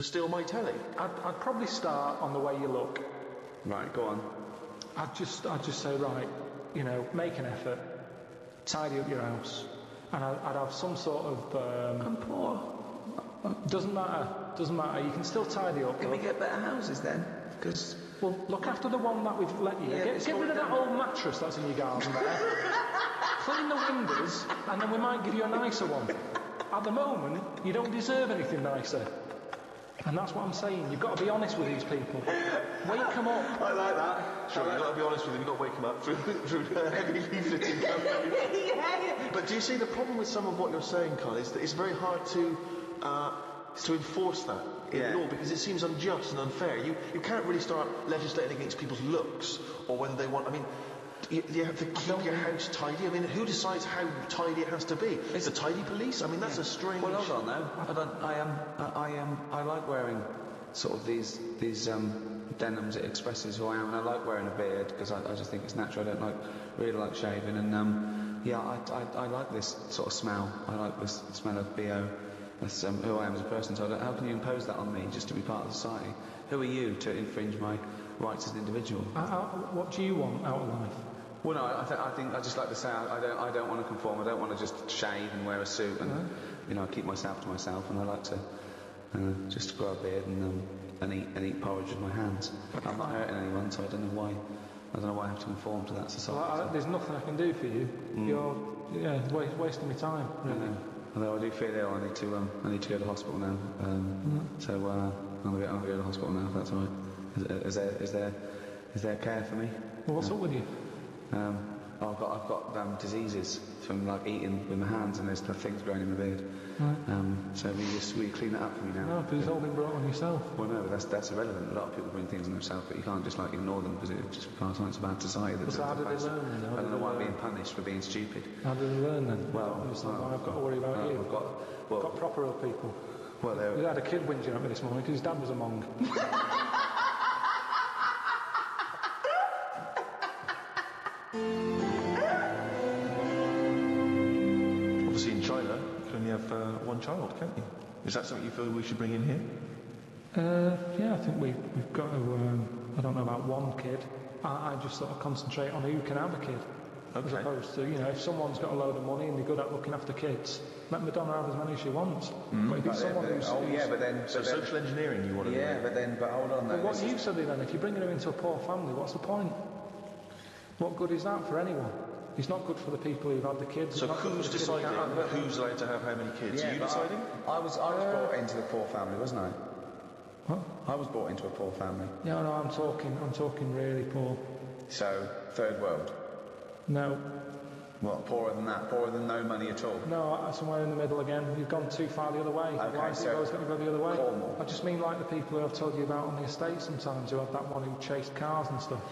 Steal my telly? I'd probably start on the way you look. Right, go on. I'd just say, right, you know, make an effort, tidy up your house, and I'd have some sort of... I'm poor. Doesn't matter, you can still tidy up. Can we get better houses then? Because... Well, look after the one that we've let you. Yeah, get rid of that old mattress that's in your garden there. Clean the windows, and then we might give you a nicer one. At the moment, you don't deserve anything nicer. And that's what I'm saying. You've got to be honest with these people. Wake them up. I like that. Sure, you've got to be honest with them. You've got to wake them up through heavy leafleting campaign. But do you see the problem with some of what you're saying, Karl, is that it's very hard to enforce that in law because it seems unjust and unfair. You can't really start legislating against people's looks or whether they want... I mean, you have to keep your house tidy. I mean, who decides how tidy it has to be? It's the tidy police? I mean, that's a strange... Well, hold on now. I like wearing sort of these denims. It expresses who I am, and I like wearing a beard because I just think it's natural. I don't really like shaving, and I like this sort of smell. I like this smell of BO. That's who I am as a person. So how can you impose that on me just to be part of society? Who are you to infringe my rights as an individual? What do you want out of life? Well, no, I think I just like to say I don't want to conform. I don't want to just shave and wear a suit and you know, keep myself to myself. And I like to just grow a beard and eat porridge with my hands. I'm not hurting anyone, so I don't know why I have to conform to that society. Well, there's nothing I can do for you. You're wasting my time. Really. Although I do feel ill, I need to go to the hospital now. So I'm gonna go to the hospital now. If that's all right. Is there care for me? Well, what's up with you? I've got diseases from like eating with my hands, and there's things growing in my beard. Right. So will you clean that up for me now? No, because it's all been brought on yourself. Well, no, but that's irrelevant. A lot of people bring things on themselves, but you can't just like ignore them because it's just part of it's a bad society. So how did they learn then? I don't know why I'm being punished for being stupid. How did they learn then? Well, I've got to worry about you. I've got proper old people. Well, we had a kid whinging at me this morning because his dad was a monk. Obviously in China, you can only have one child, can't you? Is that something you feel we should bring in here? Yeah, I think we've got to... I don't know about one kid. I just sort of concentrate on who can have a kid. Okay. As opposed to, you know, if someone's got a load of money and they're good at looking after kids, let Madonna have as many as she wants. But if it's someone who's... So social engineering you want to do? Yeah, but hold on though. Well, what you said then, if you're bringing her into a poor family, what's the point? What good is that for anyone? It's not good for the people who've had the kids. So who's deciding who's allowed to have how many kids? Are you deciding? I was brought into a poor family, wasn't I? What? I was brought into a poor family. Yeah, no, I'm talking really poor. So, third world? No. What, poorer than that? Poorer than no money at all? No, somewhere in the middle again. You've gone too far the other way. Okay, why is it always going to go the other way? Cornwall. I just mean like the people who I've told you about on the estate sometimes, who had that one who chased cars and stuff.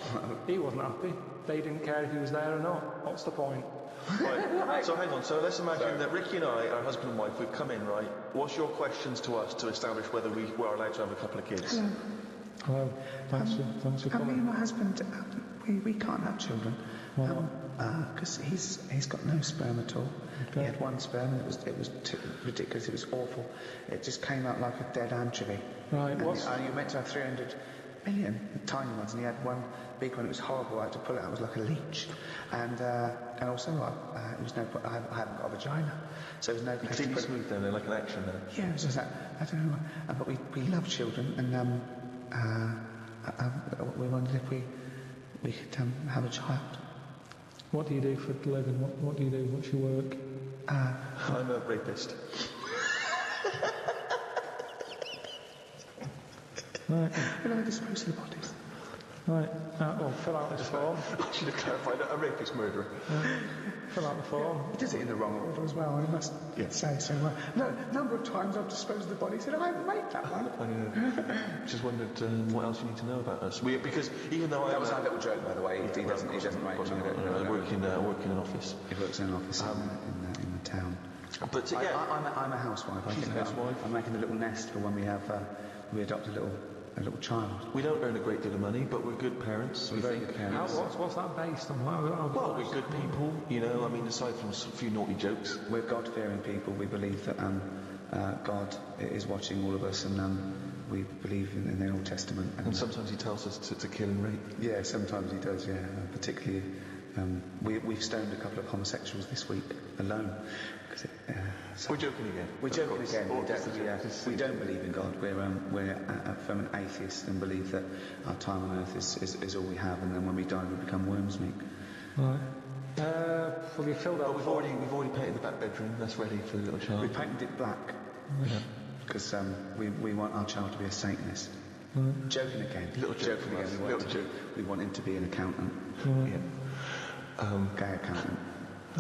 He wasn't happy. They didn't care if he was there or not. What's the point? Right. So hang on, so let's imagine that Ricky and I, our husband and wife, we've come in, right? What's your questions to us to establish whether we were allowed to have a couple of kids? Hello. Thanks for coming. Me and my husband, we can't have children. Because he's got no sperm at all. Okay. He had one sperm and it was too ridiculous, it was awful. It just came out like a dead anchovy. Right, and you meant to have 300 million, the tiny ones, and he had one big one, it was horrible. I had to pull it out, it was like a leech. And also, it was I hadn't got a vagina, so there was no place to put it. Smooth then, like an action then. Yeah, it was just that, I don't know, but we love children, and we wondered if we could have a child. What do you do for a living? What do you do? What's your work? I'm a rapist. Right. But I dispose of the bodies. Right. Well, fill out this form. I should have clarified that. A rapist murderer. Fill out the form. He does it in the wrong order as well, I must say so. No, a number of times I've disposed of the body, said, I haven't made that one. I just wondered what else you need to know about us. Because even though that was our little joke, by the way. He doesn't write. I work in an office. He works in an office in the town. But I'm a housewife. She's a housewife. I'm making a little nest for when we adopt a little child. We don't earn a great deal of money, but we're good parents. We're very good parents. What's that based on? Well, we're good people, you know. I mean, aside from a few naughty jokes, we're God-fearing people. We believe that God is watching all of us, and we believe in the Old Testament. And sometimes he tells us to kill and rape. Yeah, sometimes he does, yeah. Particularly, we've stoned a couple of homosexuals this week alone. We're joking again. We're joking again. We don't believe in God. We're from an atheist and believe that our time on earth is all we have, and then when we die we become worms meat. Right. Well, you filled out. We've already painted the back bedroom. That's ready for the little child. We painted it black because we want our child to be a Satanist. Joking again. Joking again. We want him to be an accountant. Gay accountant.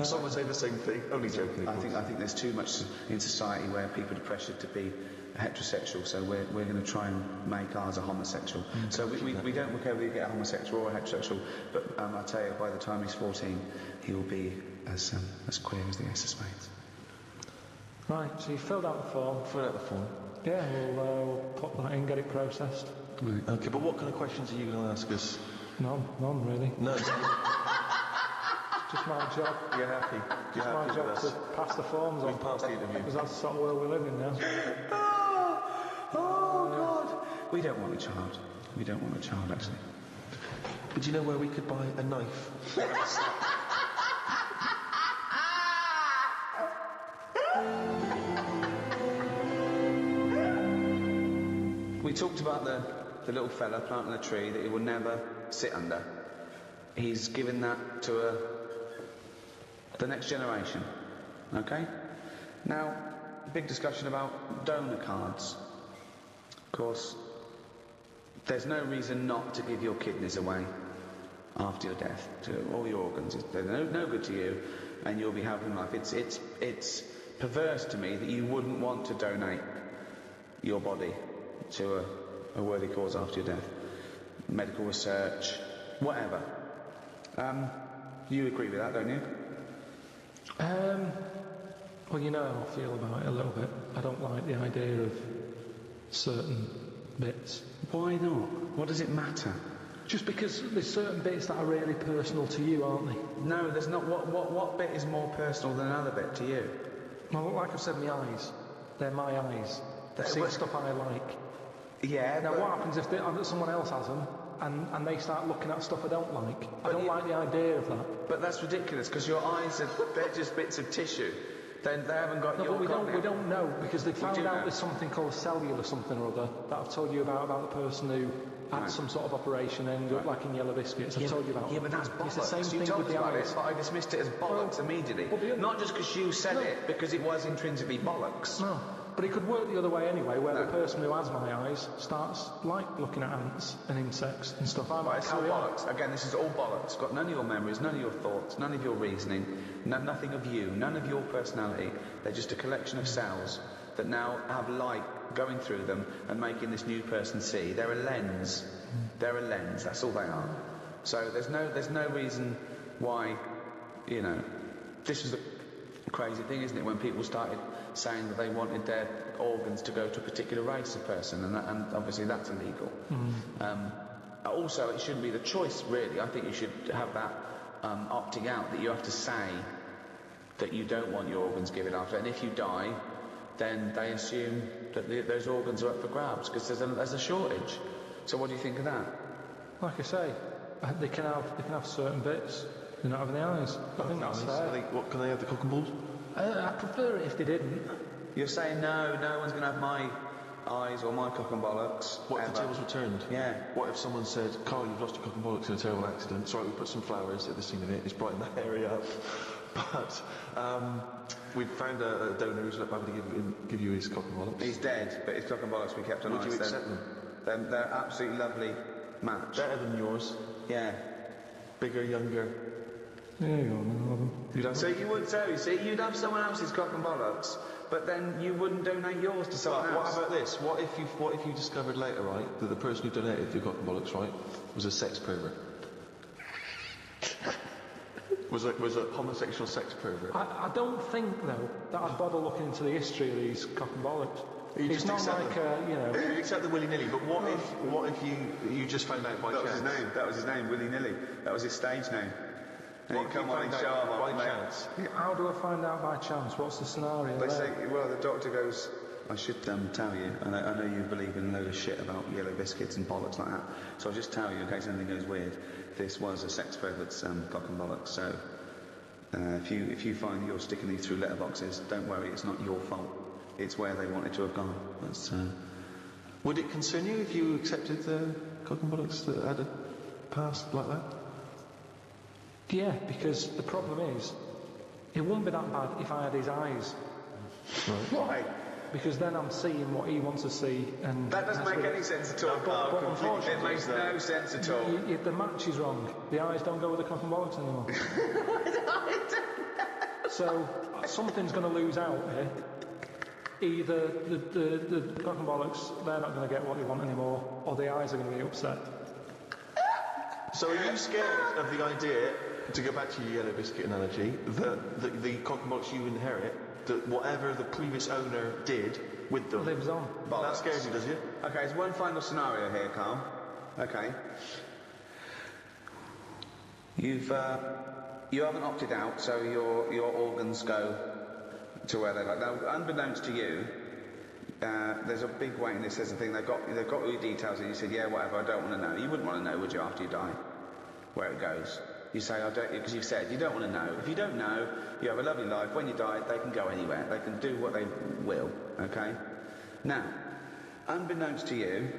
Some would say the same thing, only joking. I think there's too much in society where people are pressured to be heterosexual, so we're going to try and make ours a homosexual. So we don't care whether you get a homosexual or a heterosexual, but I tell you, by the time he's 14, he will be as queer as the Ace of Spades. Right, so you filled out the form. Yeah, we'll put that in, get it processed. Right. Okay, but what kind of questions are you going to ask us? None really. No. Just my job. You're happy? You're happy my job with to us? pass the forms on. We've passed the interview. Because that's the sort of world we live in now. Oh God! We don't want a child. We don't want a child, actually. But do you know where we could buy a knife? We talked about the little fella planting a tree that he will never sit under. He's given that to the next generation. Okay? Now, big discussion about donor cards. Of course, there's no reason not to give your kidneys away after your death, to all your organs. They're no good to you, and you'll be having life. It's perverse to me that you wouldn't want to donate your body to a worthy cause after your death. Medical research, whatever. You agree with that, don't you? Well, you know how I feel about it a little bit. I don't like the idea of certain bits. Why not? What does it matter? Just because there's certain bits that are really personal to you, aren't they? No, there's not. What bit is more personal than another bit to you? Well, like I've said, my eyes. They're my eyes. They see stuff I like. Yeah. Now, what happens if someone else has them and they start looking at stuff I don't like? I don't like the idea of that. But that's ridiculous, because your eyes they're just bits of tissue. They haven't got your but we don't know, because they found out there's something called cellular something or other that I've told you about the person who had some sort of operation and ended up like in yellow biscuits. I've told you about. Yeah, but that's bollocks. It's the same you thing told with us the about eyes. it, but I dismissed it as bollocks immediately. Not just because you said it, because it was intrinsically bollocks. No. But it could work the other way anyway, where the person who has my eyes starts like looking at ants and insects and stuff. It's all bollocks. Again, this is all bollocks. Got none of your memories, none of your thoughts, none of your reasoning, nothing of you, none of your personality. They're just a collection of cells that now have light going through them and making this new person see. They're a lens. They're a lens. That's all they are. So there's no reason why, this was the crazy thing, isn't it? When people started saying that they wanted their organs to go to a particular race of person, and obviously that's illegal. Also, it shouldn't be the choice, really. I think you should have that opting out, that you have to say that you don't want your organs given after, and if you die, then they assume that those organs are up for grabs, because there's a shortage. So what do you think of that? Like I say, they can have certain bits. They're not having the eyes. I think that's fair. What can they have, the cock and balls? I prefer it if they didn't. You're saying no one's going to have my eyes or my cock and bollocks. What if the tables were turned? Yeah. What if someone said, Carl, you've lost your cock and bollocks in a terrible accident. Sorry, we put some flowers at the scene of it. It's brightened that area up. But we've found a donor who's not happy to give you his cock and bollocks. He's dead, but his cock and bollocks we kept on ice. Would you accept them? They're absolutely lovely match. Better than yours. Yeah. Bigger, younger. Yeah, you go. You'd have So you would you'd have someone else's cock and bollocks, but then you wouldn't donate yours to someone else. What about this? What if you discovered later, right, that the person who donated your cock and bollocks, right, was a sex pervert? was a homosexual sex pervert? I don't think though that I'd bother looking into the history of these cock and bollocks. It's not like You accept them willy-nilly, but what if you just found out by chance? That was his name, willy-nilly. That was his stage name. And What if you found out by chance? How do I find out by chance? What's the scenario They there? say, well, the doctor goes, I should tell you, I know you believe in a load of shit about yellow biscuits and bollocks like that, so I'll just tell you, in case anything goes weird, this was a sex pervert's cock and bollocks, so if you find you're sticking these through letterboxes, don't worry, it's not your fault. It's where they wanted to have gone. That's, Would it concern you if you accepted the cock and bollocks that had a past like that? Yeah, because the problem is, it wouldn't be that bad if I had his eyes. Right. why? Because then I'm seeing what he wants to see, and That doesn't make any sense at all, Carl. but unfortunately, it makes no sense at all. The match is wrong. The eyes don't go with the cock and bollocks anymore. So something's going to lose out here. Either the cock and bollocks, they're not going to get what they want anymore, or the eyes are going to be upset. So are you scared of the idea, to go back to your yellow biscuit analogy, that the cock and bollocks you inherit, that whatever the previous owner did with them Lives on. That scares you, does it? Okay, there's one final scenario here, Carl. Okay. You haven't opted out, so your organs go to where they like. Now, unbeknownst to you, there's a big waiting list. There's a thing they've got all your details, and you said, yeah, whatever. I don't want to know. You wouldn't want to know, would you, after you die, where it goes? You say, I don't, because you've said you don't want to know. If you don't know, you have a lovely life. When you die, they can go anywhere. They can do what they will. Okay. Now, unbeknownst to you,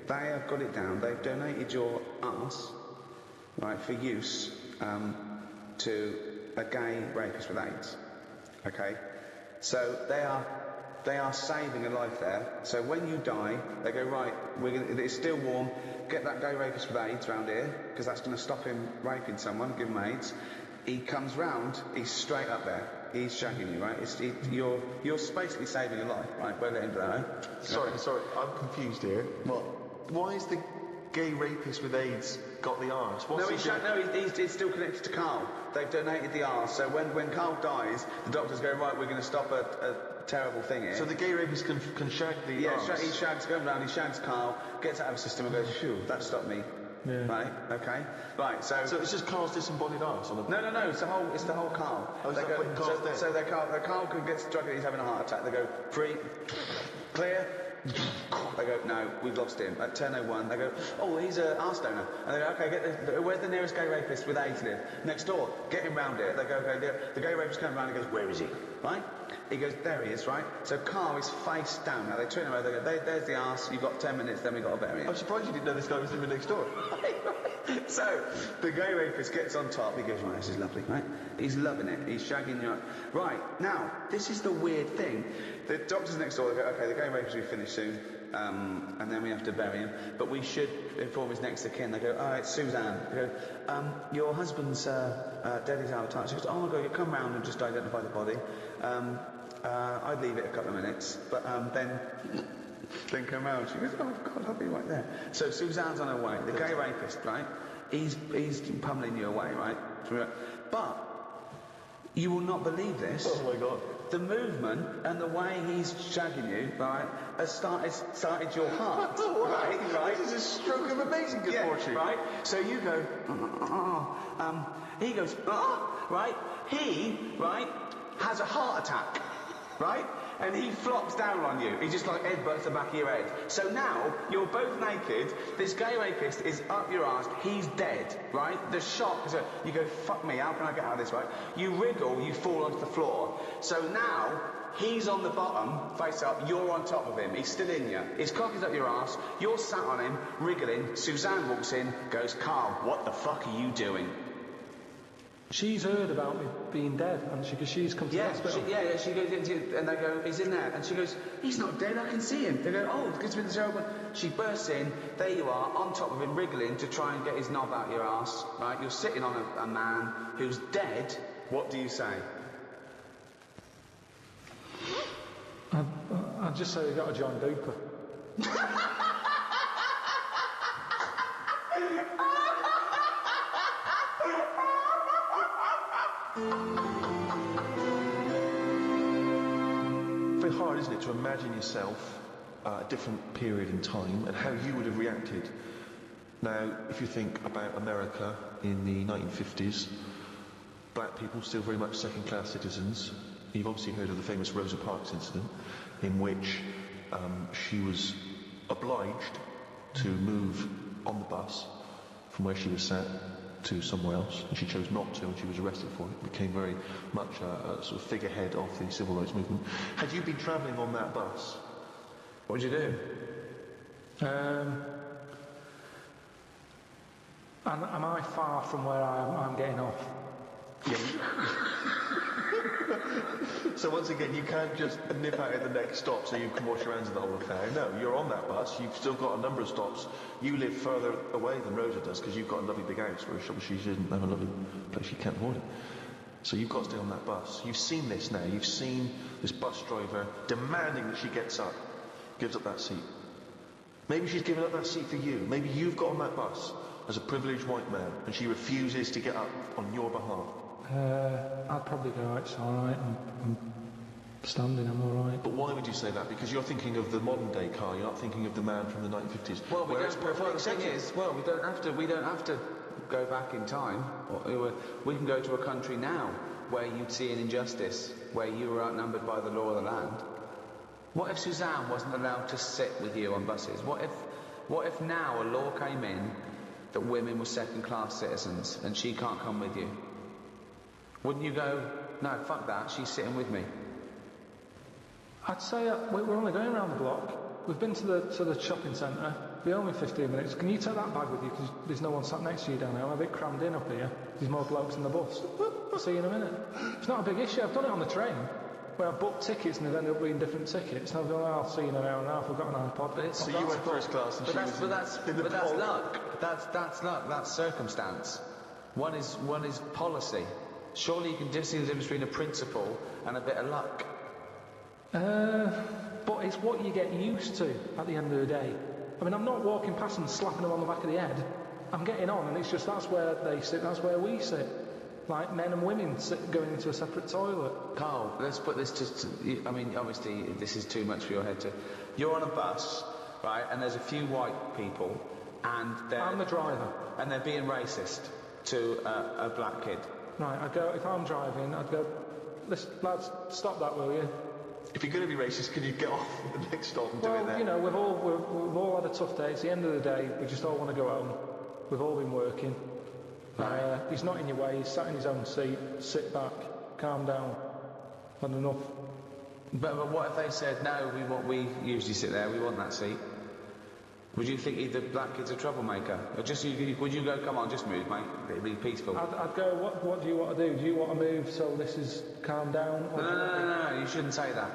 they have got it down. They've donated your arse, right, for use to a gay rapist with AIDS. Okay. So they are saving a life there. So when you die, they go, right, it's still warm, get that gay rapist with AIDS round here, because that's going to stop him raping someone, give him AIDS. He comes round, he's straight up there. He's shagging you, right? You're basically saving a life, right? We'll let him know. Sorry, I'm confused here. What? Why is the gay rapist with AIDS got the arse? He's still connected to Karl. They've donated the arse, so when Karl dies, the doctors go, right, we're going to stop a terrible thing here. So the gay rapist can shag the arse? Yeah, he shags, goes round, he shags Karl, gets out of the system and goes, phew, that stopped me. Yeah. Right, okay. Right, so it's just Karl's disembodied arse on the... No, it's the whole Karl. Oh, They is that go, when Karl's dead? so Karl gets struck and he's having a heart attack. They go, free, clear. They go, no, we've lost him. At 10:01, they go, oh, he's an arse donor. And they go, okay, where's the nearest gay rapist with AIDS live? Next door. Get him round here. They go, okay, the gay rapist comes round and goes, where is he? Right? He goes, there he is, right? So Karl is face down. Now they turn around, they go, there's the arse, you've got 10 minutes, then we've got to bury him. I'm surprised you didn't know this guy was living next door. So, the gay rapist gets on top, he goes, right, this is lovely, right? He's loving it, he's shagging you. Right, now, this is the weird thing. The doctors next door, they go, okay, the gay rapist will be finished soon, and then we have to bury him, but we should inform his next of kin. They go, oh, it's Suzanne. They go, your husband's dead, he's out of touch. She goes, oh my God, you come round and just identify the body. I'd leave it a couple of minutes, but then come round. She goes, oh God, I'll be right there. So Suzanne's on her way. The gay rapist, right? He's pummeling you away, right? But you will not believe this. Oh my God. The movement and the way he's shagging you, right, has started your heart. right? This is a stroke of amazing good fortune. Right? So you go, he goes, right? He, right, has a heart attack, right? And he flops down on you. He just like headbutts the back of your head. So now, you're both naked, this gay rapist is up your arse, he's dead, right? The shock is you go, fuck me, how can I get out of this, right? You wriggle, you fall onto the floor. So now, he's on the bottom, face up, you're on top of him, he's still in you. His cock is up your arse, you're sat on him, wriggling, Suzanne walks in, goes, Karl, what the fuck are you doing? She's heard about me being dead, and because she's come to the hospital. She goes into, and they go, he's in there, and she goes, he's not dead, I can see him. They go, oh, it's been terrible. She bursts in, there you are, on top of him, wriggling to try and get his knob out your arse, right? You're sitting on a man who's dead. What do you say? I'd just say we got to join Duper. Very hard, isn't it, to imagine yourself at a different period in time and how you would have reacted. Now, if you think about America in the 1950s, black people still very much second-class citizens. You've obviously heard of the famous Rosa Parks incident, in which she was obliged to move on the bus from where she was sat to somewhere else, and she chose not to, and she was arrested for it. Became very much a sort of figurehead of the civil rights movement. Had you been travelling on that bus? What did you do? Am I far from where I'm getting off? Yeah. So once again, you can't just nip out at the next stop so you can wash your hands of the whole affair. No, you're on that bus. You've still got a number of stops. You live further away than Rosa does because you've got a lovely big house, whereas she doesn't have a lovely place. She can't afford it. So you've got to stay on that bus. You've seen this now. You've seen this bus driver demanding that she gets up, gives up that seat. Maybe she's given up that seat for you. Maybe you've got on that bus as a privileged white man and she refuses to get up on your behalf. I'd probably go, it's alright, I'm standing, I'm alright. But why would you say that? Because you're thinking of the modern day Karl, you're not thinking of the man from the 1950s. Well, we don't have to go back in time. We can go to a country now where you'd see an injustice, where you were outnumbered by the law of the land. What if Suzanne wasn't allowed to sit with you on buses? What if now a law came in that women were second-class citizens and she can't come with you? Wouldn't you go, no, fuck that, she's sitting with me? I'd say we're only going around the block. We've been to the shopping centre. We're only 15 minutes. Can you take that bag with you? Because there's no one sat next to you down there. I'm a bit crammed in up here. There's more blokes in the bus. I'll see you in a minute. It's not a big issue. I've done it on the train, where I've booked tickets and they've ended up being different tickets. And I've gone, I'll see you in an hour and a half. I've got an iPod. So you went first class and she was But that's luck. That's luck. That's circumstance. One is policy. Surely you can just see the difference between a principle and a bit of luck. But it's what you get used to at the end of the day. I mean, I'm not walking past them and slapping them on the back of the head. I'm getting on, and it's just that's where they sit, that's where we sit. Like men and women going into a separate toilet. Karl, let's put this I mean, obviously, this is too much for your head to... You're on a bus, right, and there's a few white people, and they're... I'm the driver. And they're being racist to a black kid. Right, I'd go, if I'm driving, I'd go, listen, lads, stop that, will you? If you're going to be racist, can you get off at the next stop and do it there? Well, you know, we've all had a tough day. It's the end of the day. We just all want to go home. We've all been working. Right. He's not in your way. He's sat in his own seat. Sit back. Calm down. Had enough. But what if they said, no, we usually sit there, we want that seat? Would you think the black kid's a troublemaker? Or would you go, come on, just move, mate, it'll be peaceful? I'd go, what do you want to do? Do you want to move so this is calm down? No, you shouldn't say that.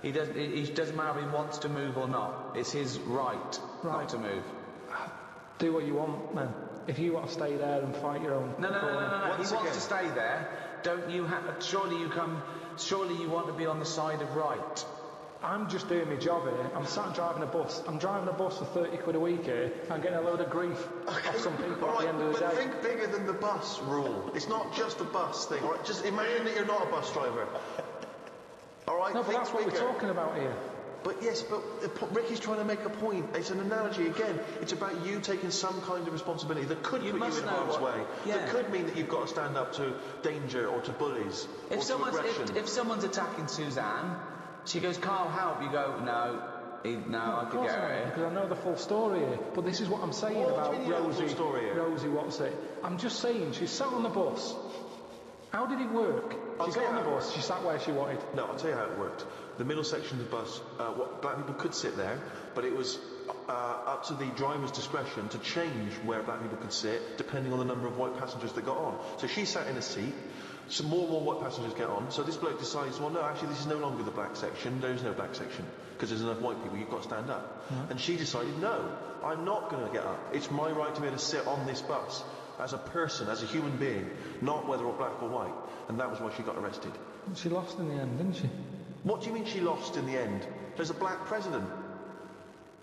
It doesn't matter if he wants to move or not. It's his right not to move. Do what you want, man. If you want to stay there and fight your own... No. He wants to stay there. Don't you have... Surely you want to be on the side of right. I'm just doing my job here. I'm sat driving a bus. I'm driving a bus for 30 quid a week here. I'm getting a load of grief off some people at the end of the day. But think bigger than the bus rule. It's not just a bus thing, all right? Just imagine that you're not a bus driver. All right? No, but that's what we're talking about here. But yes, but Ricky's trying to make a point. It's an analogy again. It's about you taking some kind of responsibility that could put you in harm's way. Yeah. That could mean that you've got to stand up to danger or to bullies or to aggression. If someone's attacking Suzanne, she goes, Karl, help. You go, no, I could get her here. Because I know the full story here. But this is what I'm saying about Rosie, what's it? I'm just saying, she sat on the bus. How did it work? She got on the bus, she sat where she wanted. No, I'll tell you how it worked. The middle section of the bus, black people could sit there, but it was up to the driver's discretion to change where black people could sit, depending on the number of white passengers that got on. So she sat in a seat, some more white passengers get on, so this bloke decides, well, no, actually, this is no longer the black section, there is no black section, because there's enough white people, you've got to stand up. And she decided, no, I'm not going to get up. It's my right to be able to sit on this bus as a person, as a human being, not whether or black or white. And that was why she got arrested. She lost in the end, didn't she? What do you mean she lost in the end? There's a black president.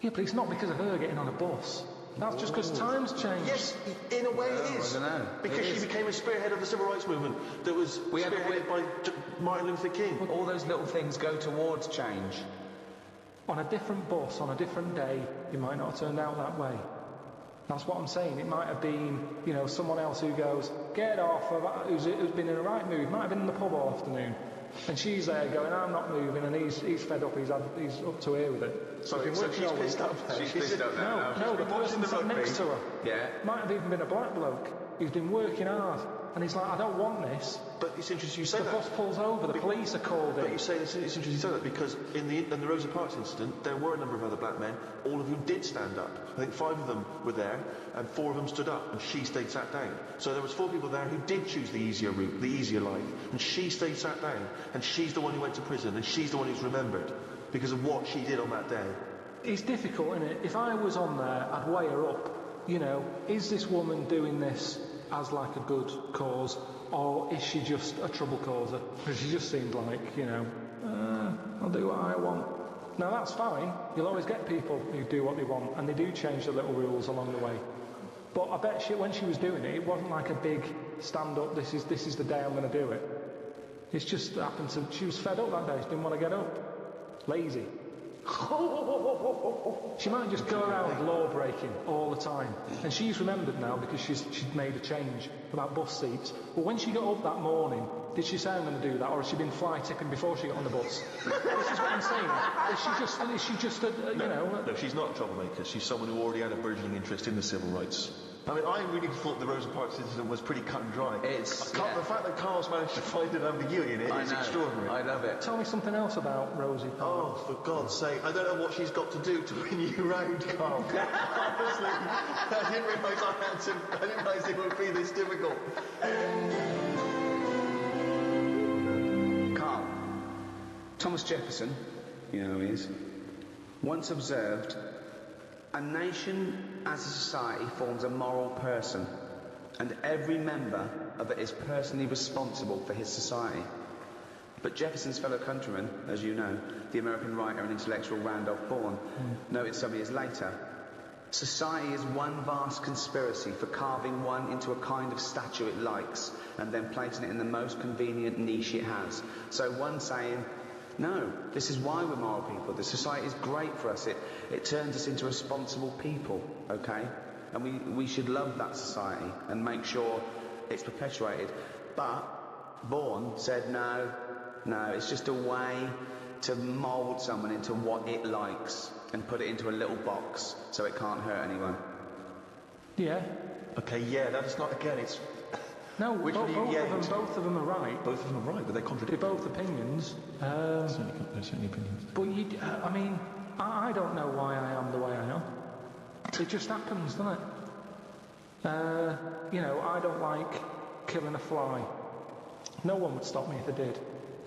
Yeah, but it's not because of her getting on a bus. That's just because times changed. Yes, in a way it is. I don't know. Because she became a spearhead of the civil rights movement that was spearheaded by Martin Luther King. All those little things go towards change. On a different bus, on a different day, you might not have turned out that way. That's what I'm saying. It might have been, someone else who goes, get off, who's been in a right mood, might have been in the pub all afternoon, And she's there going, I'm not moving, and he's fed up, he's up to here with it. So she's pissed up now. She's pissed up now. No, the person sat next to her. Yeah. Might have even been a black bloke. He's been working hard. And he's like, I don't want this. But it's interesting you say The that. bus pulls over, the police are called But in. you say it's interesting you say that because in the Rosa Parks incident, there were a number of other black men, all of whom did stand up. I think 5 of them were there, and 4 of them stood up, and she stayed sat down. So there was 4 people there who did choose the easier route, the easier life, and she stayed sat down, and she's the one who went to prison, and she's the one who's remembered because of what she did on that day. It's difficult, isn't it? If I was on there, I'd weigh her up. You know, is this woman doing this as like a good cause, or is she just a trouble causer? Because she just seemed like, you know, I'll do what I want. Now that's fine. You'll always get people who do what they want, and they do change the little rules along the way. But I bet when she was doing it, it wasn't like a big stand up. This is the day I'm going to do it. It's just happened to. She was fed up that day. She didn't want to get up. Lazy. She might just go around law breaking all the time, and she's remembered now because she'd made a change about bus seats. But when she got up that morning, did she say I'm going to do that, or has she been fly tipping before she got on the bus? This is what I'm saying. Is she just a, you know? No, she's not a troublemaker. She's someone who already had a burgeoning interest in the civil rights. I mean, I really thought the Rosa Parks incident was pretty cut and dry. The fact that Carl's managed to find an ambiguity in it is extraordinary. I love it. Tell me something else about Rosie Parks. Oh, for God's sake, I don't know what she's got to do to win you round, Carl. Honestly, I didn't realise it would be this difficult. Carl, Thomas Jefferson, you know who he is, once observed, a nation as a society forms a moral person, and every member of it is personally responsible for his society. But Jefferson's fellow countryman, as you know, the American writer and intellectual Randolph Bourne, noted some years later, society is one vast conspiracy for carving one into a kind of statue it likes, and then placing it in the most convenient niche it has. So one saying, no, this is why we're moral people. The society is great for us. It turns us into responsible people, okay? And we should love that society and make sure it's perpetuated. But Bourne said, no, it's just a way to mould someone into what it likes and put it into a little box so it can't hurt anyone. Yeah. Okay, yeah, that's not, again, it's... No, both of them are right. Both of them are right, but they contradict. They're both opinions. They're certainly opinions. But I mean, I don't know why I am the way I am. It just happens, doesn't it? You know, I don't like killing a fly. No one would stop me if they did.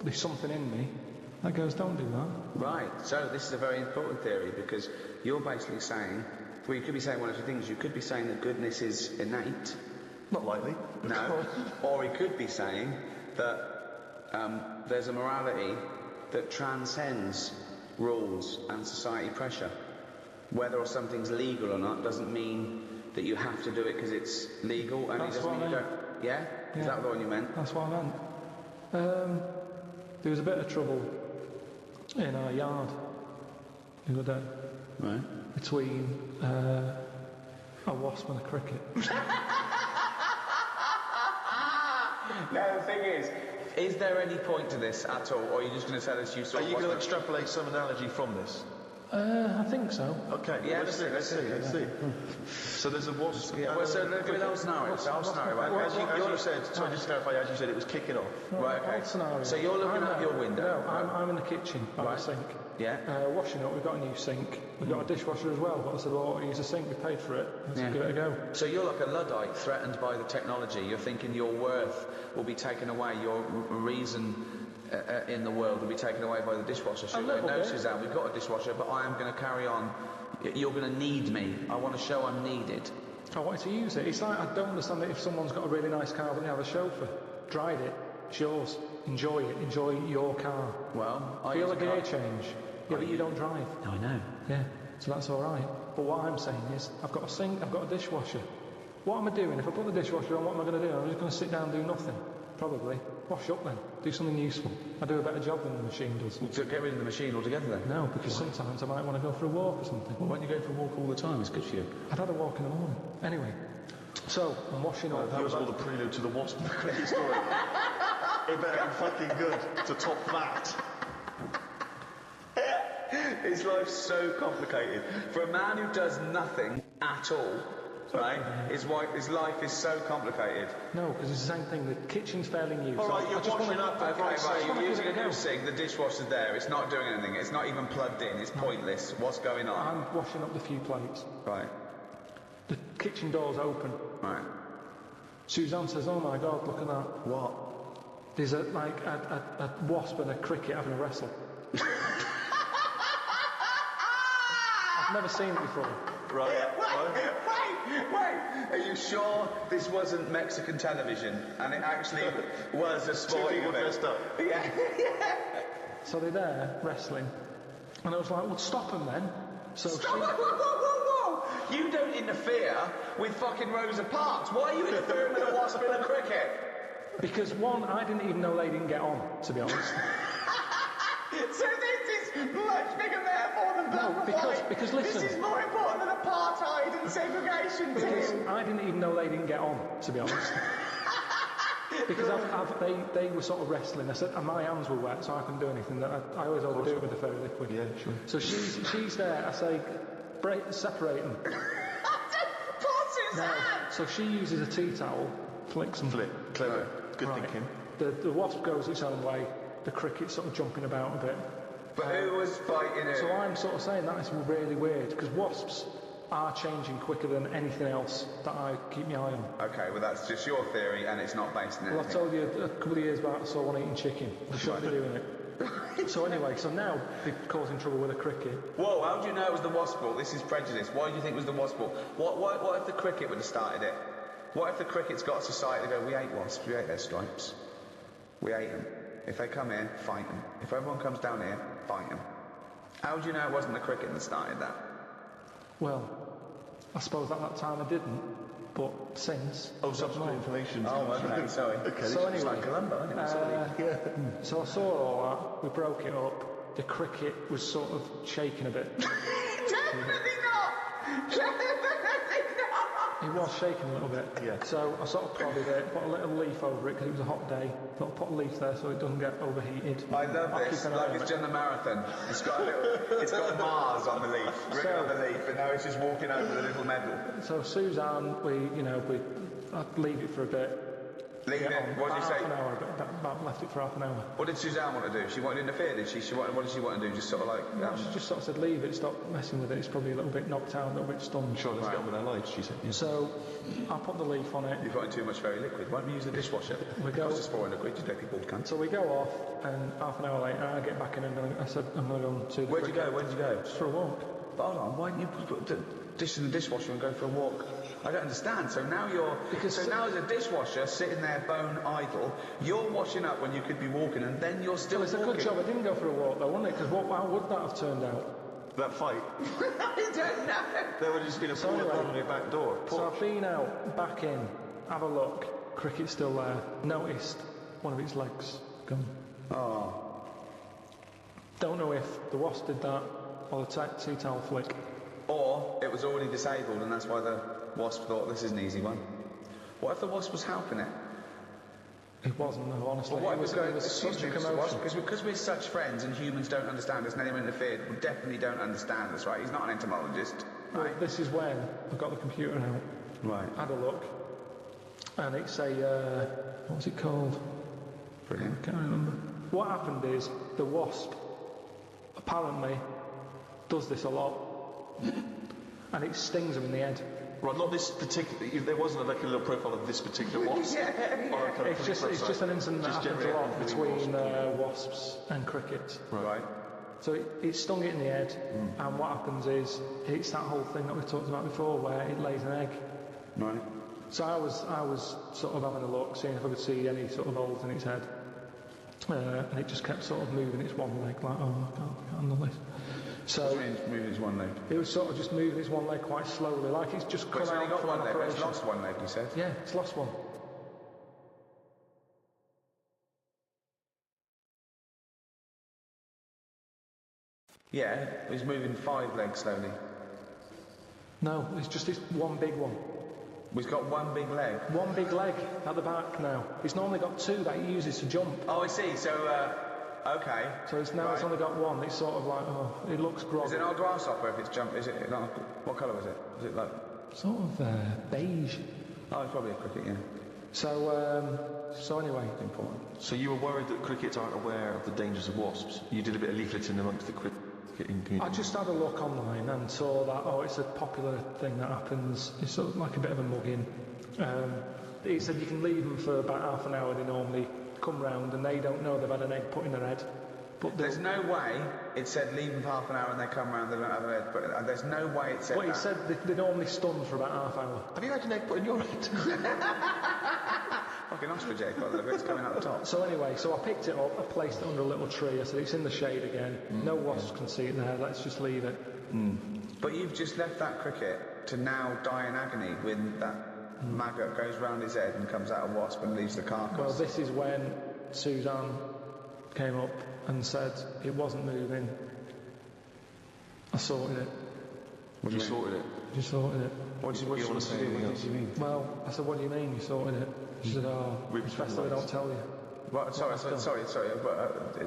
There's something in me that goes, don't do that. Right, so this is a very important theory, because you're basically saying, well, you could be saying one of two things. You could be saying that goodness is innate. Not likely. No. Or he could be saying that there's a morality that transcends rules and society pressure. Whether or something's legal or not doesn't mean that you have to do it because it's legal, and That's it doesn't what mean I you meant. don't. Yeah? Is that the one you meant? That's what I meant. There was a bit of trouble in our yard the other day. Right. Between a wasp and a cricket. Now the thing is there any point to this at all, or are you just going to tell us you saw? Are you going to extrapolate some analogy from this? I think so. Okay. Yeah, let's see. So there's a wasp. Yeah, well, so look at the whole scenario. As you said, sorry, just to clarify, as you said, it was kicking off. Right, okay. Scenario. So you're looking out your window. No, I'm in the kitchen by the sink. Yeah. Washing up, we've got a new sink. We've got a dishwasher as well, but I said, well, use a sink, we paid for it. Let's give it a go. So you're like a Luddite threatened by the technology. You're thinking your worth will be taken away, your reason in the world will be taken away by the dishwasher. So no, Suzanne, we've got a dishwasher, but I am going to carry on. You're going to need me. I want to show I'm needed. I wanted to use it. It's like, I don't understand that if someone's got a really nice car but they have a chauffeur. Drive it. It's yours. Enjoy it. Enjoy your car. Well, I feel a gear change. Yeah, but you don't drive. No, I know. Yeah, so that's all right. But what I'm saying is, I've got a sink, I've got a dishwasher. What am I doing? If I put the dishwasher on, what am I going to do? I'm just going to sit down and do nothing. Probably. Wash up then. Do something useful. I do a better job than the machine does. So get rid of the machine altogether then? No, because sometimes I might want to go for a walk or something. Well, why don't you go for a walk all the time? It's good for you. I'd had a walk in the morning. Anyway, so I'm washing up. That was all the prelude to the wasp cricket story. It better be fucking good to top that. His life's so complicated. For a man who does nothing at all, right? His life is so complicated. No, because it's the same thing. The kitchen's fairly new. All right, so you're I just washing wanna- up. Okay, right, you're using a new go. sink, the dishwasher's there, it's not doing anything, it's not even plugged in, it's pointless. What's going on? I'm washing up the few plates. Right, The kitchen door's open. right. Suzanne says, "Oh my God, look at that! What? There's a wasp and a cricket having a wrestle." I've never seen it before. Right. Wait! Are you sure this wasn't Mexican television and it actually was a Two sporting people event? dressed up. Yeah. So they're there wrestling, and I was like, "Well, stop them then." So Stop! she, Whoa! You don't interfere with fucking Rosa Parks. Why are you interfering with a wasp and a cricket? because one, I didn't even know they didn't get on, to be honest. So this is much bigger metaphor than black and white. because listen. This is more important than apartheid and segregation, Because Tim. I didn't even know they didn't get on, to be honest. Because they were sort of wrestling. I said, and my hands were wet, so I couldn't do anything. I always overdo it with the fairy liquid. Yeah, sure. So she's there. I say, separate them. Poor Suzanne! So she uses a tea towel, flicks them. Flip. Clever. Good Right. thinking. The wasp goes its own way. The cricket's sort of jumping about a bit. But who was fighting it? So I'm sort of saying that is really weird because wasps are changing quicker than anything else that I keep my eye on. Okay, well that's just your theory and it's not based on Well, I anything. told you a couple of years back I saw one eating chicken. I shouldn't be doing it. So anyway, so now they're causing trouble with a cricket. Whoa, how do you know it was the wasp fault? This is prejudice. Why do you think it was the wasp fault? What if the cricket would have started it? What if the cricket's got a society to go, we ate wasps, we ate their stripes. We ate them. If they come in, fight them. If everyone comes down here, fight them. How do you know it wasn't the cricket that started that? Well, I suppose at that time I didn't, but since... Oh, subsequent information. Oh, okay, sorry. Okay. So It's anyway, like Columbo, isn't it? Sorry. so I saw all that, we broke it up, the cricket was sort of shaking a bit. Definitely not! Definitely not! It was shaking a little bit. Yeah. So I sort of prodded it, put a little leaf over it because it was a hot day. Thought I'd put a leaf there so it doesn't get overheated. I love I'll this, keep an eye like on it's it. done the marathon. It's got Mars on the leaf, written on the leaf, and now it's just walking over the little medal. So Suzanne, I'd leave it for a bit. Leave Get it, on. what did you About say? half an hour, about left it for half an hour. What did Suzanne want to do? She wanted to interfere, did she? What did she want to do? Just sort of like... No, she just sort of said leave it, stop messing with it. It's probably a little bit knocked out, a little bit stunned. Sure, let's get on with our lives, she said. Yeah. So I put the leaf on it. You're putting too much very liquid. Why don't we use the dishwasher? We go- Costs us 400 quid, you dirty bald cunt. So we go off, and half an hour later I get back in and I said I'm going to go and see the Where'd you cricket. go? Where did you go? Just for a walk. But hold on, why didn't you put the dish in the dishwasher and go for a walk? I don't understand. So now now as a dishwasher sitting there bone idle, you're washing up when you could be walking, and then you're still Well, it's a walking. good job I didn't go for a walk though, wasn't it? Because how would that have turned out? That fight, I don't know. there would have just been a So bullet anyway, on your back door. So Porch. I've been out, back in, have a look. Cricket's still there. Noticed one of its legs gone. Oh. Don't know if the wasp did that or the tea towel flick. Or it was already disabled, and that's why the wasp thought this is an easy one. What if the wasp was helping it? It wasn't, no, honestly. Well, what it if was, going, it was excuse such me, a Mr. Wasp, commotion. because we're such friends and humans don't understand us and anyone interfered, we definitely don't understand us, right? He's not an entomologist, Well, right? this is when I got the computer out, Right. had a look, and it's a, what's it called? Brilliant. I can't remember. What happened is the wasp apparently does this a lot, and it stings them in the head. Right, not this particular. There wasn't like a little profile of this particular wasp. Or a kind of It's just an incident that Just happens a generally lot anything between wasp. wasps and crickets. Right. So it stung it in the head, and what happens is it's that whole thing that we talked about before, where it lays an egg. Right. So I was sort of having a look, seeing if I could see any sort of holes in its head, and it just kept sort of moving its one leg, like, oh, I can't handle this. So What do you mean moving his one leg? it was sort of just moving its one leg quite slowly, like it's just But come it's only out got from one an leg, but it's operation. lost one leg, you said? Yeah, it's lost one. Yeah, he's moving 5 legs slowly. No, it's just this one big one. We've got one big leg. One big leg at the back now. He's normally got two that he uses to jump. Oh, I see. So, okay. So it's only got one. It's sort of like, it looks groggy. Is it not a grasshopper if it's jump? Is it not? What colour was it? Was it like? Sort of beige. Oh, it's probably a cricket, yeah. So anyway. Important. So you were worried that crickets aren't aware of the dangers of wasps? You did a bit of leafleting amongst the cricketing community? I just had a look online and saw that, it's a popular thing that happens. It's sort of like a bit of a mugging. He said you can leave them for about half an hour. They normally come round and they don't know they've had an egg put in their head. But there's no way it said leave them for half an hour and they come round, they don't have an egg. But there's no way it said Well, he said they normally stun for about half hour. Have you had an egg put in your head? Like an ostrich egg, by the way, it's coming out the top. So anyway, I picked it up, I placed it under a little tree. I said it's in the shade again. No wasps can see it there. Let's just leave it. But you've just left that cricket to now die in agony when that maggot goes round his head and comes out a wasp and leaves the carcass. Well, this is when Suzanne came up and said it wasn't moving. I sorted it. You sorted it? You sorted it. What did you want to say? What did you mean? Well, I said, what do you mean you sorted it? She said, it's best that I don't tell you. Well, sorry, but...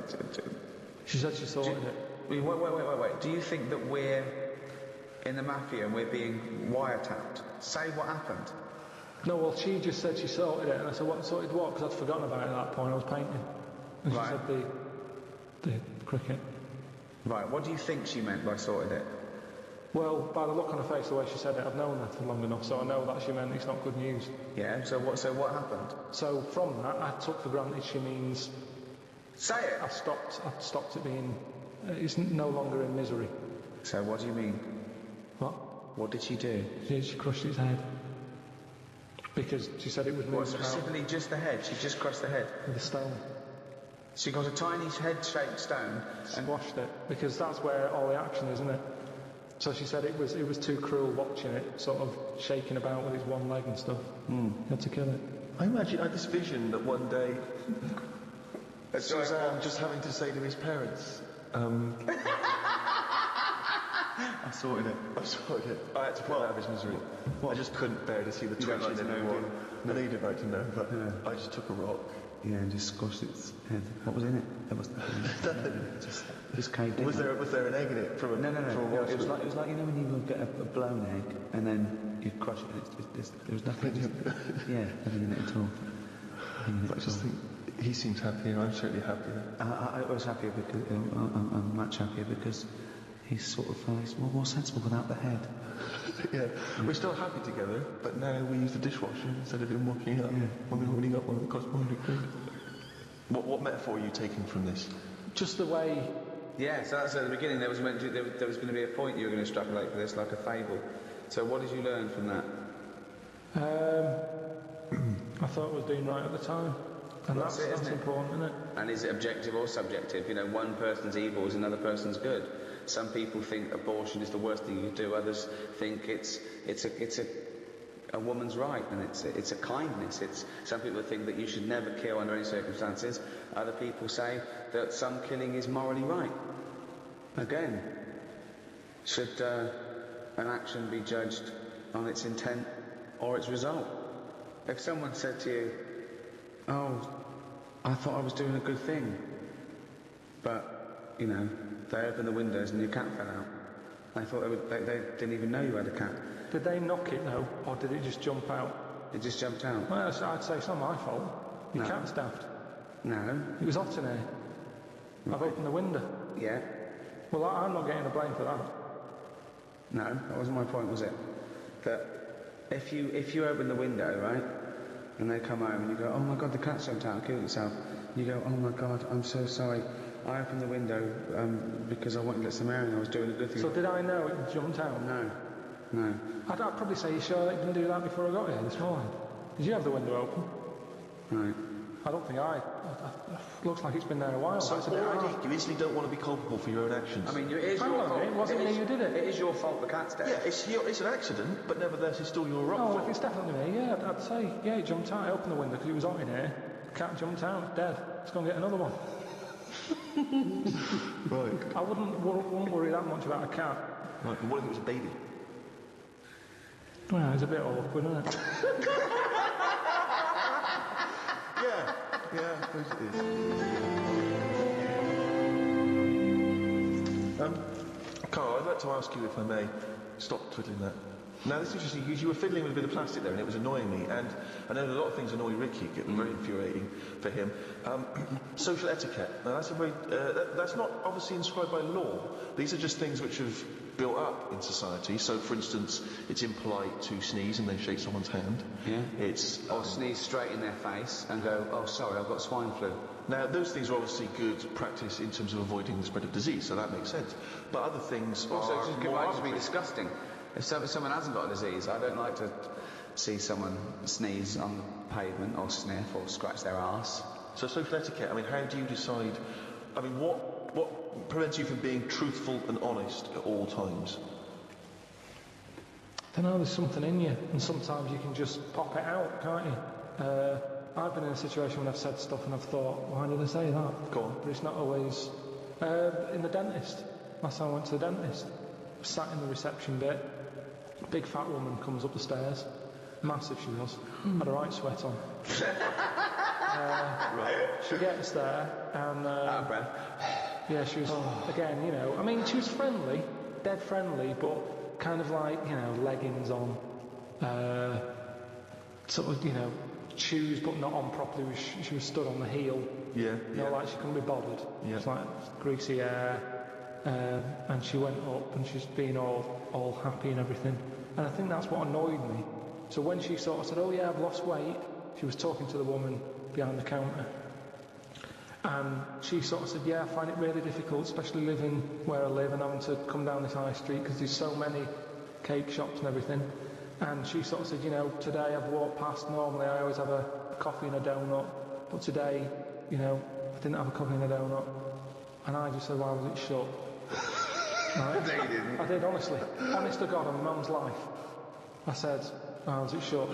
She said she sorted it. Wait. Do you think that we're in the mafia and we're being wiretapped? Say what happened. No, well, she just said she sorted it, and I said, what, sorted what? Because I'd forgotten about it at that point, I was painting. And she said the cricket. Right, what do you think she meant by sorted it? Well, by the look on her face, the way she said it, I've known her for long enough, so I know that she meant it's not good news. Yeah, so what happened? So from that, I took for granted she means... Say it! I stopped it being... it's no longer in misery. So what do you mean? What? What did she do? She crushed its head. Because she said it would move. What, specifically just the head? She just crushed the head? With a stone. She got a tiny head-shaped stone and squashed it, because that's where all the action is, isn't it? So she said it was too cruel watching it sort of shaking about with its one leg and stuff. You had to kill it. I imagine I had this vision that one day Suzanne just having to say to his parents, I sorted it. I had to put him out of his misery. I just couldn't bear to see the twitching anymore. No, you didn't like to know, but I just took a rock. Yeah, and just squashed its head. What was in it? There was nothing. Just caved in. Was there an egg in it? From a, no. From a It was like you know when you would get a blown egg and then you crush it and there was nothing. Nothing in it at all. I just think he seems happier. I'm certainly happier. I was happier because I'm much happier because he's sort of he's more sensible without the head. Yeah, we're still happy together, but now we use the dishwasher instead of him walking up when we already got one that cost 100 quid. What metaphor are you taking from this? Just the way... Yeah, so that's at the beginning. There was going to be a point you were going to extrapolate for this, like a fable. So what did you learn from that? I thought I was doing right at the time. And that's important, isn't it? And is it objective or subjective? You know, one person's evil is another person's good. Some people think abortion is the worst thing you can do. Others think it's a woman's right, and it's a kindness. Some people think that you should never kill under any circumstances. Other people say that some killing is morally right. Again, should an action be judged on its intent or its result? If someone said to you, "Oh, I thought I was doing a good thing," but you know, they opened the windows and your cat fell out. I thought they didn't even know you had a cat. Did they knock it though, or did it just jump out? It just jumped out. Well, I'd say it's not my fault. Your cat's daft. No. It was hot in here. I've opened the window. Yeah. Well, I'm not getting the blame for that. No, that wasn't my point, was it? That if you open the window, right, and they come home and you go, "Oh my God, the cat's jumped out and killed itself," you go, "Oh my God, I'm so sorry. I opened the window because I wanted to let some air in. I was doing a good thing." So did I know it jumped out? No. I'd probably say, "You sure it didn't do that before I got here this morning? Did you have the window open?" Right. I don't think looks like it's been there a while. So it's a bit hard. you easily don't want to be culpable for your own actions. I mean, it is Hang your on, fault. it wasn't me who did it. It is your fault the cat's dead. Yeah, it's an accident, but nevertheless it's still your Oh, fault. if it's definitely me, yeah, I'd say, yeah, it jumped out. I opened the window because it was hot in here. The cat jumped out, it's dead. Let's go and get another one. Right. I wouldn't worry that much about a cat. Right, but what if it was a baby? Well, it's a bit awkward, isn't it? Yeah, I suppose it is. Carl, I'd like to ask you, if I may, stop twiddling that. Now, this is interesting, because you were fiddling with a bit of plastic there, and it was annoying me, and I know a lot of things annoy Ricky, get very infuriating for him. Social etiquette. Now, that's a very... that's not obviously inscribed by law. These are just things which have built up in society. So, for instance, it's impolite to sneeze and then shake someone's hand. Yeah. It's... Or sneeze straight in their face and go, oh, sorry, I've got swine flu. Now, those things are obviously good practice in terms of avoiding the spread of disease, so that makes sense. But other things Also, are it more might just be arbitrary. disgusting. If someone hasn't got a disease, I don't like to see someone sneeze on the pavement or sniff or scratch their arse. So social etiquette, I mean, how do you decide... I mean, what prevents you from being truthful and honest at all times? I don't know, there's something in you, and sometimes you can just pop it out, can't you? I've been in a situation when I've said stuff and I've thought, why did I say that? Go on. But it's not always... in the dentist. Last time I went to the dentist, sat in the reception bit, big fat woman comes up the stairs, massive she was, had a right sweat on. Right. She gets there and... Out of breath. Yeah, she was, again, you know, I mean, she was friendly, dead friendly, but kind of like, you know, leggings on, sort of, you know, shoes but not on properly. She was stood on the heel. Yeah. You know, like she couldn't be bothered. Yeah. It's like greasy hair. And she went up and she's been all happy and everything. And I think that's what annoyed me. So when she sort of said, oh yeah, I've lost weight, she was talking to the woman behind the counter. And she sort of said, yeah, I find it really difficult, especially living where I live and having to come down this high street because there's so many cake shops and everything. And she sort of said, you know, today I've walked past, normally I always have a coffee and a donut, but today, you know, I didn't have a coffee and a donut. And I just said, why was it shut? Right? No, you didn't. I did, honestly. Honest to God, on my mum's life. I said, why was it shut?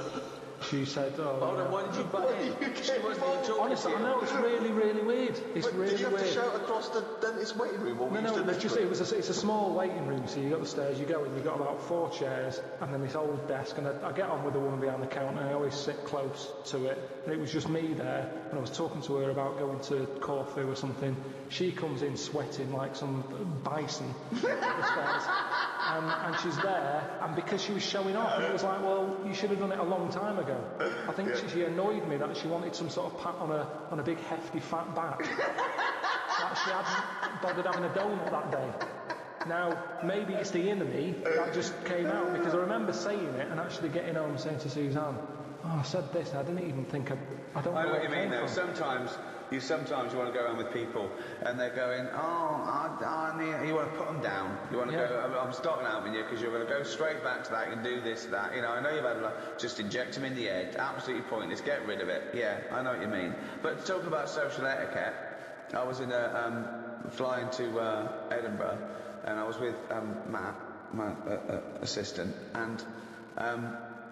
She said, oh... Hold on, why did you butt in? She wasn't even talking Honestly, to I you. know, it's really, really weird. It's But really did you have weird. to shout across the dentist waiting room, or were you No, stood it's next just to it? it's a small waiting room. So you got the stairs, you go in, you've got about 4 chairs, and then this old desk. And I get on with the woman behind the counter. And I always sit close to it, and it was just me there. And I was talking to her about going to Corfu or something. She comes in sweating like some bison up the stairs, and she's there. And because she was showing off, and it was like, well, you should have done it a long time ago. I think she annoyed me that she wanted some sort of pat on a big hefty fat back. Like she hadn't bothered having a donut that day. Now, maybe it's the inner me that just came out, because I remember saying it and actually getting home and saying to Suzanne, oh, I said this, I didn't even think I don't know I know where what you it mean came though. from. Sometimes you want to go around with people and they're going, you want to put them down. You want to go, I'm starting out with you because you're going to go straight back to that and do this, that. You know, I know you've had a lot, just inject them in the head. Absolutely pointless. Get rid of it. Yeah, I know what you mean. But talk about social etiquette. I was in flying to Edinburgh, and I was with Matt, my assistant, and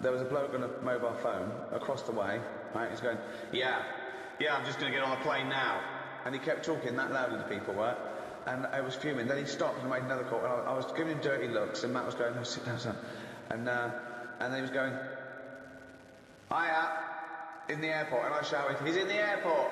there was a bloke on a mobile phone across the way. Right, he's going, yeah, I'm just going to get on the plane now. And he kept talking that loudly to people, right? And I was fuming. Then he stopped and made another call, and I was giving him dirty looks, and Matt was going, no, sit down, son. And then he was going, hiya, in the airport. And I shouted, he's in the airport.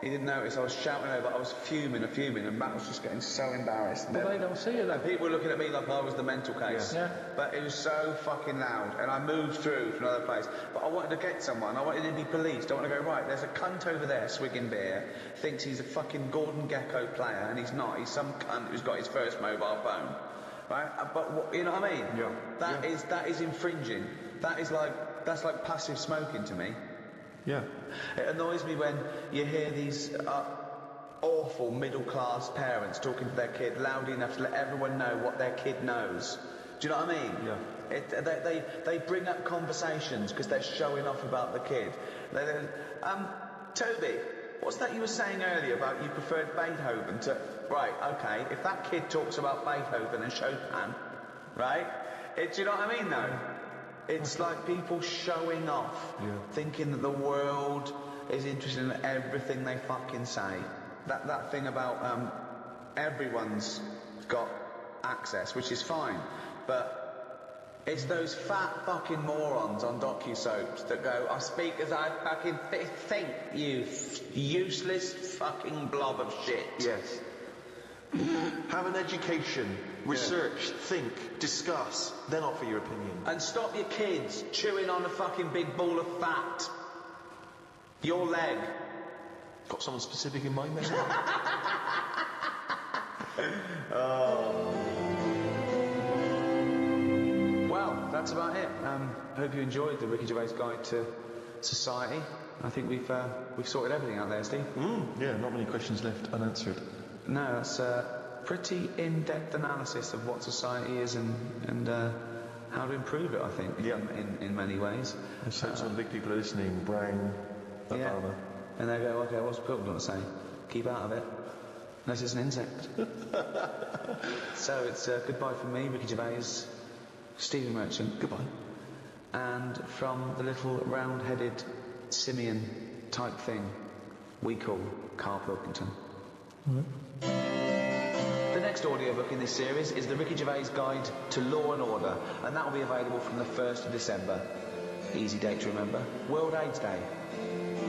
He didn't notice. I was shouting over. I was fuming, and Matt was just getting so embarrassed. But they don't see it then. And people were looking at me like I was the mental case. Yeah. But it was so fucking loud, and I moved through to another place. But I wanted to get someone. I wanted to be policed. I want to go, right, there's a cunt over there swigging beer, thinks he's a fucking Gordon Gekko player, and he's not. He's some cunt who's got his first mobile phone. Right? But you know what I mean? Yeah. That is infringing. That's like passive smoking to me. Yeah. It annoys me when you hear these awful middle-class parents talking to their kid loudly enough to let everyone know what their kid knows. Do you know what I mean? Yeah. They bring up conversations because they're showing off about the kid. Toby, what's that you were saying earlier about you preferred Beethoven to... Right, okay, if that kid talks about Beethoven and Chopin, right? Do you know what I mean, though? It's like people showing off, thinking that the world is interested in everything they fucking say. That thing about everyone's got access, which is fine, but It's those fat fucking morons on docu-soaps that go, I speak as I fucking think, you useless fucking blob of shit. Yes. Have an education, research, think, discuss, then offer your opinion. And stop your kids chewing on a fucking big ball of fat. Your leg. Got someone specific in mind there? Well, that's about it. Hope you enjoyed the Ricky Gervais Guide to Society. I think we've sorted everything out there, Steve. Yeah, not many questions left unanswered. No, that's a pretty in-depth analysis of what society is and how to improve it, I think, in many ways. So some big people are listening, Brown, Obama. And they go, okay, what's Pilkington saying? Keep out of it. Unless it's an insect. So it's goodbye from me, Ricky Gervais, Stephen Merchant. Goodbye. And from the little round-headed simian type thing we call Karl Pilkington. The next audiobook in this series is the Ricky Gervais Guide to Law and Order, and that will be available from the 1st of December. Easy date to remember. World AIDS Day.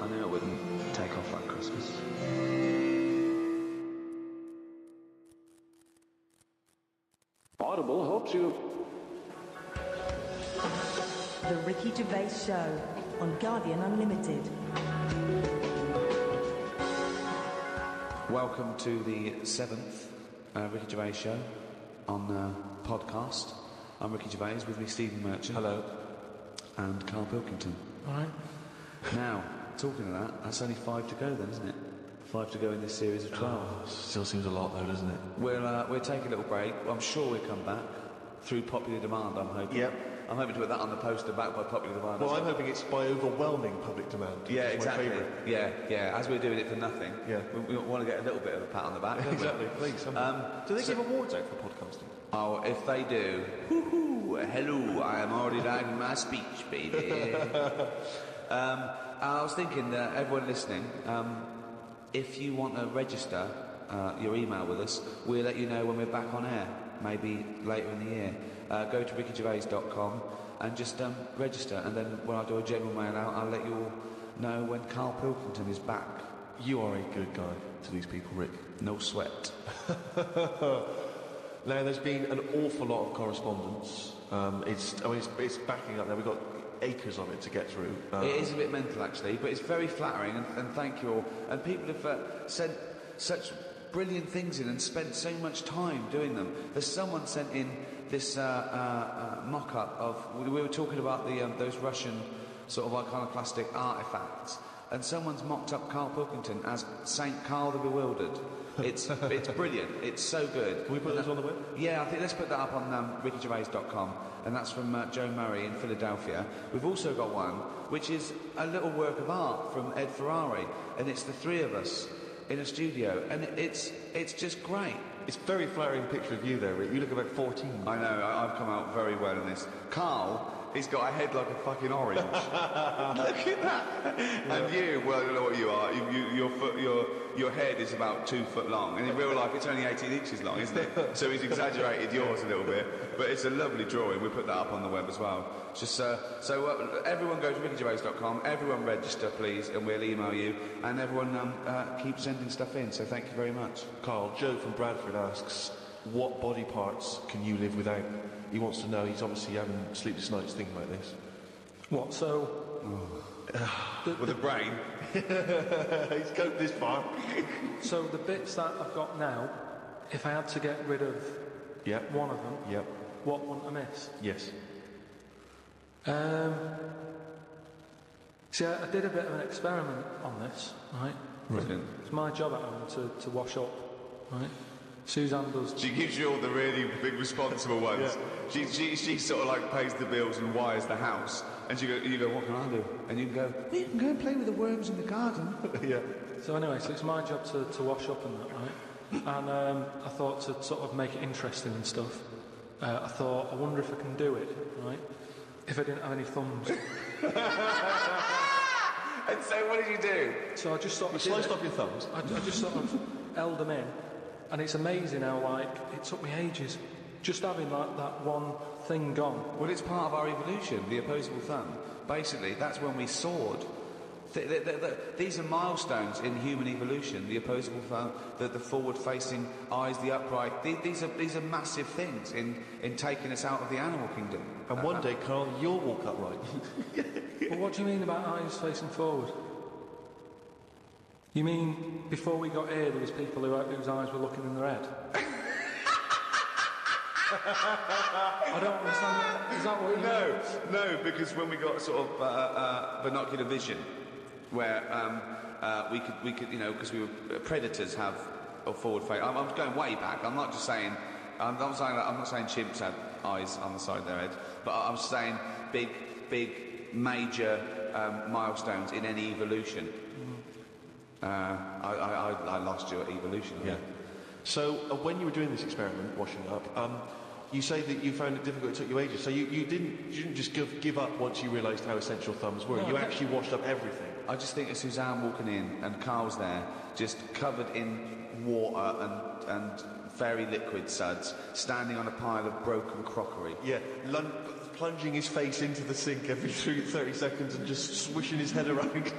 I knew it wouldn't take off like Christmas. Audible helps you. The Ricky Gervais Show on Guardian Unlimited. Welcome to the 7th Ricky Gervais Show on podcast. I'm Ricky Gervais, with me Stephen Merchant. Hello. And Karl Pilkington. All right. Now, talking of that, that's only 5 to go then, isn't it? 5 to go in this series of 12. Still seems a lot though, doesn't it? We'll take a little break. I'm sure we'll come back through popular demand, I'm hoping. Yep. I'm hoping to put that on the poster, backed by popular demand. Well, I'm hoping it's by overwhelming public demand. Yeah, It's my exactly. favourite. Yeah. As we're doing it for nothing, we want to get a little bit of a pat on the back. don't we? Exactly, please. Do they give awards out for podcasting? Oh, if they do, hello, I am already writing my speech, baby. I was thinking that everyone listening, if you want to register your email with us, we'll let you know when we're back on air, maybe later in the year. Go to rickygervais.com and just register, and then when I do a general mail out, I'll let you all know when Karl Pilkington is back. You are a good guy to these people, Rick. No sweat. Now, there's been an awful lot of correspondence. It's backing up now. We've got acres of it to get through. It is a bit mental, actually, but it's very flattering, and thank you all. And people have sent such brilliant things in and spent so much time doing them. There's someone sent in this mock-up of... We were talking about those Russian sort of iconoclastic artefacts, and someone's mocked up Karl Pilkington as Saint Karl the Bewildered. It's brilliant. It's so good. Can we put this on the web? Yeah, I think let's put that up on rickygervais.com, and that's from Joe Murray in Philadelphia. We've also got one which is a little work of art from Ed Ferrari, and it's the three of us in a studio, and it's just great. It's a very flattering picture of you there, Rick. You look about 14. I know, I've come out very well in this. Karl, he's got a head like a fucking orange. Look at that. Yeah. And you, well, I don't know what you are. Your head is about 2 foot long, and in real life it's only 18 inches long, isn't it? So he's exaggerated yours a little bit, but it's a lovely drawing. We'll put that up on the web as well. Just everyone go to rickygervais.com, everyone register please, and we'll email you, and everyone keep sending stuff in, so thank you very much. Carl, Joe from Bradford asks, what body parts can you live without? He wants to know. He's obviously having sleepless nights thinking about this. What, so... With a brain. He's going this far. So the bits that I've got now, if I had to get rid of one of them, what wouldn't I miss? Yes. See, I did a bit of an experiment on this, right? Brilliant. It's my job at home to wash up, right? Suzanne does... She gives you all the really big responsible ones. Yeah. She sort of like pays the bills and wires the house. And you go, what can I do? And you can go, well, you can go and play with the worms in the garden. Yeah. So anyway, so it's my job to wash up and that, right? And I thought to sort of make it interesting and stuff, I thought, I wonder if I can do it, right? If I didn't have any thumbs. And so what did you do? So I just sort of... sliced off your thumbs? I just sort of held them in. And it's amazing how, like, it took me ages. just having that one thing gone. Well, it's part of our evolution, the opposable thumb. Basically, that's when we soared. These are milestones in human evolution. The opposable thumb, the forward-facing eyes, the upright. These are massive things in taking us out of the animal kingdom. And one day, Karl, you'll walk upright. But what do you mean about eyes facing forward? You mean before we got here, there was people whose eyes were looking in their head? I don't understand. Is that what you mean? No, because when we got sort of binocular vision, where we could, because we were predators have a forward face. I'm going way back. I'm not just saying. I'm not saying chimps had eyes on the side of their head, but I'm saying big, major milestones in any evolution. I lost you at evolution. Yeah. So when you were doing this experiment, washing up, you say that you found it difficult. It took you ages. So you didn't just give up once you realised how essential thumbs were. No, you actually washed up everything. I just think of Suzanne walking in and Carl's there, just covered in water and very liquid suds, standing on a pile of broken crockery. Yeah, plunging his face into the sink every 30 seconds and just swishing his head around.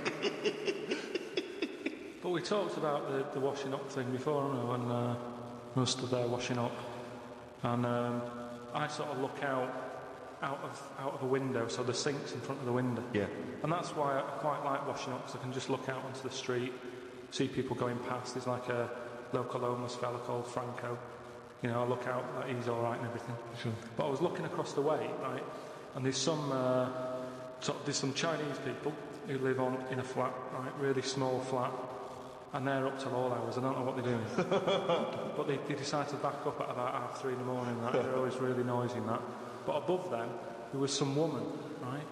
But we talked about the washing up thing before, haven't we, when we were stood there washing up. And I sort of look out of a window, so the sink's in front of the window. Yeah. And that's why I quite like washing up, because I can just look out onto the street, see people going past. There's like a local homeless fella called Franco. I look out, like he's all right and everything. Sure. But I was looking across the way, right, and there's some Chinese people who live in a flat, right, really small flat, and they're up till all hours. I don't know what they're doing. But they decide to back up at about 3:30 in the morning. Right? They're always really noisy and that. But above them, there was some woman, right,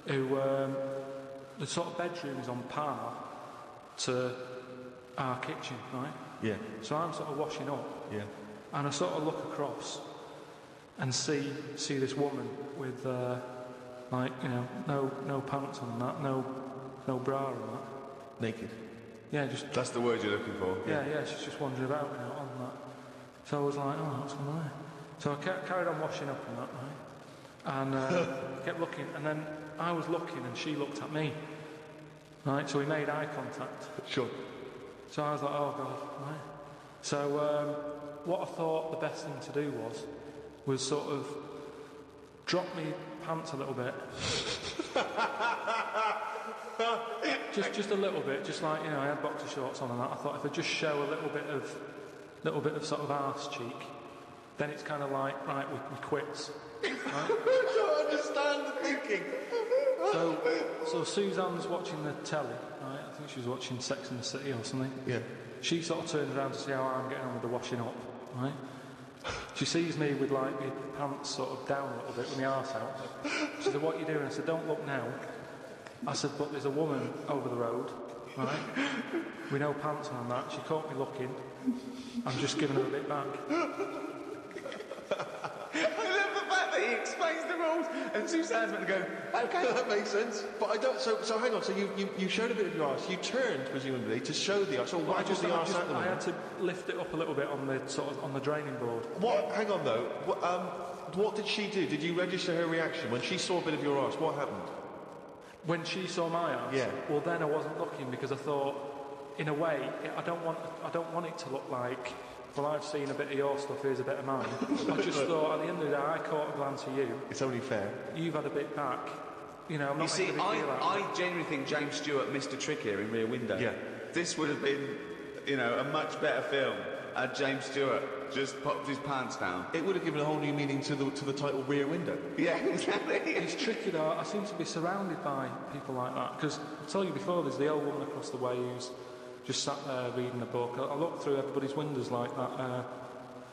who the sort of bedroom is on par to our kitchen, right? Yeah. So I'm sort of washing up. Yeah. And I sort of look across and see this woman with no pants on and that, no bra and that. Naked. Yeah, just. That's the word you're looking for. Yeah, she's just wandering about on that. So I was like, oh, what's going on there? So I carried on washing up and that, right? And kept looking, and then I was looking and she looked at me. Right, so we made eye contact. Sure. So I was like, oh God, right. So what I thought the best thing to do was sort of drop me pants a little bit. just a little bit, just like, I had boxer shorts on and that. I thought if I just show a little bit of sort of arse cheek, then it's kind of like, right, we quits. Right? I don't understand the thinking. So Suzanne's watching the telly, right? I think she was watching Sex and the City or something. Yeah. She sort of turns around to see how I'm getting on with the washing up, right? She sees me with like my pants sort of down a little bit with my arse out. She said, what are you doing? I said, don't look now. I said, but there's a woman over the road, right? With no pants on that. She caught me looking. I'm just giving her a bit back. I love the fact that he explains the rules and Suzanne's meant to go, okay. That makes sense. But I don't. So hang on. So you showed a bit of your arse. You turned presumably to show the arse. So why just the arse at the I moment? had to lift it up a little bit on the draining board. What? Hang on though. What did she do? Did you register her reaction when she saw a bit of your arse? What happened? When she saw my arse, yeah. Well, then I wasn't looking because I thought, in a way, I don't want it to look like, well, I've seen a bit of your stuff, here's a bit of mine. I just thought, at the end of the day, I caught a glance of you. It's only fair. You've had a bit back. I'm not. You see, I genuinely think James Stewart missed a trick here in Rear Window. Yeah. This would have been, a much better film had James Stewart just popped his pants down. It would have given a whole new meaning to the title Rear Window. Yeah, exactly. It's tricky though. I seem to be surrounded by people like that. Because I told you before, there's the old woman across the way who's just sat there reading a book. I look through everybody's windows like that.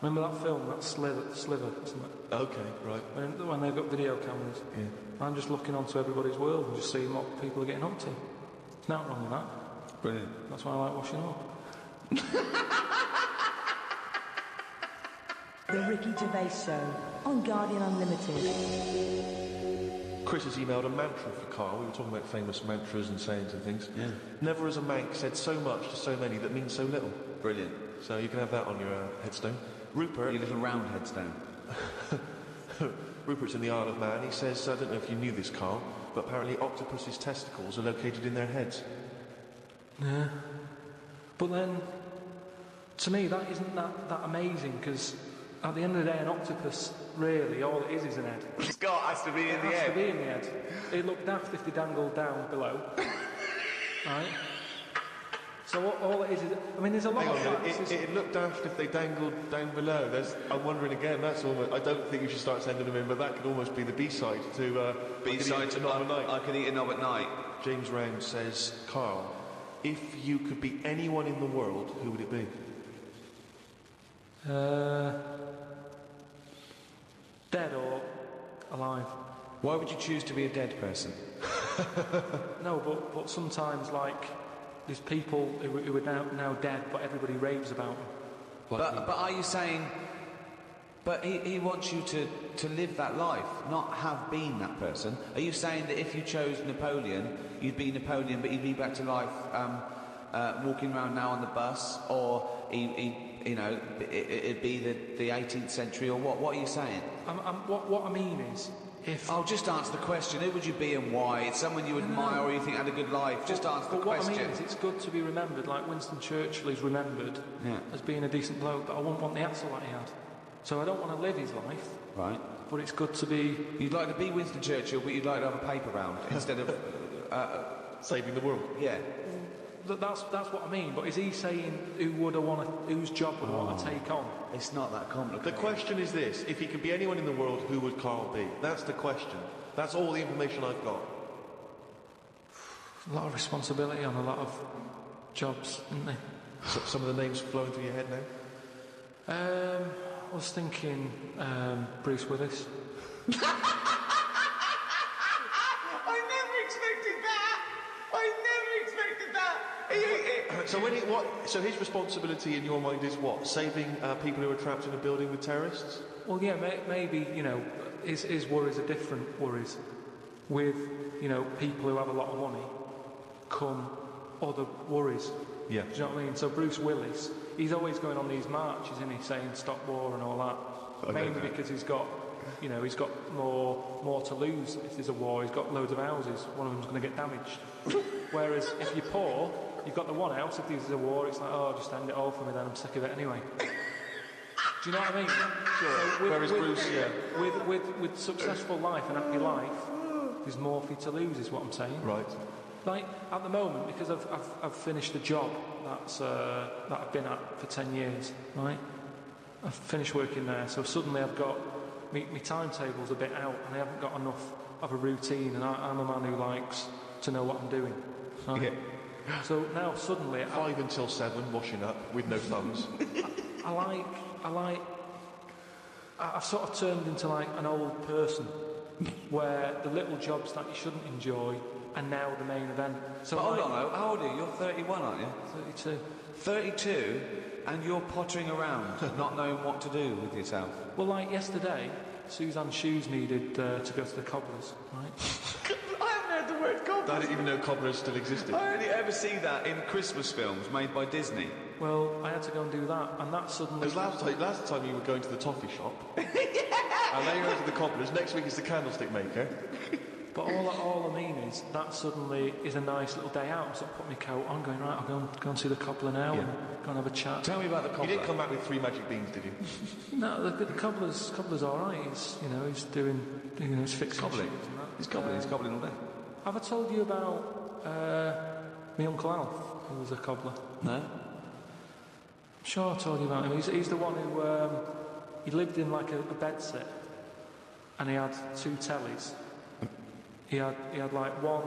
Remember that film, that Sliver, isn't it? Okay, right. When they've got video cameras. Yeah. I'm just looking onto everybody's world and just seeing what people are getting up to. There's nothing wrong with that. Brilliant. That's why I like washing up. The Ricky Gervais Show on Guardian Unlimited. Chris has emailed a mantra for Karl. We were talking about famous mantras and sayings and things. Yeah. Never has a Manx said so much to so many that means so little. Brilliant. So you can have that on your headstone. Rupert. Your little round headstone. Rupert's in the Isle of Man. He says, I don't know if you knew this, Karl, but apparently octopus's testicles are located in their heads. Yeah. But then, to me, that isn't that amazing, because at the end of the day, an octopus, really, all it is an head. Scott has to be in the It has head. to be in the head. It'd look daft if they dangled down below. Right? So all it is, I mean, there's a lot Hang of on, facts. it looked daft if they dangled down below. I'm wondering again, that's almost, I don't think you should start sending them in, but that could almost be the B-side to... B-side to Knob at Night. I Can Eat a Knob at Night. James Round says, Karl, if you could be anyone in the world, who would it be? Dead or alive? Why would you choose to be a dead person? No, but sometimes, like, there's people who are now dead, but everybody raves about them. But are you saying... But he wants you to live that life, not have been that person. Are you saying that if you chose Napoleon, you'd be Napoleon, but he'd be back to life walking around now on the bus, or it'd be the 18th century, or what? What are you saying? What I mean is, if... Oh, just answer the question. Who would you be and why? It's someone you admire or you think had a good life. Just answer the question. What I mean is, it's good to be remembered, like Winston Churchill is remembered as being a decent bloke, but I wouldn't want the asshole that he had. So I don't want to live his life. Right. But it's good to be... You'd like to be Winston Churchill, but you'd like to have a paper round instead of... saving the world. Yeah. That's what I mean, but is he saying whose job would I want to take on? It's not that complicated. The question is this, if he could be anyone in the world, who would Karl be? That's the question. That's all the information I've got. A lot of responsibility on a lot of jobs, isn't there? So, some of the names flowing through your head now? I was thinking Bruce Willis. I never expected that! So his responsibility in your mind is what? Saving people who are trapped in a building with terrorists? Well, yeah, maybe, his worries are different worries. With, people who have a lot of money come other worries. Yeah. Do you know what I mean? So Bruce Willis, he's always going on these marches, isn't he, saying stop war and all that. Mainly because he's got more to lose if there's a war. He's got loads of houses. One of them's going to get damaged. Whereas if you're poor, you've got the one house. If there's a war, it's like, oh, just end it all for me then. I'm sick of it anyway. Do you know what I mean? Sure. Whereas Bruce, with successful life and happy life, there's more for you to lose, is what I'm saying. Right. Like, at the moment, because I've finished a job that I've been at for 10 years, right? I've finished working there, so suddenly I've got... my timetable's a bit out, and I haven't got enough of a routine, and I'm a man who likes to know what I'm doing. Right? Yeah. So now, suddenly... 5 until 7, washing up, with no thumbs. I've sort of turned into like an old person, where the little jobs that you shouldn't enjoy are now the main event. So but hold on, how old are you? You're 31, aren't you? 32. 32, and you're pottering around, not knowing what to do with yourself. Well, like yesterday, Suzanne's shoes needed to go to the cobblers, right? I haven't heard the word cobblers. I didn't even know cobblers still existed. I only ever see that in Christmas films made by Disney. Well, I had to go and do that, and that suddenly... Because last time you were going to the toffee shop, and now you're going to the cobblers, next week is the candlestick maker. But all I mean is, that suddenly is a nice little day out. So I put my coat on, going, right, I'll go and see the cobbler now and go and have a chat. Tell me about the cobbler. You didn't come back with 3 magic beans, did you? No, the cobbler's all right. He's doing, he's fixing Cobbling? shoes and that. He's cobbling all day. Have I told you about my Uncle Alf, who was a cobbler? No? I'm sure I told you about him. He's the one who, he lived in like a bedsit, and he had 2 tellies. He had like one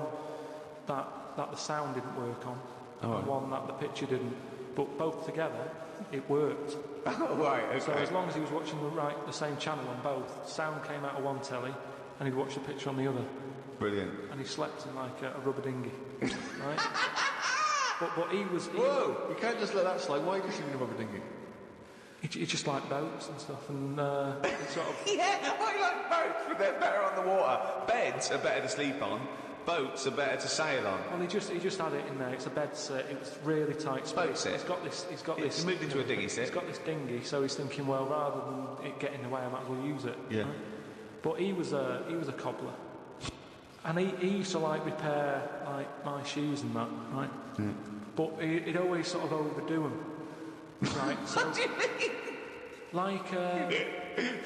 that the sound didn't work on, and one that the picture didn't. But both together, it worked. Oh, right, okay. So as long as he was watching the same channel on both, sound came out of one telly, and he'd watch the picture on the other. Brilliant. And he slept in like a rubber dinghy, right? But he was... Whoa! You can't just let that slide. Why are you just in a rubber dinghy? He just liked boats and stuff, and it sort of... Yeah, I like boats, but they're better on the water. Beds are better to sleep on, boats are better to sail on. Well, he just had it in there. It's a bed sit. It was really tight space. Boat sit? He's got this. He's moved into a dinghy sit. He's got this dinghy, so he's thinking, well, rather than it get in the way, I might as well use it. Yeah. Right? But he was a cobbler, and he used to like repair like my shoes and that, right? Yeah. But he'd always sort of overdo them, right? So, What do you mean? like,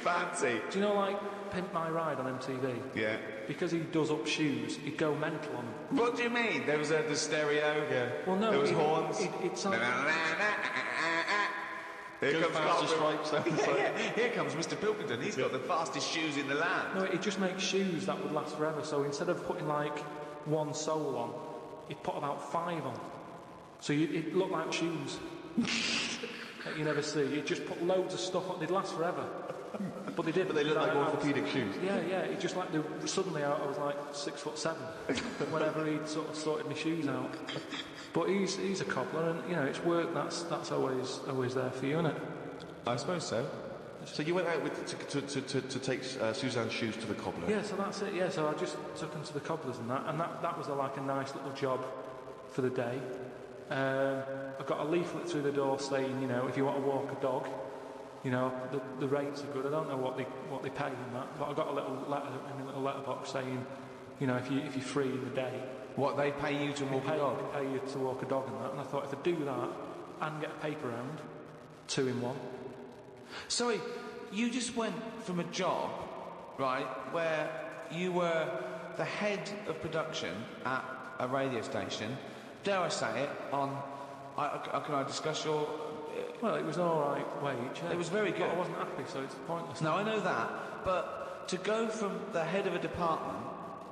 Fancy. do you know like Pimp My Ride on MTV? Yeah. Because he does up shoes, he'd go mental on them. What do you mean? There was the stereo. Yeah. Well, no, There was horns. It's like, Here Go comes fast as Scotland. stripes down the side. Yeah. Here comes Mr. Pilkington. He's got the fastest shoes in the land. no, it just makes shoes that would last forever. So instead of putting like one sole on, he'd put about 5 on. So it looked like shoes that you never see. He'd just put loads of stuff on. They'd last forever. But they did. But they look like orthopaedic shoes. Yeah. It just like suddenly I was like 6'7" whenever he'd sort of sorted my shoes out. But he's a cobbler, and you know it's work that's always there for you, isn't it? I suppose so. So you went out to take Suzanne's shoes to the cobbler. Yeah, so that's it. Yeah, so I just took him to the cobblers and that was like a nice little job for the day. I got a leaflet through the door saying, you know, if you want to walk a dog, you know, the rates are good. I don't know what they pay in that, but I got a little letter in a little letterbox saying, you know, if you're free in the day, What, they pay you to walk a dog? They pay you to walk a dog and that. And I thought if I do that and get a paper round, 2 in 1. Sorry, you just went from a job, right, where you were the head of production at a radio station, dare I say it, can I discuss your... Well, it was an alright wage. Yeah. It was very good. But I wasn't happy, so it's pointless. No, I know that, but to go from the head of a department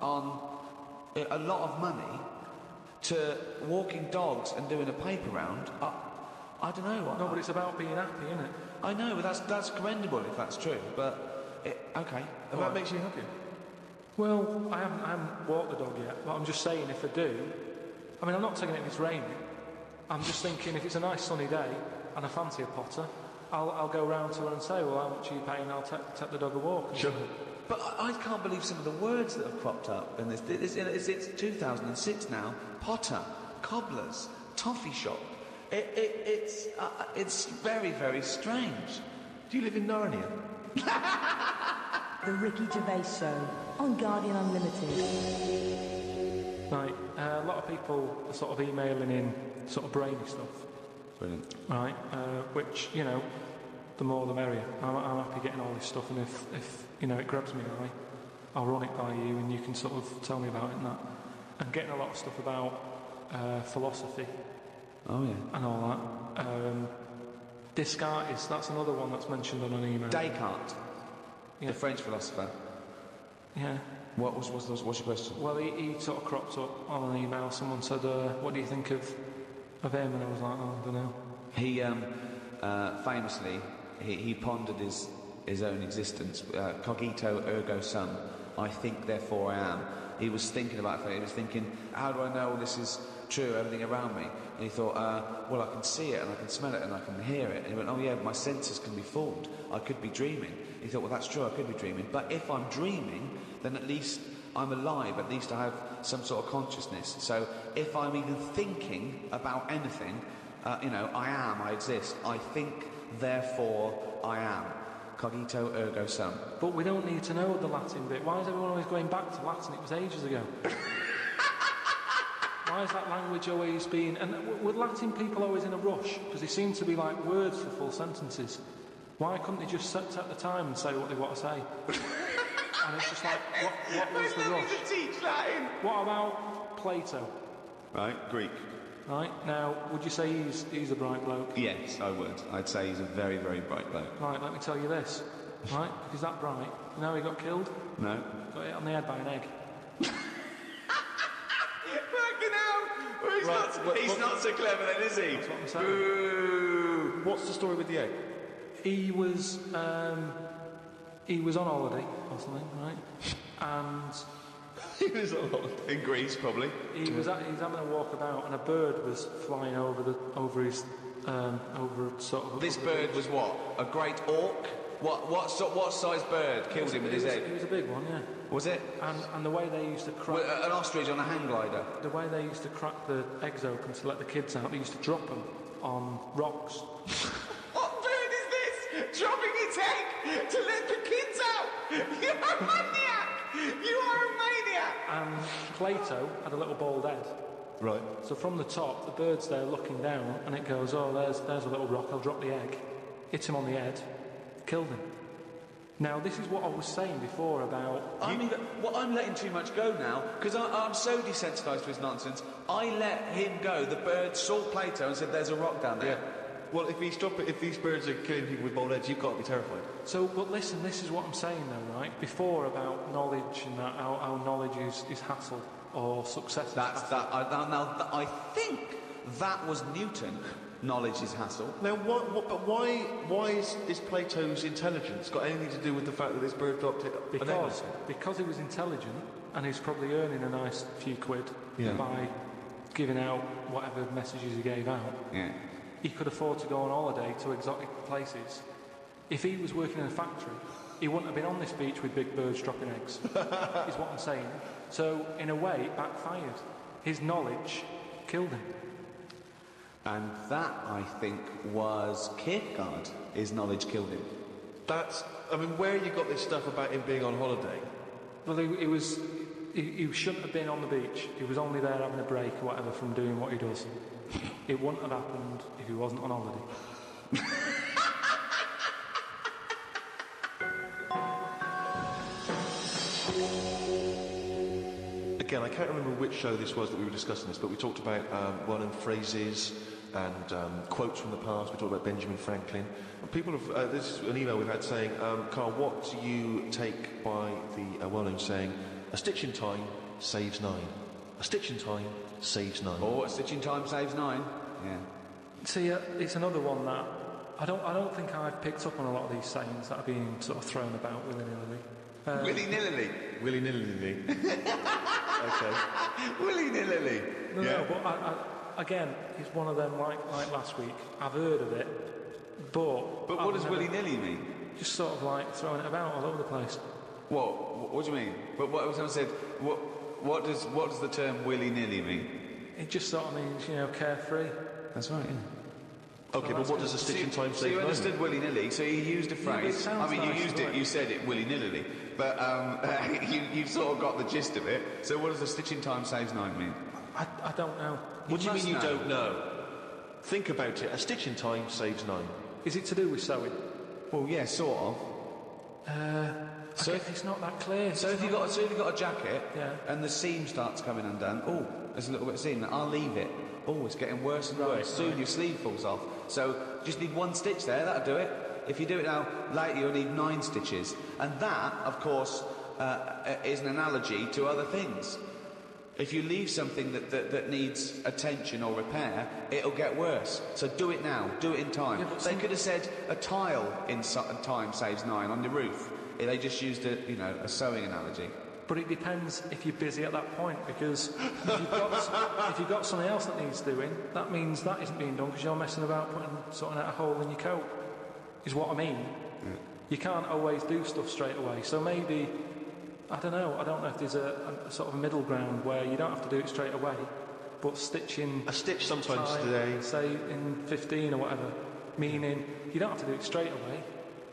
on a lot of money to walking dogs and doing a paper round, I don't know. No, but it's about being happy, isn't it? I know, but that's commendable if that's true, but... okay. And that makes you happy. Well, I haven't walked the dog yet, but I'm just saying if I do... I mean, I'm not taking it if it's raining. I'm just thinking if it's a nice sunny day and I fancy a potter, I'll go round to her and say, well, how much are you paying? I'll take the dog a walk. Sure. But I can't believe some of the words that have cropped up in this. It's 2006 now. Potter, cobblers, toffee shop. It's very, very strange. Do you live in Narnia? The Ricky Gervais Show on Guardian Unlimited. Right, a lot of people are sort of emailing in sort of brainy stuff. Brilliant. Right, which, you know, the more the merrier. I'm happy getting all this stuff, and if you know, it grabs me eye, I'll run it by you and you can sort of tell me about it and that. And getting a lot of stuff about philosophy. Oh, yeah. And all that. Descartes, that's another one that's mentioned on an email. Descartes, Yeah. the French philosopher. Yeah. What's your question? Well, he sort of cropped up on an email. Someone said, what do you think of him? And I was like, oh, I don't know. He famously he pondered his own existence. Cogito ergo sum. I think, therefore I am. He was thinking about it. He was thinking, how do I know all this is true, everything around me? And he thought, well, I can see it and I can smell it and I can hear it. And he went, oh yeah, my senses can be fooled. I could be dreaming. He thought, well, that's true, I could be dreaming. But if I'm dreaming, then at least I'm alive. At least I have some sort of consciousness. So if I'm even thinking about anything, you know, I am, I exist. I think, therefore I am. Cogito ergo sum. But we don't need to know the Latin bit. Why is everyone always going back to Latin? It was ages ago. Why is that language always being... And were Latin people always in a rush? Because they seem to be like words for full sentences. Why couldn't they just take the time and say what they want to say? And it's just like, what was the rush? To teach Latin. What about Plato? Right, Greek. Right, now, would you say he's a bright bloke? Yes, I would. I'd say he's a very, very bright bloke. Right, let me tell you this. Right, if he's that bright, you know how he got killed? No. Got hit on the head by an egg. Fucking hell! Well, he's not so clever then, is he? That's what I'm saying. Boo! What's the story with the egg? He was on holiday or something, right? And He was in Greece, probably. he was having a walk about, and a bird was flying over his sort of. This bird was what? A great auk? What size bird killed him with his egg? It was a big one, yeah. Was it? And the way they used to crack... An ostrich on a hang glider? The way they used to crack the eggs open to let the kids out, they used to drop them on rocks. What bird is this? Dropping its egg to let the kids out? You're a maniac! You are a maniac! And Plato had a little bald head. Right. So from the top, the bird's there looking down, and it goes, oh, there's a little rock, I'll drop the egg. Hit him on the head, killed him. Now, this is what I was saying before about... I'm letting too much go now, because I'm so desensitised to his nonsense. I let him go. The bird saw Plato and said, there's a rock down there. Yeah. Well, if these birds are killing people with bald heads, you've got to be terrified. So, but listen, this is what I'm saying though, right? Before about knowledge and that how knowledge is hassle or success is hassle. I think that was Newton. Knowledge is hassle. Now, why is Plato's intelligence got anything to do with the fact that this bird dropped it? Because he was intelligent and he's probably earning a nice few quid by giving out whatever messages he gave out. Yeah. He could afford to go on holiday to exotic places. If he was working in a factory, he wouldn't have been on this beach with big birds dropping eggs, is what I'm saying. So, in a way, it backfired. His knowledge killed him. And that, I think, was Kierkegaard. His knowledge killed him. Where you got this stuff about him being on holiday? Well, he shouldn't have been on the beach. He was only there having a break or whatever from doing what he does. It wouldn't have happened if he wasn't on holiday. Again, I can't remember which show this was that we were discussing this, but we talked about well-known phrases and quotes from the past. We talked about Benjamin Franklin. People have... this is an email we've had saying, Karl, what do you take by the well-known saying, a stitch in time saves nine? A stitch in time saves nine. Or a stitch in time saves nine. Yeah. See, it's another one that... I don't think I've picked up on a lot of these sayings that are being sort of thrown about willy-nilly. Willy-nilly? Willy-nilly. Okay. Willy-nilly. No, but again, it's one of them like last week. I've heard of it, but... But what does willy-nilly mean? Just sort of like throwing it about all over the place. What do you mean? But what someone said, what does the term willy-nilly mean? It just sort of means, carefree. That's right, yeah. Okay, but what does a stitch in time save nine? So you understood willy-nilly, so you used a phrase. Yeah, you used it, you said it willy-nilly, but you sort of got the gist of it. So what does a stitch in time saves nine mean? I don't know. What do you mean you don't know? Think about it. A stitch in time saves nine. Is it to do with sewing? Well, yeah, sort of. It's not that clear. So if you've got a jacket and the seam starts coming undone, there's a little bit of seam, I'll leave it. It's getting worse and worse. Soon your sleeve falls off. So you just need one stitch there, that'll do it. If you do it now, later you'll need 9 stitches. And that, of course, is an analogy to other things. If you leave something that needs attention or repair, it'll get worse. So do it now, do it in time. Yeah, they could have said a tile in time saves 9 on the roof. They just used a sewing analogy. But it depends if you're busy at that point, because if you've got something else that needs doing, that means that isn't being done because you're messing about sorting out a hole in your coat, is what I mean. Yeah. You can't always do stuff straight away. So maybe, I don't know if there's a sort of a middle ground where you don't have to do it straight away, but stitching... A stitch sometimes time, today. Say in 15 or whatever, meaning you don't have to do it straight away,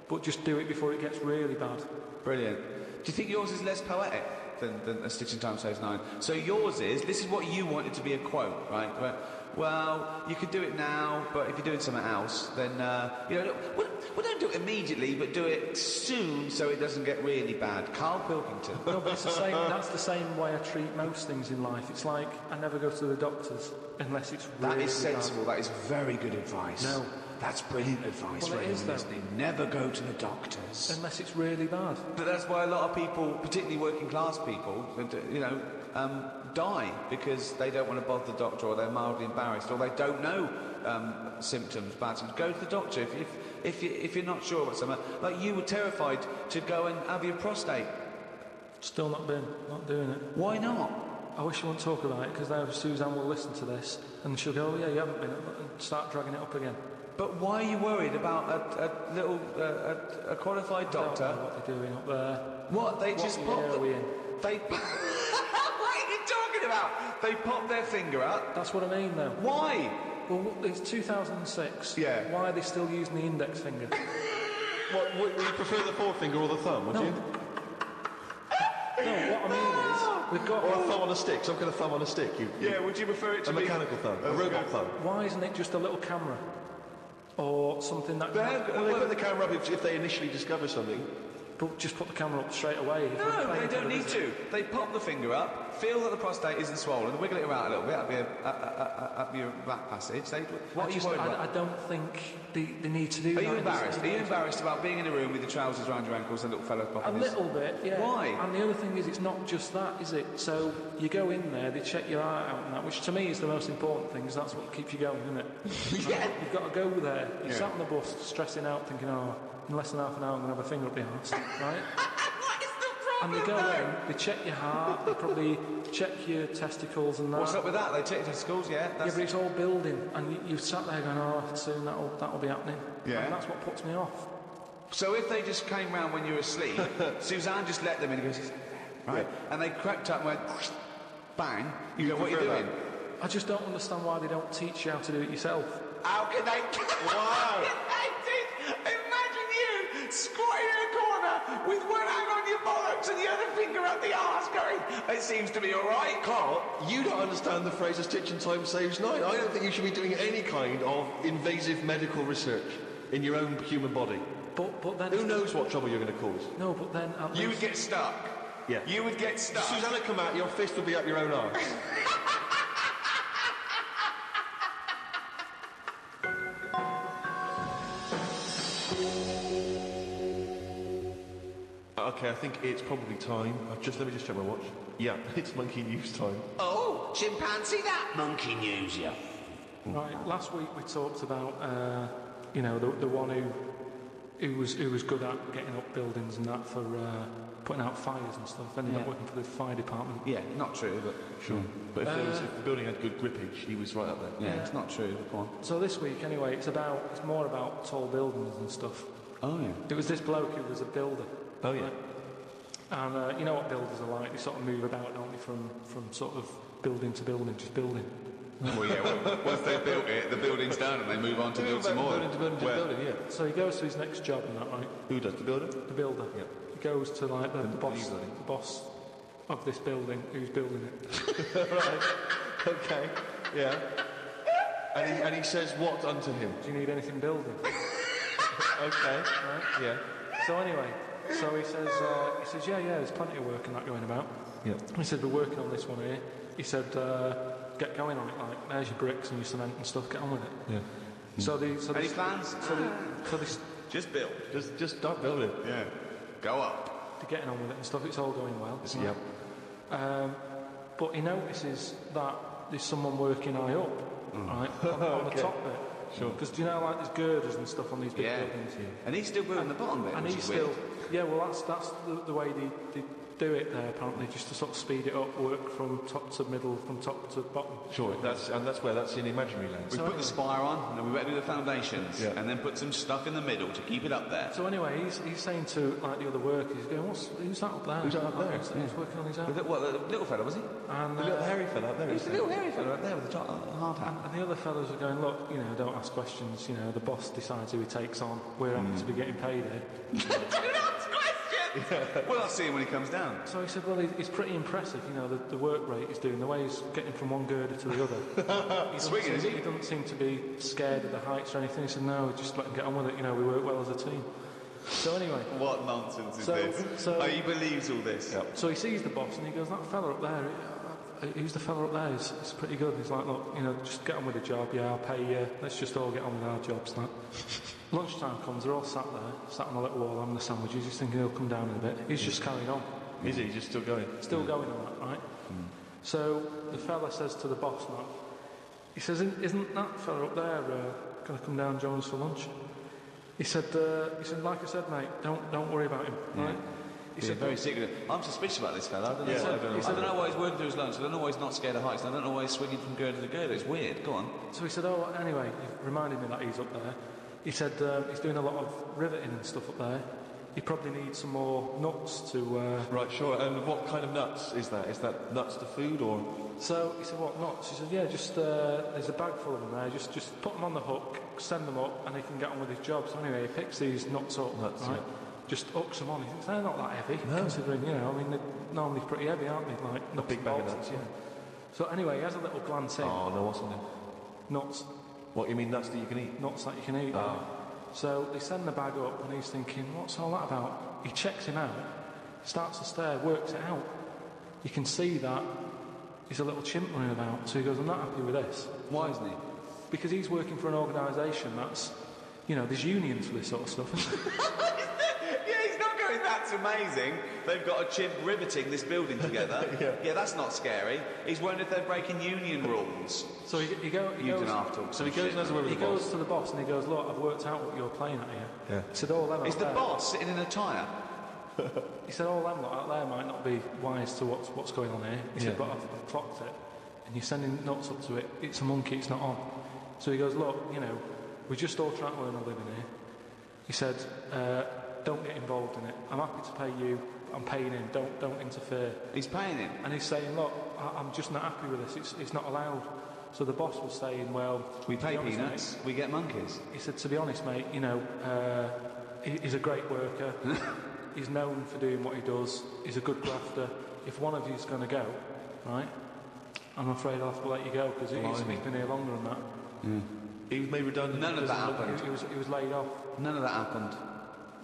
but just do it before it gets really bad. Brilliant. Do you think yours is less poetic than a stitch in time saves 9? So yours is, this is what you wanted to be a quote, right? Well, you could do it now, but if you're doing something else, then, don't do it immediately, but do it soon so it doesn't get really bad. Karl Pilkington. No, but it's the same, that's the same way I treat most things in life. It's like, I never go to the doctors unless it's really That is sensible, bad. That is very good advice. No. That's brilliant advice for anyone listening. Never go to the doctors. Unless it's really bad. But that's why a lot of people, particularly working class people, die because they don't want to bother the doctor, or they're mildly embarrassed, or they don't know bad symptoms. Go to the doctor if you're not sure about something. Like you were terrified to go and have your prostate. Still not doing it. Why not? I wish you wouldn't talk about it, because now Suzanne will listen to this and she'll go, oh yeah, you haven't been, and start dragging it up again. But why are you worried about a little a qualified I don't doctor? know what they're doing up there. What? They What just year pop. are we in? They. What are you talking about? They pop their finger up. That's what I mean, though. Why? Well, it's 2006. Yeah. Why are they still using the index finger? What, would you prefer the forefinger or the thumb, would No. you? No, what I mean is, we've got... Or a thumb on a stick, some kind of thumb on a stick. Yeah. Would you prefer it to A be mechanical thumb, a robot thumb. Why isn't it just a little camera? Or something that... Well, they put the camera up if they initially discover something. But just put the camera up straight away. If we're No, playing they don't need television. to. They pop the finger up, feel that the prostate isn't swollen, wiggle it around a little bit up your back passage. What are you worried about? I don't think they need to do Are that. you embarrassed? Are you embarrassed about being in a room with your trousers around your ankles and a little fellow A popping his... little bit, yeah. Why? And the other thing is, it's not just that, is it? So you go in there, they check your eye out and that, which to me is the most important thing, because that's what keeps you going, isn't it? Yeah. You've got to go there. You Yeah. sat on the bus, stressing out, thinking, oh, in less than half an hour I'm going to have a finger up the arse, right? What is the And they go in, they check your heart, they probably check your testicles and that. What's up with that? They check your testicles, yeah? Yeah, but it's all building, and you sat there going, oh, soon that'll be happening. Yeah. And that's what puts me off. So if they just came round when you were asleep, Suzanne just let them in and goes, right? And they crept up and went, bang. You go, what are you prefer doing? I just don't understand why they don't teach you how to do it yourself. How can they? Wow. Imagine you squatting in a corner with one hand on your bollocks and the other finger up the arse going, it seems to be all right. Carl, you don't understand the phrase "a stitch in time saves nine." I don't think you should be doing any kind of invasive medical research in your own human body. But then... Who knows what trouble you're going to cause? No, but then at You would least... get stuck. Yeah. You would get stuck. Susanna come out, your fist would be up your own arse. Okay, I think it's probably time. Let me just check my watch. Yeah, it's monkey news time. Oh, chimpanzee that monkey news, yeah. Right, last week we talked about, the one who was good at getting up buildings and that for putting out fires and stuff, ended up working for the fire department. Yeah, not true, but Sure. But if the building had good grippage, he was right up there. yeah, it's not true. But go on. So this week, anyway, it's more about tall buildings and stuff. Oh yeah. It was this bloke who was a builder. Oh, yeah. And you know what builders are like, they sort of move about, don't they, from sort of building to building, just building. Well, yeah. Well, once they've built it, the building's done, and they move on to build some more. Building to building to building, yeah. So he goes to his next job and that, right? Who does, the builder? The builder. Yeah. He goes to like the boss, new building. the boss of this building who's building it. Right. Okay. Yeah. And he says what unto him? Do you need anything building? Okay. Right? Yeah. So anyway, so he says, yeah, there's plenty of work and that going about. Yeah. He said, we're working on this one here. He said, get going on it, like, there's your bricks and your cement and stuff, get on with it. Yeah. Any plans? Just build. Just start building. Yeah. Go up. They're getting on with it and stuff, it's all going well. Yeah. But he notices that there's someone working high up, right, on the top bit. Sure. Because do you know, like, there's girders and stuff on these big buildings? And he's still building the bottom bit, And which he's is still, weird. yeah, well, that's the way they do it there, apparently, just to sort of speed it up, work from top to middle, from top to bottom. Sure. That's where that's in imaginary land. We put the spire on, and we better do the foundations, Yeah. and then put some stuff in the middle to keep it up there. So anyway, he's saying to like the other workers, he's going, who's that up there? Who's that up there? He's working on his own. The little fella, was he? And, The little hairy fella up there. He's the little hairy fella up there with the hard hat. and the other fellows are going, look, don't ask questions, the boss decides who he takes on, we're happy to be getting paid here. Well, I'll see him when he comes down. So he said, well, he's pretty impressive, the work rate he's doing, the way he's getting from one girder to the other. Swinging, is he? He doesn't seem to be scared of the heights or anything. He said, no, just let him get on with it, we work well as a team. So anyway, What nonsense is So- this? so- He believes all this. Yep. so he sees the boss and he goes, that fella up there, who's the fella up there? He's pretty good. He's like, look, just get on with the job, I'll pay you, let's just all get on with our jobs. Like. Lunchtime comes, they're all sat on a little wall having the sandwiches, he's thinking he'll come down in a bit. He's just carrying on. Is he just still going? Still going on that, right? So the fella says to the boss, like, he says, isn't that fella up there going to come down and join us for lunch? He said, like I said, mate, don't worry about him, right? He said very secretive. I'm suspicious about this fella. I don't know, I don't know why he's working through his lunch. I don't know why he's not scared of heights. I don't know why he's swinging from girder to girder. It's weird. Go on. So he said, oh, anyway, he reminded me that he's up there. He said he's doing a lot of riveting and stuff up there. He probably needs some more nuts to... Right, sure. And what kind of nuts is that? Is that nuts to food or...? So he said, what, nuts? He said, yeah, just, there's a bag full of them there. Just put them on the hook, send them up, and he can get on with his job. So anyway, he picks these nuts up, right? Yeah. Just hooks them on. He thinks, they're not that heavy, considering, you know, I mean, they're normally pretty heavy, aren't they? Like, a big bag of nuts, yeah. So anyway, he has a little glance in. Oh, no, what's in there? Nuts. What, you mean nuts that you can eat? Nuts that you can eat, right? So they send the bag up, and he's thinking, what's all that about? He checks him out, starts to stare, works it out. You can see that he's a little chimp running about, so he goes, I'm not happy with this. Why isn't he? Because he's working for an organisation that's, you know, there's unions for this sort of stuff, isn't there? Yeah, he's not going, that's amazing. They've got a chimp riveting this building together. Yeah, that's not scary. He's wondering if they're breaking union rules. So he goes to the boss and he goes, look, I've worked out what you're playing at here. Yeah. He said, all them Is the boss sitting in a tyre? He said, all them lot out there might not be wise to what's going on here. He said, but I've clocked it. And you're sending nuts up to it. It's a monkey, it's not on. So he goes, look, you know, we're just all trying to earn a living here. He said, don't get involved in it. I'm happy to pay you. I'm paying him. Don't interfere. He's paying him? And he's saying, look, I'm just not happy with this. It's not allowed. So the boss was saying, well... We pay peanuts, we get monkeys. He said, to be honest, mate, you know, he's a great worker. He's known for doing what he does. He's a good grafter. If one of you's going to go, right, I'm afraid I'll have to let you go because he's been here longer than that. Mm. He was made redundant. None of that happened. He was laid off. None of that happened.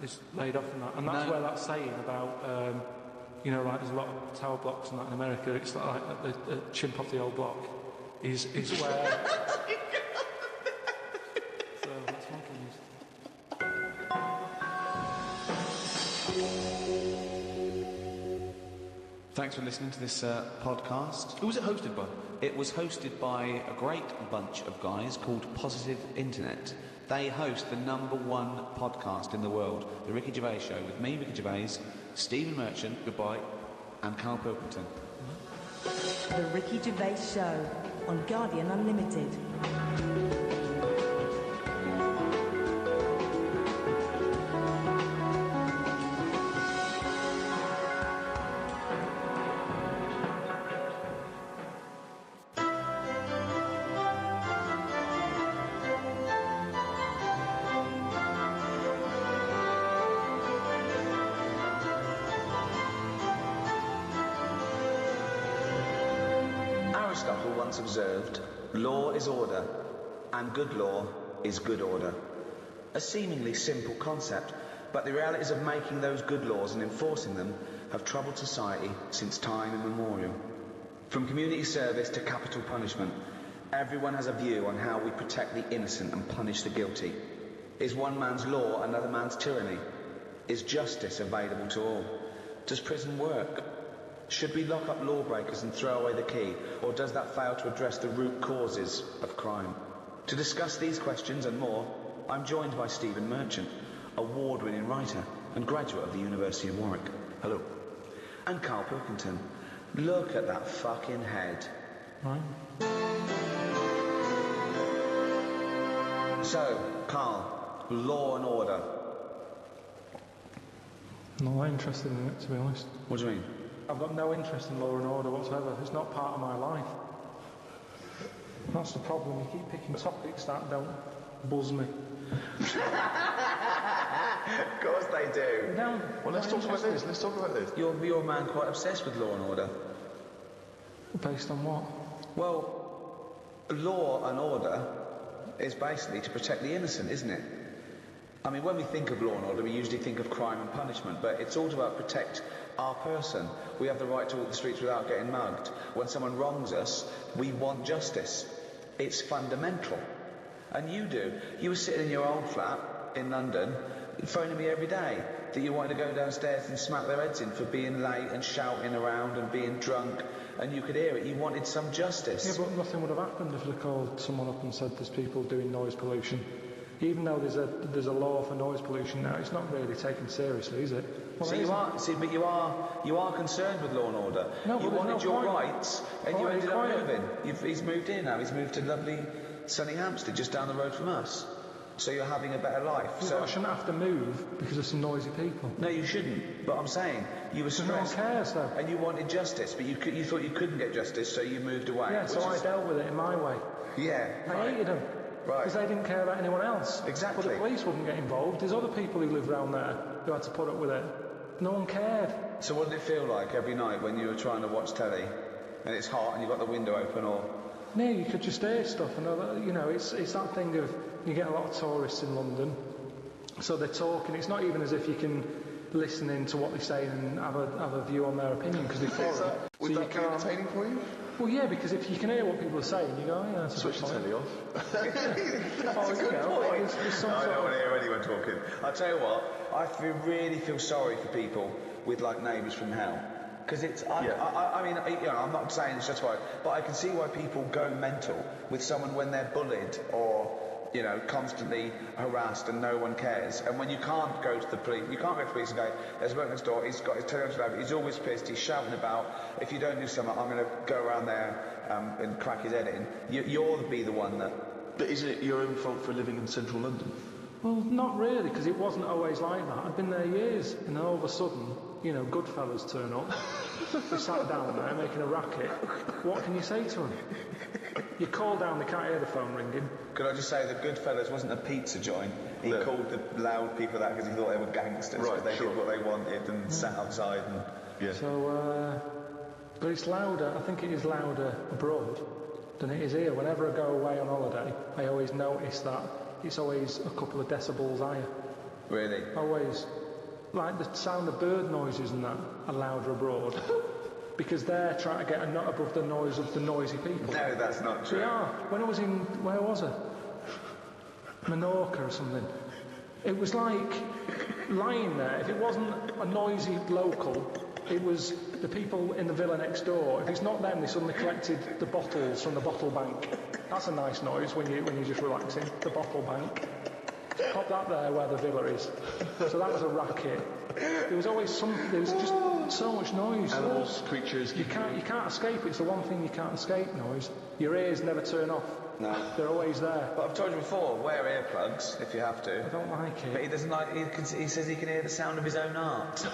He's laid off from that. And that's where that saying about, you know, like there's a lot of tower blocks and that in America, it's like the chimp off the old block is where... So that's monkey news. Thanks for listening to this podcast. Who was it hosted by? It was hosted by a great bunch of guys called Positive Internet. They host the #1 podcast in the world, The Ricky Gervais Show, with me, Ricky Gervais, Stephen Merchant, goodbye, and Karl Pilkington. The Ricky Gervais Show on Guardian Unlimited. Aristotle once observed, law is order, and good law is good order. A seemingly simple concept, but the realities of making those good laws and enforcing them have troubled society since time immemorial. From community service to capital punishment, everyone has a view on how we protect the innocent and punish the guilty. Is one man's law another man's tyranny? Is justice available to all? Does prison work? Should we lock up lawbreakers and throw away the key, or does that fail to address the root causes of crime? To discuss these questions and more, I'm joined by Stephen Merchant, award-winning writer and graduate of the University of Warwick. Hello. And Karl Pilkington. Look at that fucking head. Right. So, Karl, law and order. Not interested in it, to be honest. What do you mean? I've got no interest in law and order whatsoever. It's not part of my life. That's the problem. You keep picking topics that don't buzz me. Of course they do. No. Well, let's talk about this. Let's talk about this. You're a man quite obsessed with law and order. Based on what? Well, law and order is basically to protect the innocent, isn't it? I mean, when we think of law and order, we usually think of crime and punishment, but it's all about protect our person. We have the right to walk the streets without getting mugged. When someone wrongs us, we want justice. It's fundamental. And you do. You were sitting in your old flat in London, phoning me every day that you wanted to go downstairs and smack their heads in for being late and shouting around and being drunk, and you could hear it. You wanted some justice. Yeah, but nothing would have happened if they called someone up and said there's people doing noise pollution. Even though there's a law for noise pollution now, it's not really taken seriously, is it? Well, So it you isn't. are, see, but you are concerned with law and order. No, You but there's wanted no your point. rights, and you Quiet, ended up quiet. moving. He's moved in now. He's moved to lovely sunny Hampstead, just down the road from us. So you're having a better life. So I shouldn't have to move because of some noisy people. No, you shouldn't. But I'm saying you were No one stressed, cares, though. and you wanted justice, but you thought you couldn't get justice, so you moved away. Yeah, so I dealt with it in my way. Yeah. I hated them. Right. Because they didn't care about anyone else. Exactly. But the police wouldn't get involved. There's other people who live around there who had to put up with it. No one cared. So what did it feel like every night when you were trying to watch telly, and it's hot, and you've got the window open, or? No, you could just hear stuff, and you know, it's that thing of you get a lot of tourists in London, so they're talking. It's not even as if you can listen in to what they're saying and have a view on their opinion because they're foreign. Would that be entertaining for you? Well, yeah, because if you can hear what people are saying, you go, oh, yeah, that's a Switch the good point. telly off. That's a good point. There's some No, I sort don't of- want to hear anyone talking. I'll tell you what, really feel sorry for people with like neighbours from hell. Because it's, I mean, you know, I'm not saying it's justified, but I can see why people go mental with someone when they're bullied or, you know, constantly harassed and no one cares. And when you can't go to the police, you can't go to the police and go, there's a bloke next door, he's got his television over, he's always pissed, he's shouting about, if you don't do something, I'm going to go around there and crack his head in. You'll be the one that... But isn't it your own fault for living in central London? Well, not really, because it wasn't always like that. I'd been there years, and then all of a sudden, you know, good fellas turn up. They sat down there making a racket. What can you say to them? You call down, they can't hear the phone ringing. Could I just say that Goodfellas wasn't a pizza joint? He No. called the loud people that because he thought they were gangsters. Right, but they sure. did what they wanted and sat outside and... Yeah. So, but it's louder, I think it is louder abroad than it is here. Whenever I go away on holiday, I always notice that it's always a couple of decibels higher. Really? Always. Like the sound of bird noises and that are louder abroad. Because they're trying to get a nut above the noise of the noisy people. No, that's not true. They are. When I was in, where was I? Menorca or something. It was like lying there. If it wasn't a noisy local, it was the people in the villa next door. If it's not them, they suddenly collected the bottles from the bottle bank. That's a nice noise when you're just relaxing. The bottle bank. Pop that there where the villa is. So that was a racket. There was always there was just so much noise. Animals, creatures... You can't escape it. It's the one thing you can't escape, noise. Your ears never turn off. No. They're always there. But I've told you before, wear earplugs if you have to. I don't like But it. he doesn't like... He says he can hear the sound of his own art.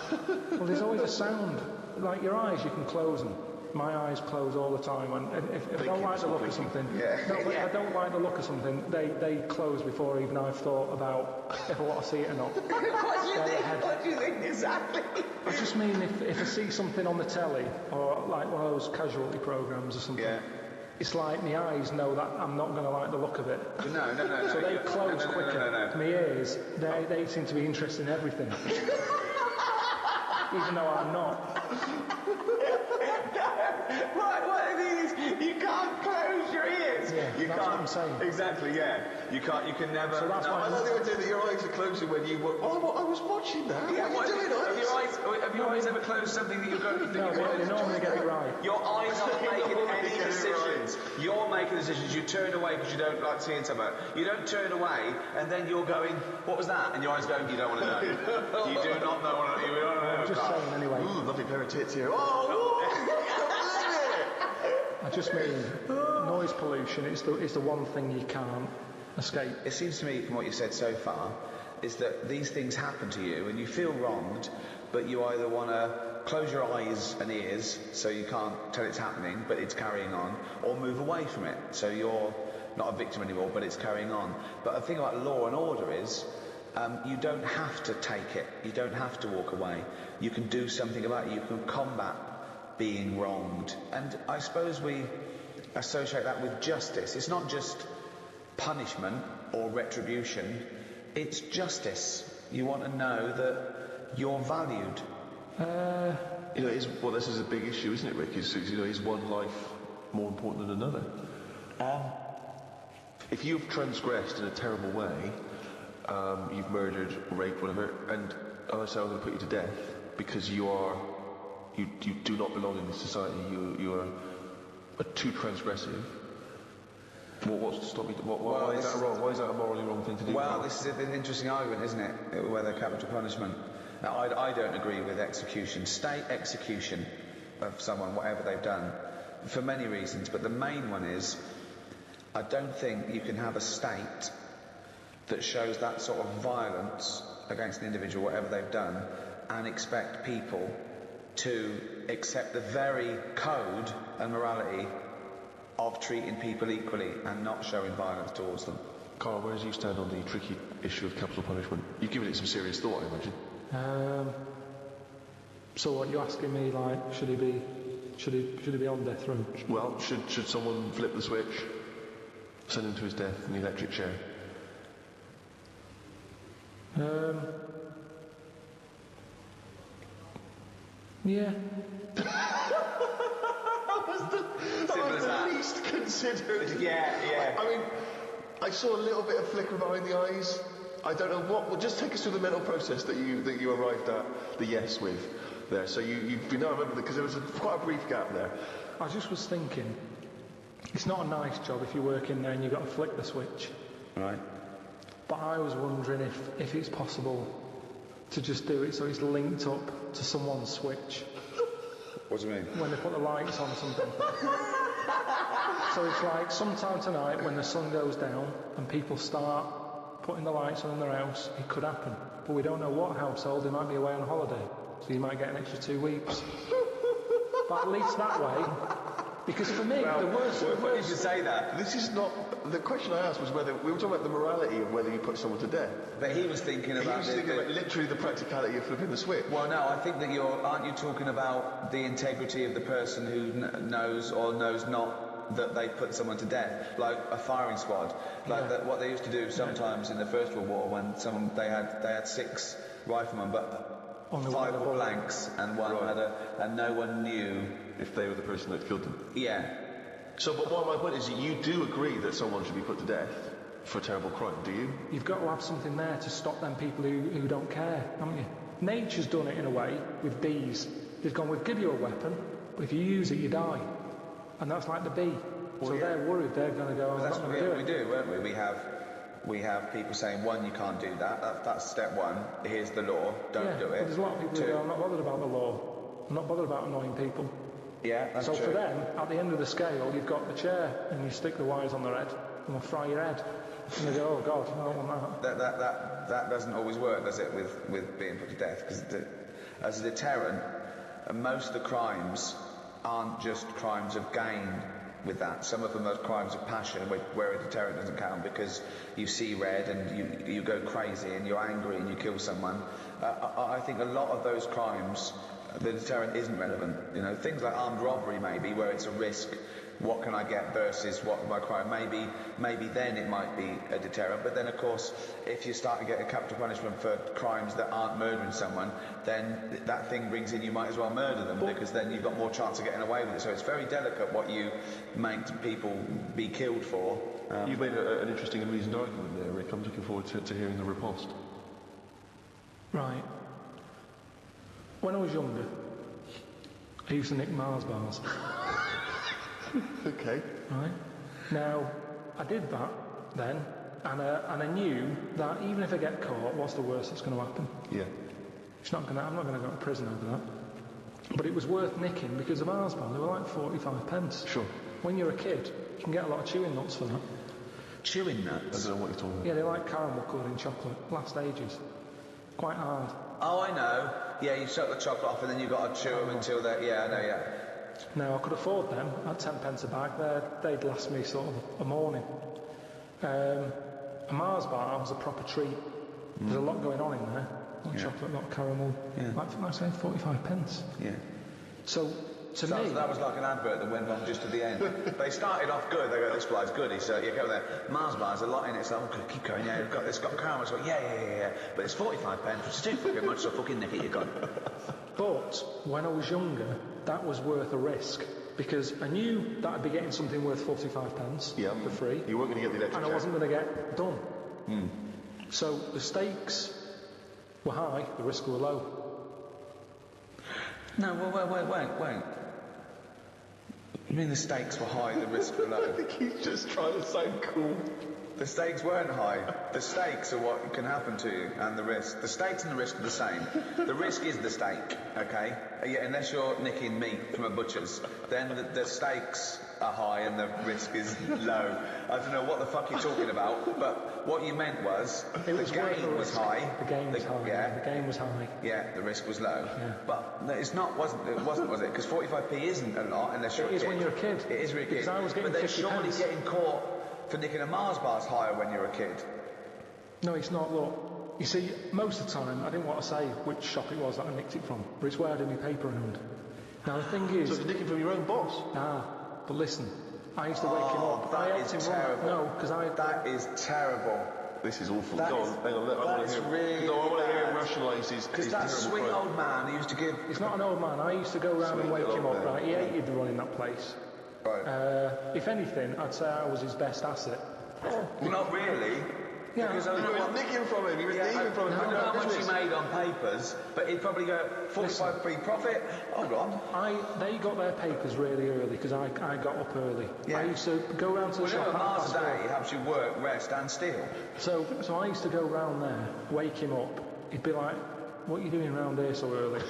Well, there's always a sound. Like your eyes, you can close them. My eyes close all the time. And if I don't like the look of something... Yeah. No, but if I don't like the look of something, they close before even I've thought about if I want to see it or not. What do you think exactly? I just mean if I see something on the telly or like one of those casualty programmes or something, Yeah. it's like my eyes know that I'm not going to like the look of it. No. So they close no, quicker. No. My ears, they seem to be interested in everything. Even though I'm not. What I mean is, you can't close your ears. Yeah, you that's can't. what I'm saying. Exactly, yeah. You can never... So that's No, why I like the idea that your eyes are closing when you were... Oh, I was watching that. Yeah, what are you doing, have your eyes ever closed something that you're going to think No, you're they normally get it right. Your eyes aren't making normally any get it decisions. You're making decisions. You turn away because you don't like seeing something. You don't turn away and then you're going, what was that? And your eyes going, you don't want to know. You do not know what you don't know. I'm just saying anyway. Ooh, lovely pair of tits here. Oh, I just mean noise pollution is the one thing you can't escape. It seems to me, from what you've said so far, is that these things happen to you and you feel wronged, but you either want to close your eyes and ears so you can't tell it's happening, but it's carrying on, or move away from it so you're not a victim anymore, but it's carrying on. But the thing about law and order is you don't have to take it. You don't have to walk away. You can do something about it. You can combat being wronged. And I suppose we associate that with justice. It's not just punishment or retribution, it's justice. You want to know that you're valued. You know, this is a big issue, isn't it, Rick? Is one life more important than another? If you've transgressed in a terrible way, you've murdered, raped, whatever, and I say I'm going to put you to death because you do not belong in this society. You are too transgressive. Well, what's to stop me? Why is that wrong? Why is that a morally wrong thing to do? Well, this is an interesting argument, isn't it? Whether capital punishment. Now, I don't agree with execution, state execution of someone, whatever they've done, for many reasons, but the main one is I don't think you can have a state that shows that sort of violence against an individual, whatever they've done, and expect people to accept the very code and morality of treating people equally and not showing violence towards them. Karl, where do you stand on the tricky issue of capital punishment? You've given it some serious thought, I imagine. So what you're asking me, like, should he be on death row? Well, should someone flip the switch, send him to his death in the electric chair? Yeah. That was the least considered. Yeah. I mean, I saw a little bit of flicker behind the eyes. I don't know what. Well, just take us through the mental process that you arrived at the yes with there. So you know, I remember because there was quite a brief gap there. I just was thinking, it's not a nice job if you work in there and you've got to flick the switch. Right. But I was wondering if it's possible to just do it so it's linked up to someone's switch. What do you mean? When they put the lights on something. So it's like sometime tonight when the sun goes down and people start putting the lights on in their house, it could happen. But we don't know what household, they might be away on holiday. So you might get an extra 2 weeks. But at least that way, because for me, the worst... Well, you should say that. This is not... The question I asked was whether... We were talking about the morality of whether you put someone to death. But he was thinking about... He was thinking about literally the practicality of flipping the switch. Well, no, I think that aren't you talking about the integrity of the person who knows or knows not that they put someone to death, like a firing squad, like what they used to do sometimes in the First World War when they had 6 riflemen, but 5 were blanks and one had and no one knew if they were the person that killed them. Yeah. So, but what my point is, you do agree that someone should be put to death for a terrible crime, do you? You've got to have something there to stop them people who don't care, haven't you? Nature's done it in a way with bees. They've gone, we'll give you a weapon, but if you use it, you die. And that's like the bee. Well, so they're worried they're going to go, I'm That's not what going to do it. we do, weren't we? We have people saying, 1, you can't do that. That's step 1. Here's the law. Don't do it. But there's a lot of people who go, I'm not bothered about the law. I'm not bothered about annoying people. Yeah, that's so true. for them, at the end of the scale, you've got the chair and you stick the wires on their head and they'll fry your head. And they go, oh God, I don't want that. That doesn't always work, does it, with being put to death? Because as a deterrent, most of the crimes aren't just crimes of gain with that. Some of them are crimes of passion where a deterrent doesn't count because you see red and you go crazy and you're angry and you kill someone. I think a lot of those crimes, the deterrent isn't relevant. You know, things like armed robbery maybe, where it's a risk, what can I get versus what my crime, maybe then it might be a deterrent. But then of course, if you start to get a capital punishment for crimes that aren't murdering someone, then that thing brings in you might as well murder them, because then you've got more chance of getting away with it. So it's very delicate what you make people be killed for. You've made an interesting and reasoned argument there, Rick. I'm looking forward to hearing the riposte. Right. When I was younger, I used to nick Mars bars. Okay. Right. Now, I did that then, and I knew that even if I get caught, what's the worst that's going to happen? Yeah. I'm not going to go to prison over that. But it was worth nicking because the Mars bar, they were like 45 pence. Sure. When you're a kid, you can get a lot of chewing nuts for that. Chewing I nuts? don't know what you're talking about. Yeah, they like caramel coloured in chocolate. Last ages. Quite hard. Oh, I know. Yeah, you shut the chocolate off and then you've got to chew them until they're... Yeah, I know, yeah. Now, I could afford them at 10 pence a bag. They'd last me sort of a morning. A Mars bar was a proper treat. There's a lot going on in there. A lot of chocolate, a lot of caramel. Yeah. Like I say, 45 pence. Yeah. So, to me... That was like an advert that went on just at the end. They started off good. They go, this fly's good. He said, you go there. Mars bar's a lot in it. So I'm going to keep going. Yeah, it's got caramel. So yeah. But it's 45 pence, which is too fucking much. So fucking nick it, you got. But when I was younger, that was worth a risk. Because I knew that I'd be getting something worth 45 pence for free. You weren't going to get the electric and I chair. wasn't going to get done. So the stakes were high, the risk were low. No, well, wait. You mean the stakes were high, the risk were low? I think he's just trying to sound cool. The stakes weren't high. The stakes are what can happen to you, and the risk. The stakes and the risk are the same. The risk is the stake, okay? Yeah, unless you're nicking meat from a butcher's, then the stakes are high and the risk is low. I don't know what the fuck you're talking about, but what you meant was the gain was high. The game was high. Yeah. The game was high. Yeah, the risk was low. Yeah. But it wasn't, was it? Because 45p isn't a lot unless you're a kid. It is when you're a kid. It is when you're a kid. Because I was getting but then 50 surely pence. getting caught for nicking a Mars bar's higher when you're a kid. No, it's not. Look, you see, most of the time, I didn't want to say which shop it was that I nicked it from, but it's where I did my paper round. Now, the thing is... So you're nicking from your own boss? But listen, I used to wake him up. That I is helped him run. terrible. No, because That is terrible. This is awful. That Go is- on, hang on. I want that's to hear. really No, I want to hear him bad. rationalise his Because terrible that sweet quote. old man who used to give... He's not an old man. I used to go round and wake Sweet him old up, man. right? He hated running that place. Right. If anything, I'd say I was his best asset. Well, not really. Yeah. Because He was nicking from him. He was stealing from him. I don't know how much he made on papers, but he'd probably go 45p profit. Hold on. They got their papers really early because I got up early. Yeah. I used to go round to the Well, shop no, at Mars a 4:30. day helps you work, rest, and steal. So I used to go round there, wake him up. He'd be like, "What are you doing round here so early?"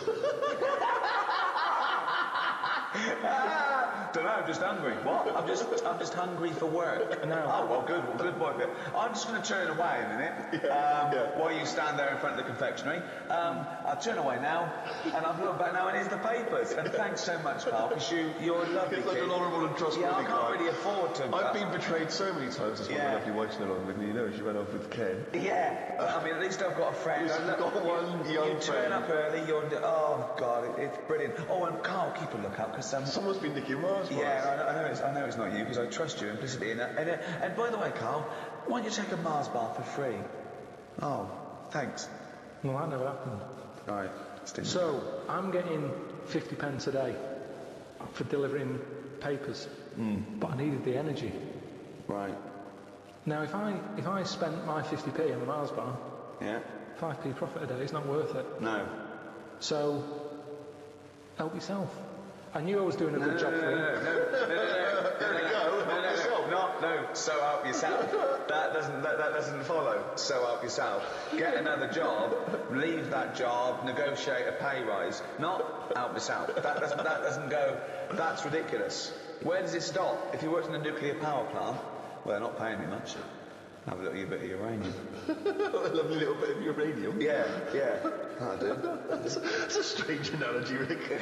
Don't know, I'm just hungry. What? I'm just hungry for work. No. Oh, well, good boy. I'm just going to turn away a minute while you stand there in front of the confectionery. I'll turn away now, and I've looked back now, and here's the papers. And thanks so much, Carl, because you're a lovely He's like kid. an honourable and trustworthy Yeah, I can't guy. really afford to. I've been betrayed so many times. That's why Yeah. my lovely wife's no longer with me. You know, she went off with Ken. Yeah, but, I mean, at least I've got a friend. You've got one young You turn friend. up early, oh, God, it's brilliant. Oh, and Carl, keep a lookout, because Someone's been nicking Mars bars. yeah, I know it's not you because I trust you implicitly. And by the way, Carl, why don't you take a Mars bar for free? Oh, thanks. Well, that never happened. Right. So I'm getting 50 pence a day for delivering papers, but I needed the energy. Right. Now, if I spent my 50p on the Mars bar, Yeah. 5p profit a day is not worth it. No. So help yourself. I knew I was doing a good job for you. No, so help yourself. That doesn't follow. So help yourself. Get another job, leave that job, negotiate a pay rise. Not help yourself. That doesn't go. That's ridiculous. Where does it stop? If you worked in a nuclear power plant, well, they're not paying me much. Have a little bit of uranium. A lovely little bit of uranium. Yeah. I do. That's a strange analogy, Rick.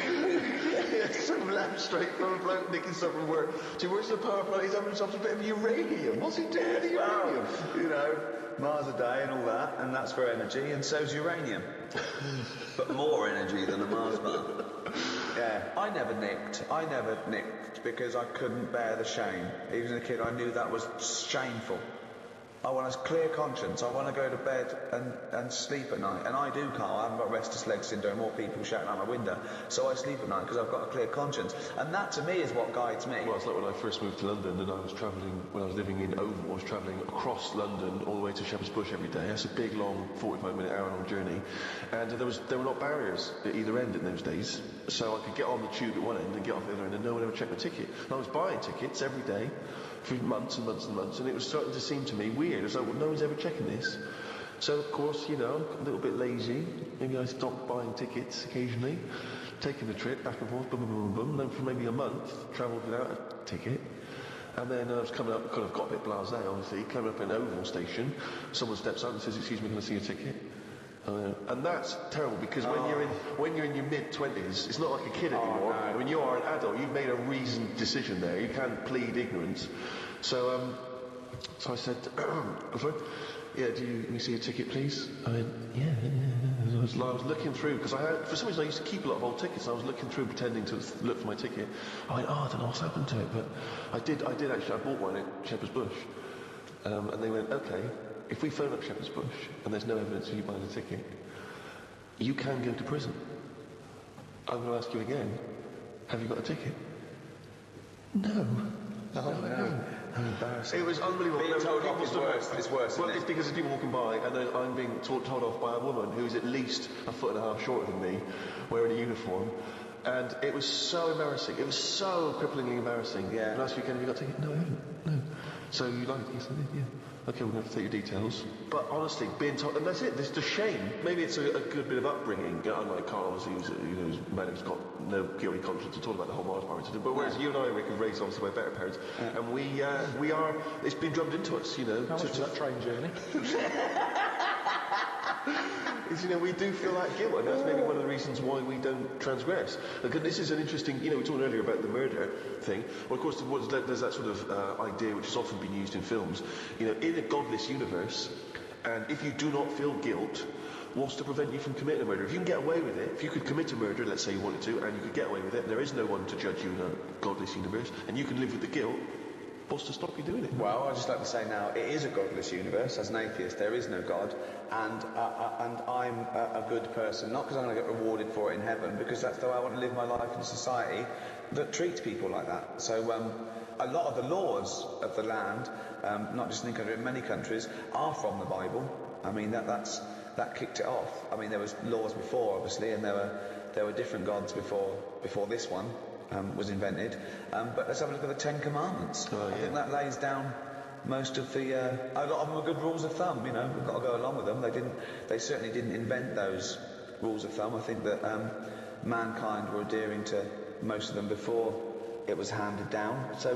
Some lamp straight from a bloke nicking stuff from work. So he works in a power plant, he's having himself a bit of uranium. What's he doing with the uranium? You know, Mars a day and all that, and that's for energy, and so's uranium. But more energy than a Mars bar. Yeah. I never nicked because I couldn't bear the shame. Even as a kid, I knew that was shameful. I want a clear conscience. I want to go to bed and sleep at night. And I do, Carl. I haven't got restless leg syndrome or people shouting out my window. So I sleep at night because I've got a clear conscience. And that, to me, is what guides me. Well, it's like when I first moved to London and I was travelling, when I was living in Oval, I was travelling across London all the way to Shepherd's Bush every day. That's a big, long, 45-minute, hour-long journey. And there were not barriers at either end in those days. So I could get on the tube at one end and get off the other end and no one ever checked my ticket. And I was buying tickets every day for months and months and months, and it was starting to seem to me weird. It was like, well, no one's ever checking this. So, of course, you know, I'm a little bit lazy. Maybe I stopped buying tickets occasionally, taking the trip back and forth, boom, boom, boom, boom. And then for maybe a month, travelled without a ticket. And then I was coming up, kind of got a bit blasé, obviously, coming up in Oval Station. Someone steps up and says, "Excuse me, can I see your ticket?" And that's terrible because when you're in your mid-20s, it's not like a kid anymore. No. When you are an adult, you've made a reasoned decision there. You can't plead ignorance. So I said, sorry, yeah, can you see a ticket, please? I went, yeah. I was looking through, because for some reason I used to keep a lot of old tickets. I was looking through, pretending to look for my ticket. I went, I don't know what's happened to it, but I did actually, I bought one at Shepherd's Bush. And they went, okay, if we phone up Shepherd's Bush and there's no evidence of you buying a ticket, you can go to prison. I'm going to ask you again, have you got a ticket? No. No. How embarrassing. It was unbelievable. Being told off is worse. It's worse, Well, isn't it's it? because of people walking by, and then I'm being told off by a woman who's at least a foot and a half shorter than me, wearing a uniform. And it was so embarrassing. It was so cripplingly embarrassing. Yeah. Last weekend, you got to take it? No, I haven't. No. So you liked it? Yes, I did, yeah. Okay, we're going to have to take your details. But honestly, being told, and that's it, there's the shame. Maybe it's a good bit of upbringing. Unlike Karl, obviously, who's a man who's got no guilty conscience at all about the whole Mars party. But whereas you and I, Rick, have raised obviously by better parents, and we are, it's been drummed into us, you know. How much was that train journey? Is, we do feel that guilt, and that's maybe one of the reasons why we don't transgress. Because this is an interesting, we were talking earlier about the murder thing. Well, of course, there's that sort of idea which has often been used in films. In a godless universe, and if you do not feel guilt, what's to prevent you from committing a murder? If you can get away with it, if you could commit a murder, let's say you wanted to, and you could get away with it, and there is no one to judge you in a godless universe, and you can live with the guilt, what's to stop you doing it? Well, I'd just like to say now, it is a godless universe. As an atheist, there is no God, and I'm a good person, not because I'm going to get rewarded for it in heaven, because that's the way I want to live my life in a society that treats people like that. So a lot of the laws of the land, not just in this country, in many countries, are from the Bible. I mean, that kicked it off. I mean, there was laws before, obviously, and there were different gods before this one was invented. But let's have a look at the Ten Commandments. Oh, yeah. I think that lays down most of the. A lot of them are good rules of thumb. We've got to go along with them. They certainly didn't invent those rules of thumb. I think that mankind were adhering to most of them before it was handed down. So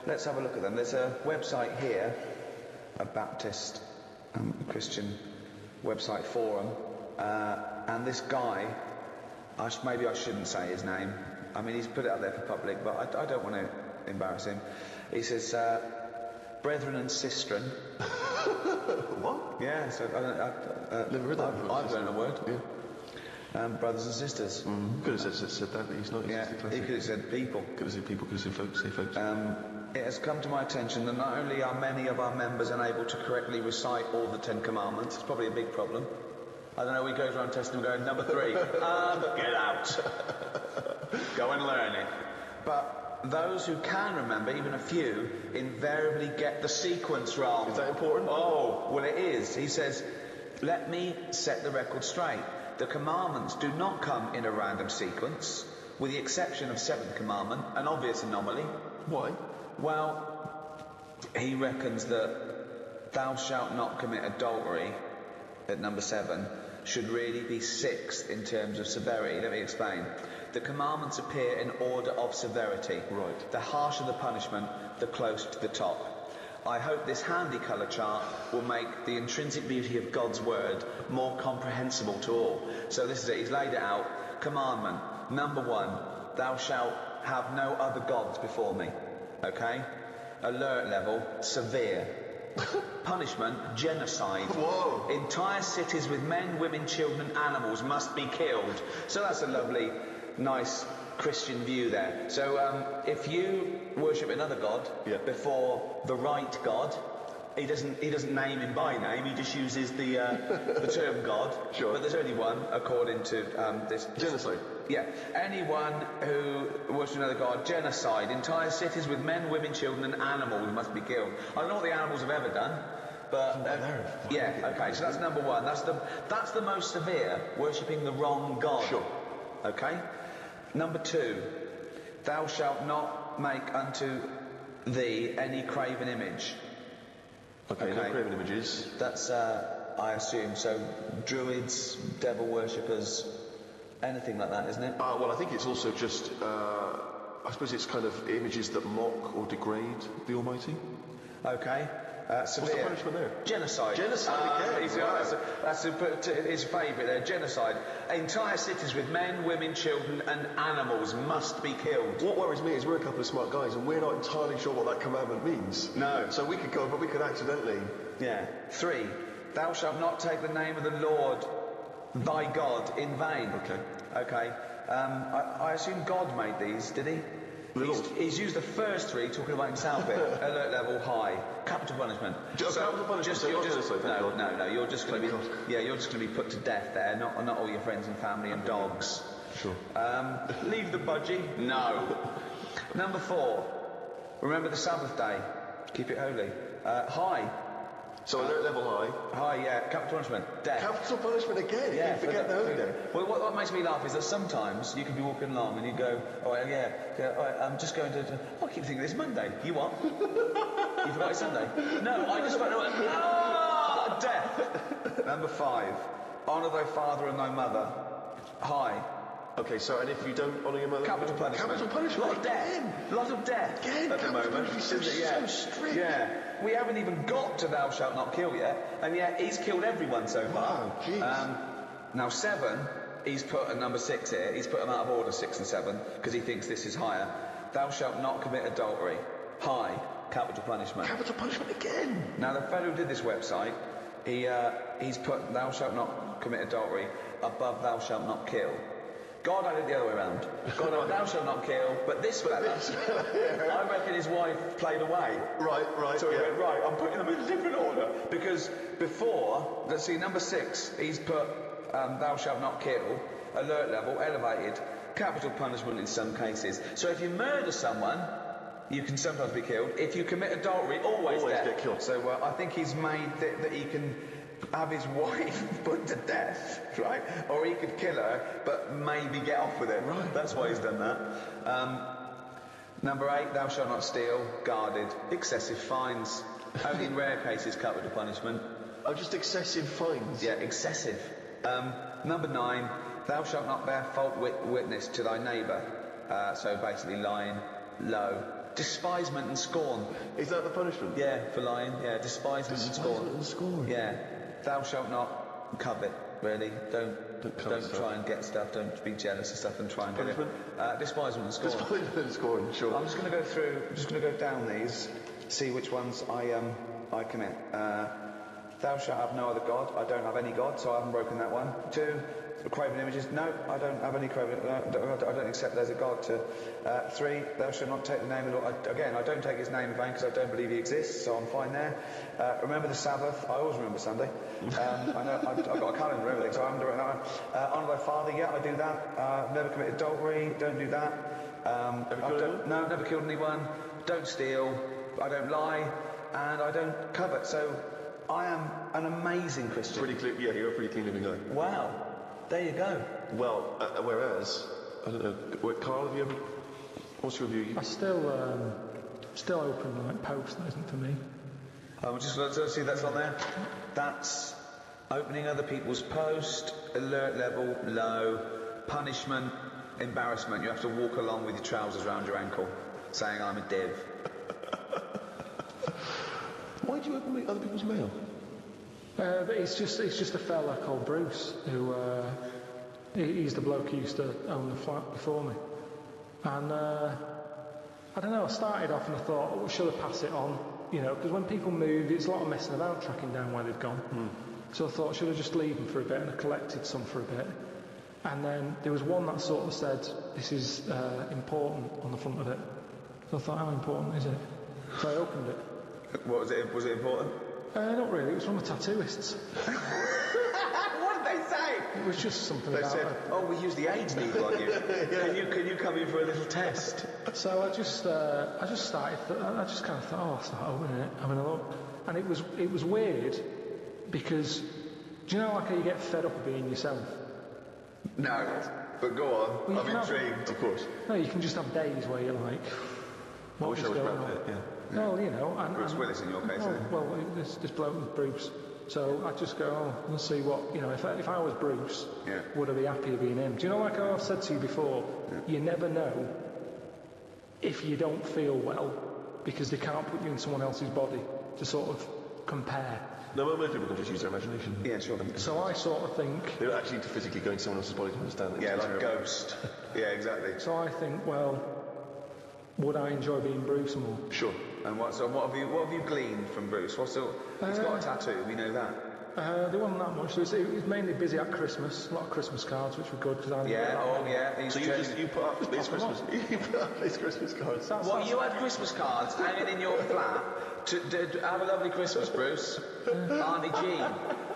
let's have a look at them. There's a website here, a Baptist Christian website forum, and this guy, maybe I shouldn't say his name. I mean, he's put it up there for public, but I don't want to embarrass him. He says, brethren and sistren. What? Yeah, so Never heard that before. I've learned a word. Yeah. Brothers and sisters. Could have said that, but he's not. Yeah, he could have said people. Could have said people, could have said folks. It has come to my attention that not only are many of our members unable to correctly recite all the Ten Commandments, it's probably a big problem. I don't know, he goes around testing them going, number 3, get out. Go and learn it. But those who can remember, even a few, invariably get the sequence wrong. Is that important? Oh, well it is. He says, let me set the record straight. The commandments do not come in a random sequence, with the exception of 7th commandment, an obvious anomaly. Why? Well, he reckons that thou shalt not commit adultery at number 7 should really be 6th in terms of severity. Let me explain. The commandments appear in order of severity. Right. The harsher the punishment, the closer to the top. I hope this handy colour chart will make the intrinsic beauty of God's word more comprehensible to all. So this is it. He's laid it out. Commandment number 1: thou shalt have no other gods before me. Okay? Alert level, severe. Punishment, genocide. Whoa. Entire cities with men, women, children and animals must be killed. So that's a lovely, nice Christian view there. So if you worship another god before the right God, he doesn't name him by name, he just uses the term God. Sure. But there's only one according to this Genocide. Yeah, anyone who worships another god, genocide. Entire cities with men, women, children and animals must be killed. I don't know what the animals have ever done, but yeah, okay, so that's number 1. That's the most severe, worshipping the wrong god. Sure. Okay? Number 2, thou shalt not make unto thee any graven image. Okay, no graven images. That's, I assume, so druids, devil worshippers, anything like that, isn't it? Well, I think it's also just, I suppose it's kind of images that mock or degrade the Almighty. Okay. What's the punishment there? Genocide. Genocide again. Wow. That's his favourite there, genocide. Entire cities with men, women, children and animals must be killed. What worries me is we're a couple of smart guys and we're not entirely sure what that commandment means. No. So we could go, but we could accidentally. Yeah. 3, thou shalt not take the name of the Lord thy God in vain. Okay. I assume God made these, did he? He's used the first 3 talking about himself here. Alert level high. Capital punishment. Capital punishment. No. You're just going to be. Yeah, you're just going to be put to death there. Not all your friends and family and dogs. Sure. Leave the budgie. No. Number 4. Remember the Sabbath day. Keep it holy. High. So alert level high. High, yeah. Capital punishment. Death. Capital punishment again. Yeah, You forget the home day. Well, what makes me laugh is that sometimes you can be walking along and you go, all right, I'm just going to. I keep thinking it's Monday. You what? You forgot it's Sunday? No, I just found out. Death. Number 5. Honour thy father and thy mother. High. Okay, so and if you don't honour your mother? Capital punishment. Capital punishment. Lot of death. Lot of death. Again, at the capital moment. punishment is so strict. Yeah. We haven't even got to thou shalt not kill yet, and yet he's killed everyone so far. Wow, jeez. Now 7, he's put at number 6 here. He's put them out of order, 6 and 7, because he thinks this is higher. Thou shalt not commit adultery. High. Capital punishment. Capital punishment again. Now the fellow who did this website, he's put thou shalt not commit adultery above thou shalt not kill. God had it the other way around. God had thou shalt not kill, but this fella, I reckon his wife played away. Right. So he went, right, I'm putting them in a different order. Because before, let's see, number 6, he's put thou shalt not kill, alert level, elevated, capital punishment in some cases. So if you murder someone, you can sometimes be killed. If you commit adultery, always death. Get killed. So I think he's made that he can have his wife put to death, right? Or he could kill her, but maybe get off with it. Right. That's why he's done that. Number 8, thou shalt not steal, guarded, excessive fines. Only in rare cases capital punishment. Oh, just excessive fines. Yeah, excessive. Number 9, thou shalt not bear false witness to thy neighbour. So basically lying low. Despisement and scorn. Is that the punishment? Yeah, for lying. Yeah, despisement and scorn. Despisement and scorn. Yeah. Thou shalt not covet, really. Don't try and get stuff. Don't be jealous of stuff and try and Punishment? get it. Despisement and scorn. Despisement and scorn, sure. I'm just going to go through. I'm just going to go down these, see which ones I commit. Thou shalt have no other god. I don't have any god, so I haven't broken that one. 2, graven images. No, I don't have any graven. I don't accept there's a god. 3, thou shalt not take the name of the Lord. Again, I don't take his name in vain because I don't believe he exists, so I'm fine there. Remember the Sabbath. I always remember Sunday. I know I've got a calendar and everything, so I haven't done that one. Honour thy father. Yeah, I do that. Never commit adultery. Don't do that. No, never killed anyone. Don't steal. I don't lie, and I don't covet. So I am an amazing Christian. Pretty clean. Yeah, you're a pretty clean living guy. Wow. There you go. Well, whereas, I don't know, Carl, have you ever... What's your view? I still open like post. That isn't for me. Just see that's on there. That's opening other people's post. Alert level low. Punishment. Embarrassment. You have to walk along with your trousers around your ankle, saying I'm a div. Why do you open other people's mail? It's just a fella called Bruce who he's the bloke who used to own the flat before me, and I don't know. I started off and I thought, oh, should I pass it on? You know, because when people move, it's a lot of messing about tracking down where they've gone. So I thought, should I just leave them for a bit? And I collected some for a bit, and then there was one that sort of said, "This is important" on the front of it. So I thought, how important is it? So I opened it. What was it? Was it important? Not really, it was from the tattooists. What did they say? It was just something They about said, it. oh, we use the AIDS needle on you. Can you come in for a little test? So I just kind of thought, oh, I'll start opening it, having a look. And it was weird, because, do you know like how you get fed up of being yourself? No, but go on, Well, I'm intrigued. Of course. No, you can just have days where you're like, I wish I was Brad Pitt, yeah. Well, you know, Bruce Willis in your case, oh, isn't it? well, this bloke was Bruce. So I just go, oh, let's see what, you know, if I was Bruce, Yeah. would I be happier being him? Do you know, like I've said to you before, you never know if you don't feel well because they can't put you in someone else's body to sort of compare. No, most people can just use their imagination. Yeah, sure. So I sort of think... They don't actually physically go into someone else's body to understand it. Yeah, like Ghost. Yeah, exactly. So I think, well, would I enjoy being Bruce more? Sure. And what have you gleaned from Bruce? He's got a tattoo, we know that. There wasn't that much. It was mainly busy at Christmas. A lot of Christmas cards, which were good because I Yeah, oh yeah. So you put up these Christmas cards. What, you had Christmas cards hanging in your flat Have a lovely Christmas, Bruce. Auntie Jean.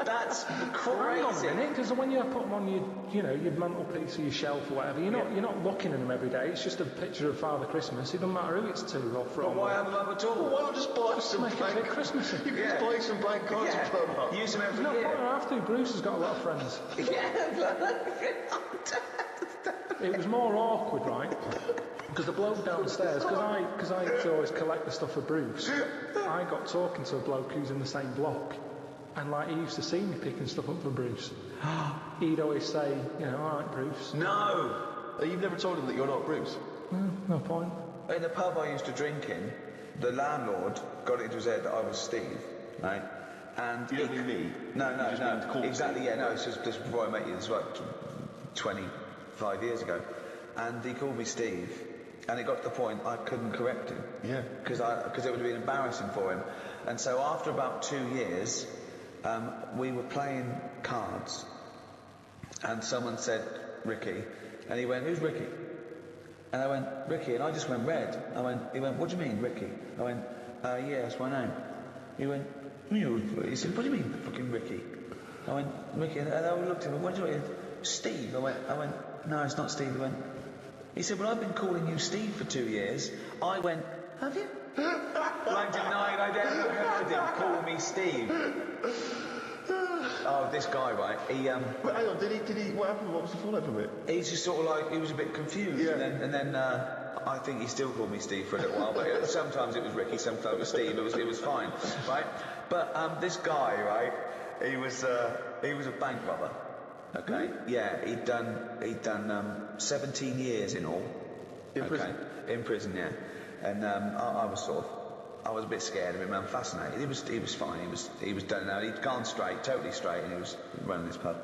That's Hang on a crazy. minute, because when you put them on your mantelpiece or your shelf or whatever, you're not looking at them every day. It's just a picture of Father Christmas. It doesn't matter who it's to or from. But why have them at all? Well, why not just buy some make it a blank... bit Christmassy. You can just buy some blank cards and put them up. Use them every No, year. I don't have to. Bruce has got a lot of friends. It was more awkward, right? Because the bloke downstairs, because I used to always collect the stuff for Bruce, I got talking to a bloke who's in the same block, and like he used to see me picking stuff up for Bruce. He'd always say, all right, Bruce. No. You've never told him that you're not Bruce? No point. In the pub I used to drink in, the landlord got it into his head that I was Steve, right? And You don't mean me? No, You just mean called exactly. Steve? Yeah, no. It's just before I met you. This was like 25 years ago, and he called me Steve, and it got to the point I couldn't correct him. Yeah. Because it would have been embarrassing for him, and so after about 2 years, we were playing cards, and someone said Ricky, and he went, "Who's Ricky?" And I went, "Ricky," and I just went red. He went, "What do you mean, Ricky?" I went, "Yeah, that's my name." He went, he said, "What do you mean, fucking Ricky?" I went, "Ricky," and I looked at him, "What do you mean?" "Steve." I went, "No, it's not Steve." He said, "Well, I've been calling you Steve for 2 years." I went, "Have you?" Like denying I'd ever heard him call me Steve. Oh, this guy, right? But hang on, did he? What happened? What was the fallout from it? He's just sort of like, he was a bit confused, Yeah. and then I think he still called me Steve for a little while, but sometimes it was Ricky, sometimes it was Steve, it was fine, right? But this guy, right, he was a bank robber, okay? Yeah, he'd done 17 years in all. In prison? In prison, yeah. And I was a bit scared of him. I'm fascinated. He was fine. He was done now. He'd gone straight, totally straight, and he was running this pub.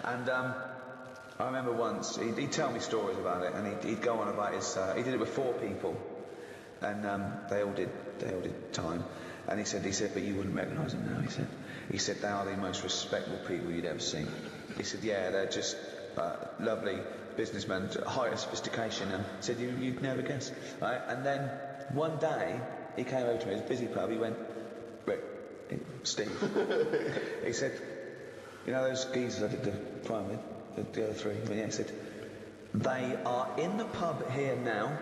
And I remember once he'd tell me stories about it, and he'd go on about his. He did it with 4 people, and they all did time. And he said, but you wouldn't recognise them now. He said they are the most respectable people you'd ever seen. He said, yeah, they're just lovely businessmen, higher sophistication, and said you'd never guess, right? And then one day. He came over to me, it was a busy pub, he went, "Rick, Steve." He said, "You know those geezers I did the crime with, the other 3? I mean, yeah." He said, "They are in the pub here now,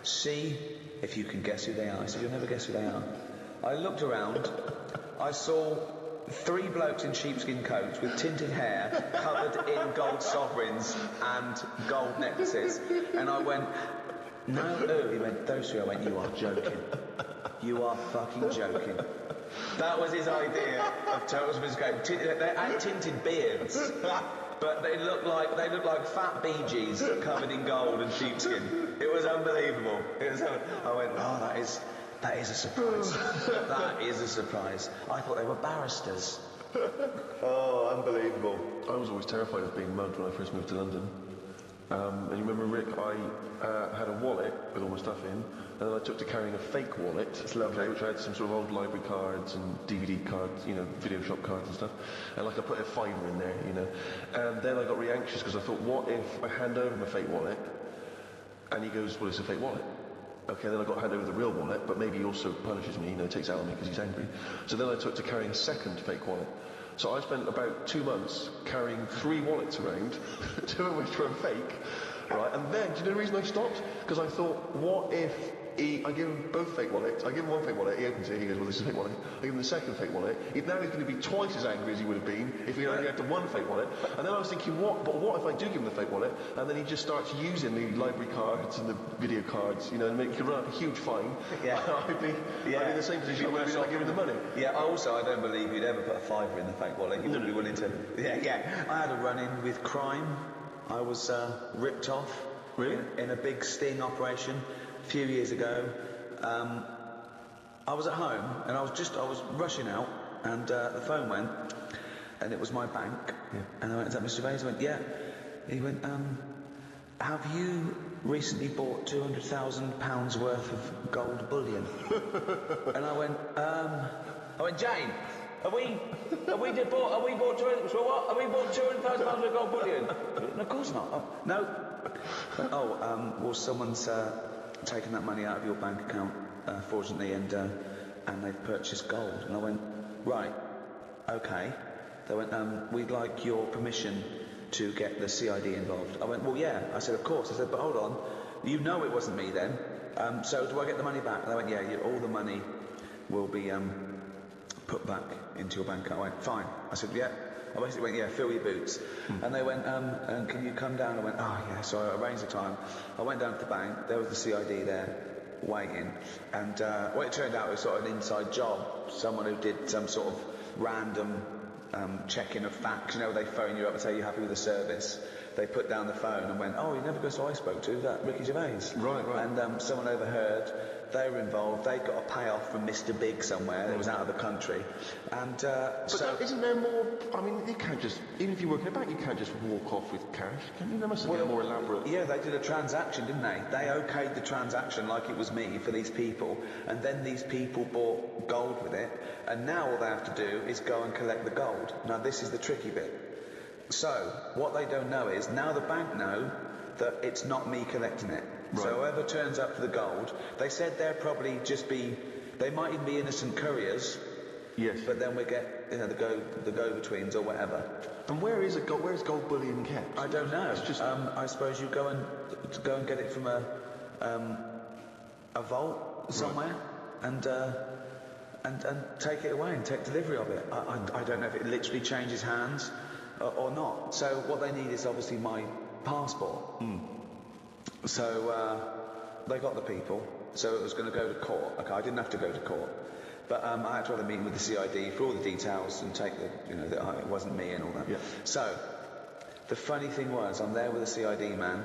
see if you can guess who they are." I said, "You'll never guess who they are." I looked around, I saw 3 blokes in sheepskin coats with tinted hair, covered in gold sovereigns and gold necklaces, and I went, "No, who?" He went, "Those 3. I went, "You are joking. You are fucking joking." That was his idea of total sophistication. They had tinted beards, but they looked like fat Bee Gees covered in gold and sheepskin. It was unbelievable. I went, "Oh, that is a surprise. That is a surprise." I thought they were barristers. Oh, unbelievable. I was always terrified of being mugged when I first moved to London. And you remember, Rick, I had a wallet with all my stuff in, and then I took to carrying a fake wallet, which had some sort of old library cards and DVD cards, video shop cards and stuff, and I put a fiver in there, and then I got really anxious because I thought, what if I hand over my fake wallet, and he goes, "Well, it's a fake wallet." Okay, then I got to hand over the real wallet, but maybe he also punishes me, takes out on me because he's angry. So then I took to carrying a second fake wallet. So I spent about 2 months carrying 3 wallets around, 2 of which were fake, right? And then, do you know the reason I stopped? Because I thought, what if I give him both fake wallets, I give him one fake wallet, he opens it, he goes, "Well, this is a fake wallet." I give him the second fake wallet. Now he's going to be twice as angry as he would have been if he only had the one fake wallet. And then I was thinking, what if I do give him the fake wallet, and then he just starts using the library cards and the video cards, and he could run up a huge fine. Yeah. I'd be in the same position where I'd be not giving the money. Yeah, I don't believe you'd ever put a fiver in the fake wallet. You wouldn't be willing to. Yeah. I had a run-in with crime. I was ripped off. Really? In a big sting operation a few years ago. I was at home and I was rushing out, and the phone went, and it was my bank. Yeah. And I went, "Is that Mr. Gervais?" I went, "Yeah." He went, "Have you recently bought £200,000 worth of gold bullion?" And I went, "Jane, have we bought 200? So what? Have we bought £200,000 worth of gold bullion?" "No, of course not." "Oh, no." Well, someone's taken that money out of your bank account, fortunately, and and they've purchased gold. And I went, right, okay. They went, we'd like your permission to get the CID involved. I went, well, yeah. I said, of course. I said, but hold on, you know it wasn't me then. So do I get the money back? And they went, yeah, all the money will be put back into your bank account. I went, fine. I said, yeah. I basically went, yeah, fill your boots. And they went, and can you come down? I went, oh, yeah. So I arranged the time. I went down to the bank. There was the CID there waiting. And what it turned out was sort of an inside job. Someone who did some sort of random checking of facts. You know, they phone you up and say you're happy with the service. They put down the phone and went, oh, you never guess who I spoke to? That Ricky Gervais. Right. And someone overheard. They were involved. They got a payoff from Mr. Big somewhere that was out of the country. And but isn't there more? I mean, you can't just, even if you work in a bank, you can't just walk off with cash, can you? There must be more elaborate. Yeah, they did a transaction, didn't they? They okayed the transaction like it was me for these people, and then these people bought gold with it, and now all they have to do is go and collect the gold. Now this is the tricky bit. So what they don't know is now the bank know that it's not me collecting it. Right. So whoever turns up for the gold, they said they'll probably just be, they might even be innocent couriers. Yes. But then we get, the go-betweens or whatever. And where's gold bullion kept? I don't know. It's just I suppose you go and get it from a vault somewhere, right. and take it away and take delivery of it. I don't know if it literally changes hands or not. So what they need is obviously my passport. So they got the people. So it was going to go to court. Okay, I didn't have to go to court, but I had to have a meeting with the CID for all the details and take that it wasn't me and all that. Yeah. So the funny thing was, I'm there with the CID man,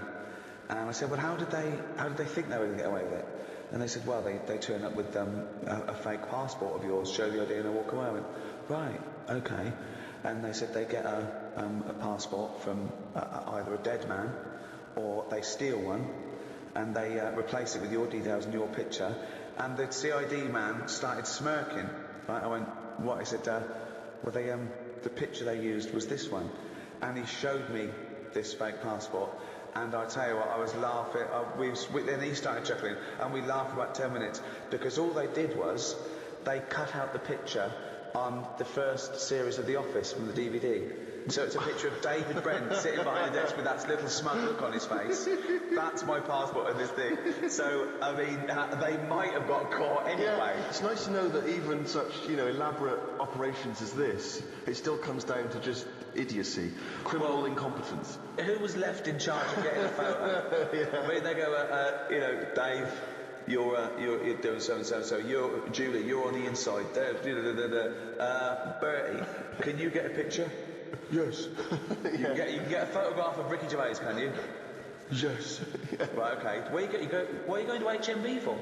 and I said, well, how did they think they were going to get away with it? And they said, well, they turn up with a fake passport of yours, show the ID, and they walk away. I went, right, okay. And they said they get a passport from either a dead man, or they steal one, and they replace it with your details and your picture. And the CID man started smirking. Right? I went, what? He said, well, the picture they used was this one. And he showed me this fake passport. And I tell you what, I was laughing. Then he started chuckling, and we laughed for about 10 minutes, because all they did was they cut out the picture on the first series of The Office from the DVD. So it's a picture of David Brent sitting behind the desk with that little smug look on his face. That's my passport and this thing. So, I mean, they might have got caught anyway. Yeah, it's nice to know that even such, elaborate operations as this, it still comes down to just idiocy, criminal incompetence. Who was left in charge of getting the photo? Yeah. I mean, they go, Dave, you're doing so and so and so. You're Julie. You're on the inside. Bertie, can you get a picture? Yes. You can get a photograph of Ricky Gervais, can you? Yes. Right. Okay. What are you going to HMV for?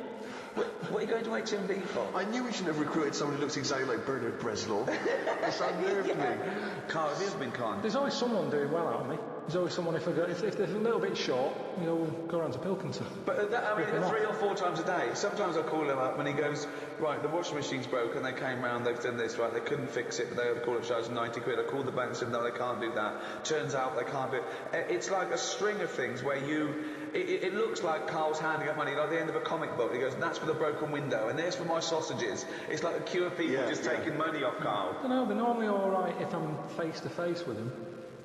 What are you going to HMV for? I knew we shouldn't have recruited someone who looks exactly like Bernard Bresslaw. It's unnerved me. Carl, have you ever been con? There's always someone doing well out of me. There's always someone, if they're a little bit short, we'll go around to Pilkington. But 3 or 4 times a day. Sometimes I call him up and he goes, right, the washing machine's broken, they came round, they've done this, right, they couldn't fix it, but they had to call it, charged 90 quid. I called the bank and said, no, they can't do that. Turns out they can't do it. It's like a string of things where it looks like Carl's handing up money, like the end of a comic book. He goes, that's for the broken window, and there's for my sausages. It's like a queue of people taking money off Carl. I don't know, they're normally alright if I'm face to face with them.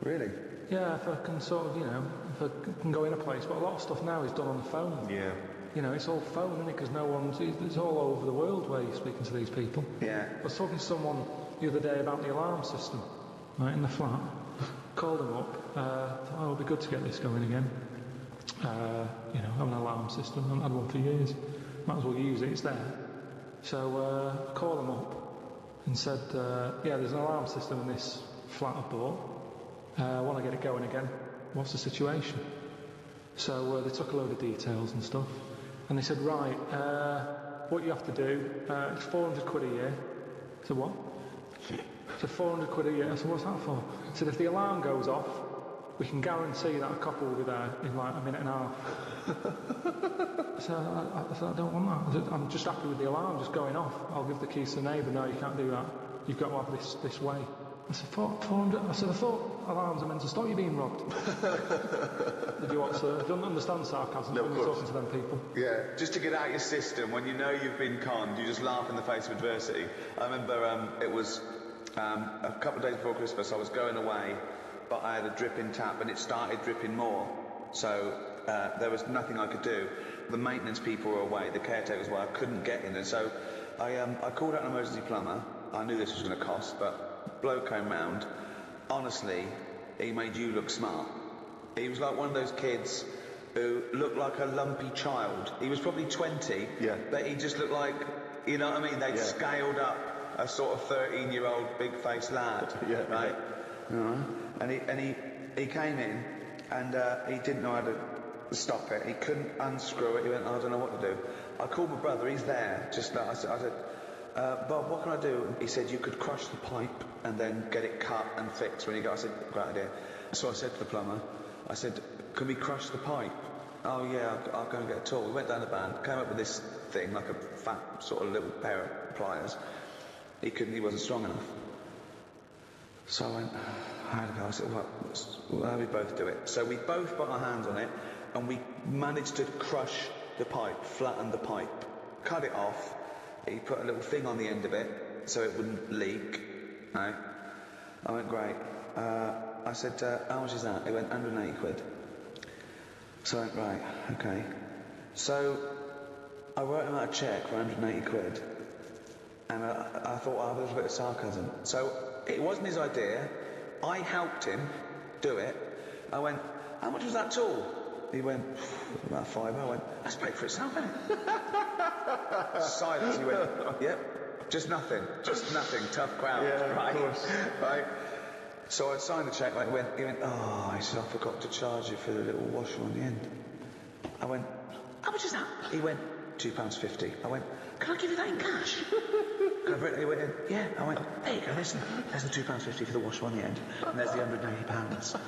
Really? Yeah, if I can sort of, if I can go in a place. But a lot of stuff now is done on the phone. Yeah. It's all phone, isn't it? Because it's all over the world where you're speaking to these people. Yeah. I was talking to someone the other day about the alarm system, right, in the flat. Called them up. Thought, it would be good to get this going again. Have an alarm system. I haven't had one for years. Might as well use it, it's there. So called them up and said, there's an alarm system in this flat I bought. I want to get it going again. What's the situation? So they took a load of details and stuff, and they said, right, what you have to do, it's 400 quid a year. I said, what? I said, 400 quid a year. I said, what's that for? I said, if the alarm goes off, we can guarantee that a couple will be there in like a minute and a half. I said, I don't want that. I said, I'm just happy with the alarm just going off. I'll give the keys to the neighbour. No, you can't do that. You've got to have this way. I said, 400. I said, I thought alarms are meant to stop you being robbed. Did you what, sir? I don't understand sarcasm when you're talking to them people. Yeah, just to get out your system, when you know you've been conned, you just laugh in the face of adversity. I remember it was a couple of days before Christmas, I was going away, but I had a dripping tap and it started dripping more. So there was nothing I could do. The maintenance people were away, the caretakers were, I couldn't get in. And so I called out an emergency plumber. I knew this was going to cost, but bloke came round. Honestly, he made you look smart. He was like one of those kids who looked like a lumpy child. He was probably 20, but he just looked like, you know what I mean? They'd scaled up a sort of 13-year-old big-faced lad, right? And he came in, and he didn't know how to stop it. He couldn't unscrew it. He went, I don't know what to do. I called my brother. He's there. Just like I said, Bob, what can I do? He said you could crush the pipe and then get it cut and fixed when you go. I said, great idea. So I said to the plumber, I said, can we crush the pipe? Oh yeah, I'll go and get a tool. We went down the van, came up with this thing, like a fat sort of little pair of pliers. He wasn't strong enough. So I went, I had to go. I said, well, how do we both do it? So we both put our hands on it and we managed to crush the pipe, flatten the pipe, cut it off. He put a little thing on the end of it so it wouldn't leak. Right? I went, great. I said, how much is that? He went, 180 quid. So I went, right, okay. So I wrote him out a cheque for 180 quid. And I thought, I'll have a little bit of sarcasm. So it wasn't his idea. I helped him do it. I went, how much was that tool? He went, about £5. I went, that's paid for itself, isn't it? Silence. He went, yep, just nothing. Tough crowd, right? Of course. Right? So I signed the cheque. Like, he went, oh, he said, I forgot to charge you for the little washer on the end. I went, how much is that? He went, £2.50. I went, can I give you that in cash? He went, yeah. I went, there you go, there's the £2.50 for the washer on the end, and there's the £180.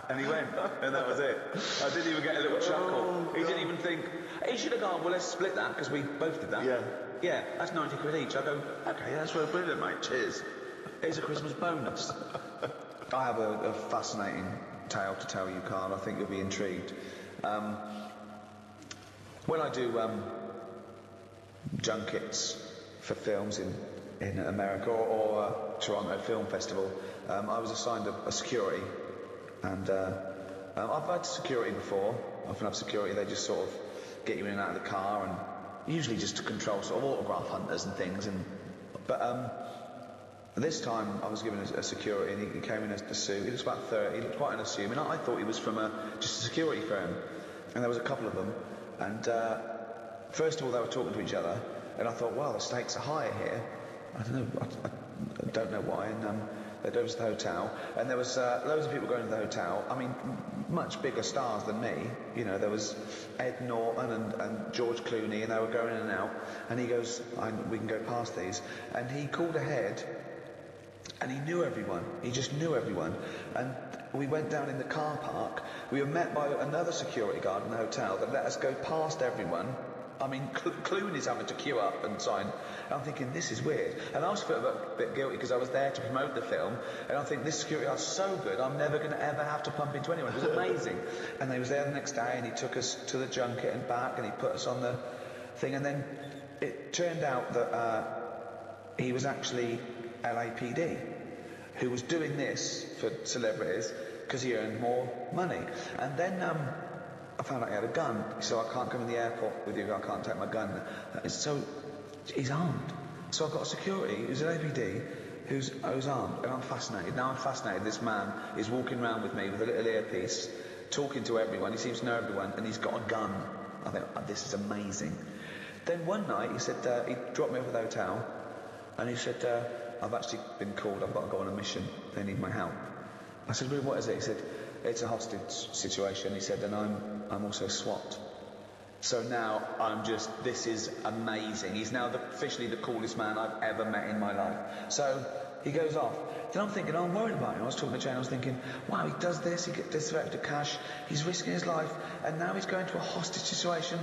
And he went, and that was it. I didn't even get a little chuckle. He didn't even think. He should have gone, well, let's split that, because we both did that. Yeah, that's 90 quid each. I go, okay, that's well brilliant, mate. Cheers. Here's a Christmas bonus. I have a fascinating tale to tell you, Karl. I think you'll be intrigued. When I do junkets for films in America or Toronto Film Festival, I was assigned a security. And I've had security before. I often have security. They just sort of get you in and out of the car, and usually just to control sort of autograph hunters and things. But this time I was given a security, and he came in a suit. He was about 30. He looked quite unassuming. I thought he was from just a security firm, and there was a couple of them. And first of all, they were talking to each other, and I thought, well, the stakes are higher here. I don't know. I don't know why. And they drove us to the hotel, and there was loads of people going to the hotel. I mean, much bigger stars than me. You know, there was Ed Norton and George Clooney, and they were going in and out. And he goes, we can go past these. And he called ahead, and he knew everyone. He just knew everyone. And we went down in the car park. We were met by another security guard in the hotel that let us go past everyone. I mean, Clooney's having to queue up and sign. And I'm thinking, this is weird. And I was feeling a bit guilty because I was there to promote the film. And I'm thinking, this security guard's so good, I'm never going to ever have to pump into anyone. It was amazing. And he was there the next day, and he took us to the junket and back, and he put us on the thing. And then it turned out that he was actually LAPD, who was doing this for celebrities because he earned more money. And then I found out he had a gun, so I can't come in the airport with you, I can't take my gun. So he's armed. So I've got a security who's an APD who's armed, and I'm fascinated. Now I'm fascinated. This man is walking around with me with a little earpiece, talking to everyone. He seems to know everyone, and he's got a gun. I think, oh, this is amazing. Then one night he said, he dropped me off at the hotel, and he said, I've actually been called, I've got to go on a mission, they need my help. I said, really, what is it? He said, it's a hostage situation. He said, and I'm also SWAT. So now this is amazing. He's now officially the coolest man I've ever met in my life. So he goes off. Then I'm thinking, I'm worried about him. I was talking to Jane, I was thinking, wow, he does this, he gets this extra cash, he's risking his life, and now he's going to a hostage situation.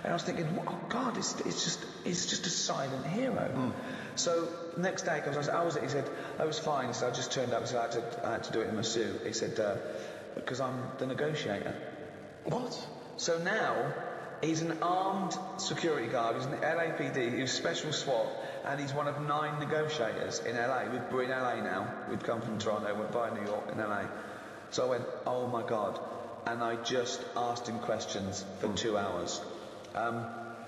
And I was thinking, oh God, he's just a silent hero. So next day, I said, how was it? He said, I was fine. He said, I just turned up. He said, I had to do it in my suit. He said, because I'm the negotiator. What? So now, he's an armed security guard. He's an LAPD. He's special SWAT, and he's one of 9 negotiators in LA. We're in LA now. We've come from Toronto. We're by New York in LA. So I went, oh my God. And I just asked him questions for 2 hours.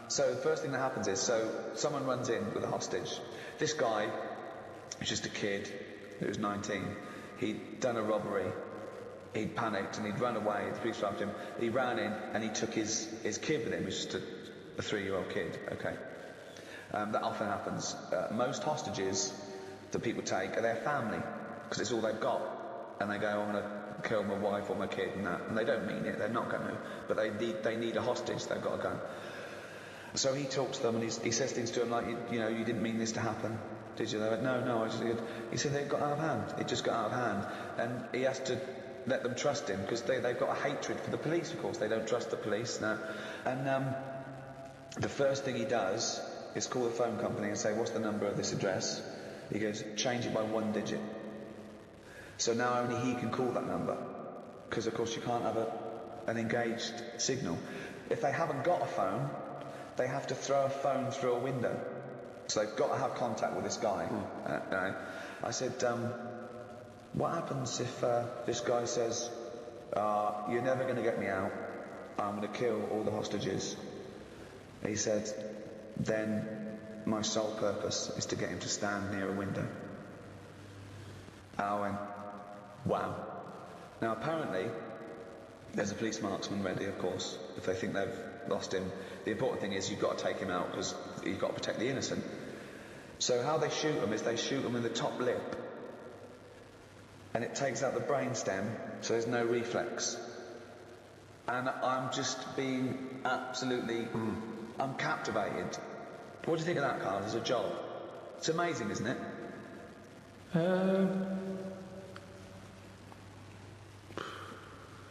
So the first thing that happens is, so someone runs in with a hostage. This guy was just a kid who was 19. He'd done a robbery. He'd panicked and he'd run away. The police were after him. He ran in and he took his kid with him. He was just a 3-year-old kid. Okay. That often happens. Most hostages that people take are their family, because it's all they've got. And they go, I'm going to kill my wife or my kid and that. And they don't mean it. They're not going to. But they need a hostage. They've got a gun. So he talks to them and he says things to them like, you know, you didn't mean this to happen, did you? They went, no. He said, they got out of hand. It just got out of hand. And he has to let them trust him, because they've got a hatred for the police, of course. They don't trust the police now. And the first thing he does is call the phone company and say, what's the number of this address? He goes, change it by 1 digit. So now only he can call that number, because of course you can't have an engaged signal. If they haven't got a phone, they have to throw a phone through a window. So they've got to have contact with this guy. I said, what happens if this guy says, you're never going to get me out, I'm going to kill all the hostages? He said, then my sole purpose is to get him to stand near a window. And I went, wow. Now apparently, there's a police marksman ready, of course, if they think they've lost him. The important thing is you've got to take him out, because you've got to protect the innocent. So how they shoot him is they shoot him in the top lip, and it takes out the brainstem, so there's no reflex. And I'm just being absolutely, I'm captivated. What do you think of that, Karl, as a job? It's amazing, isn't it?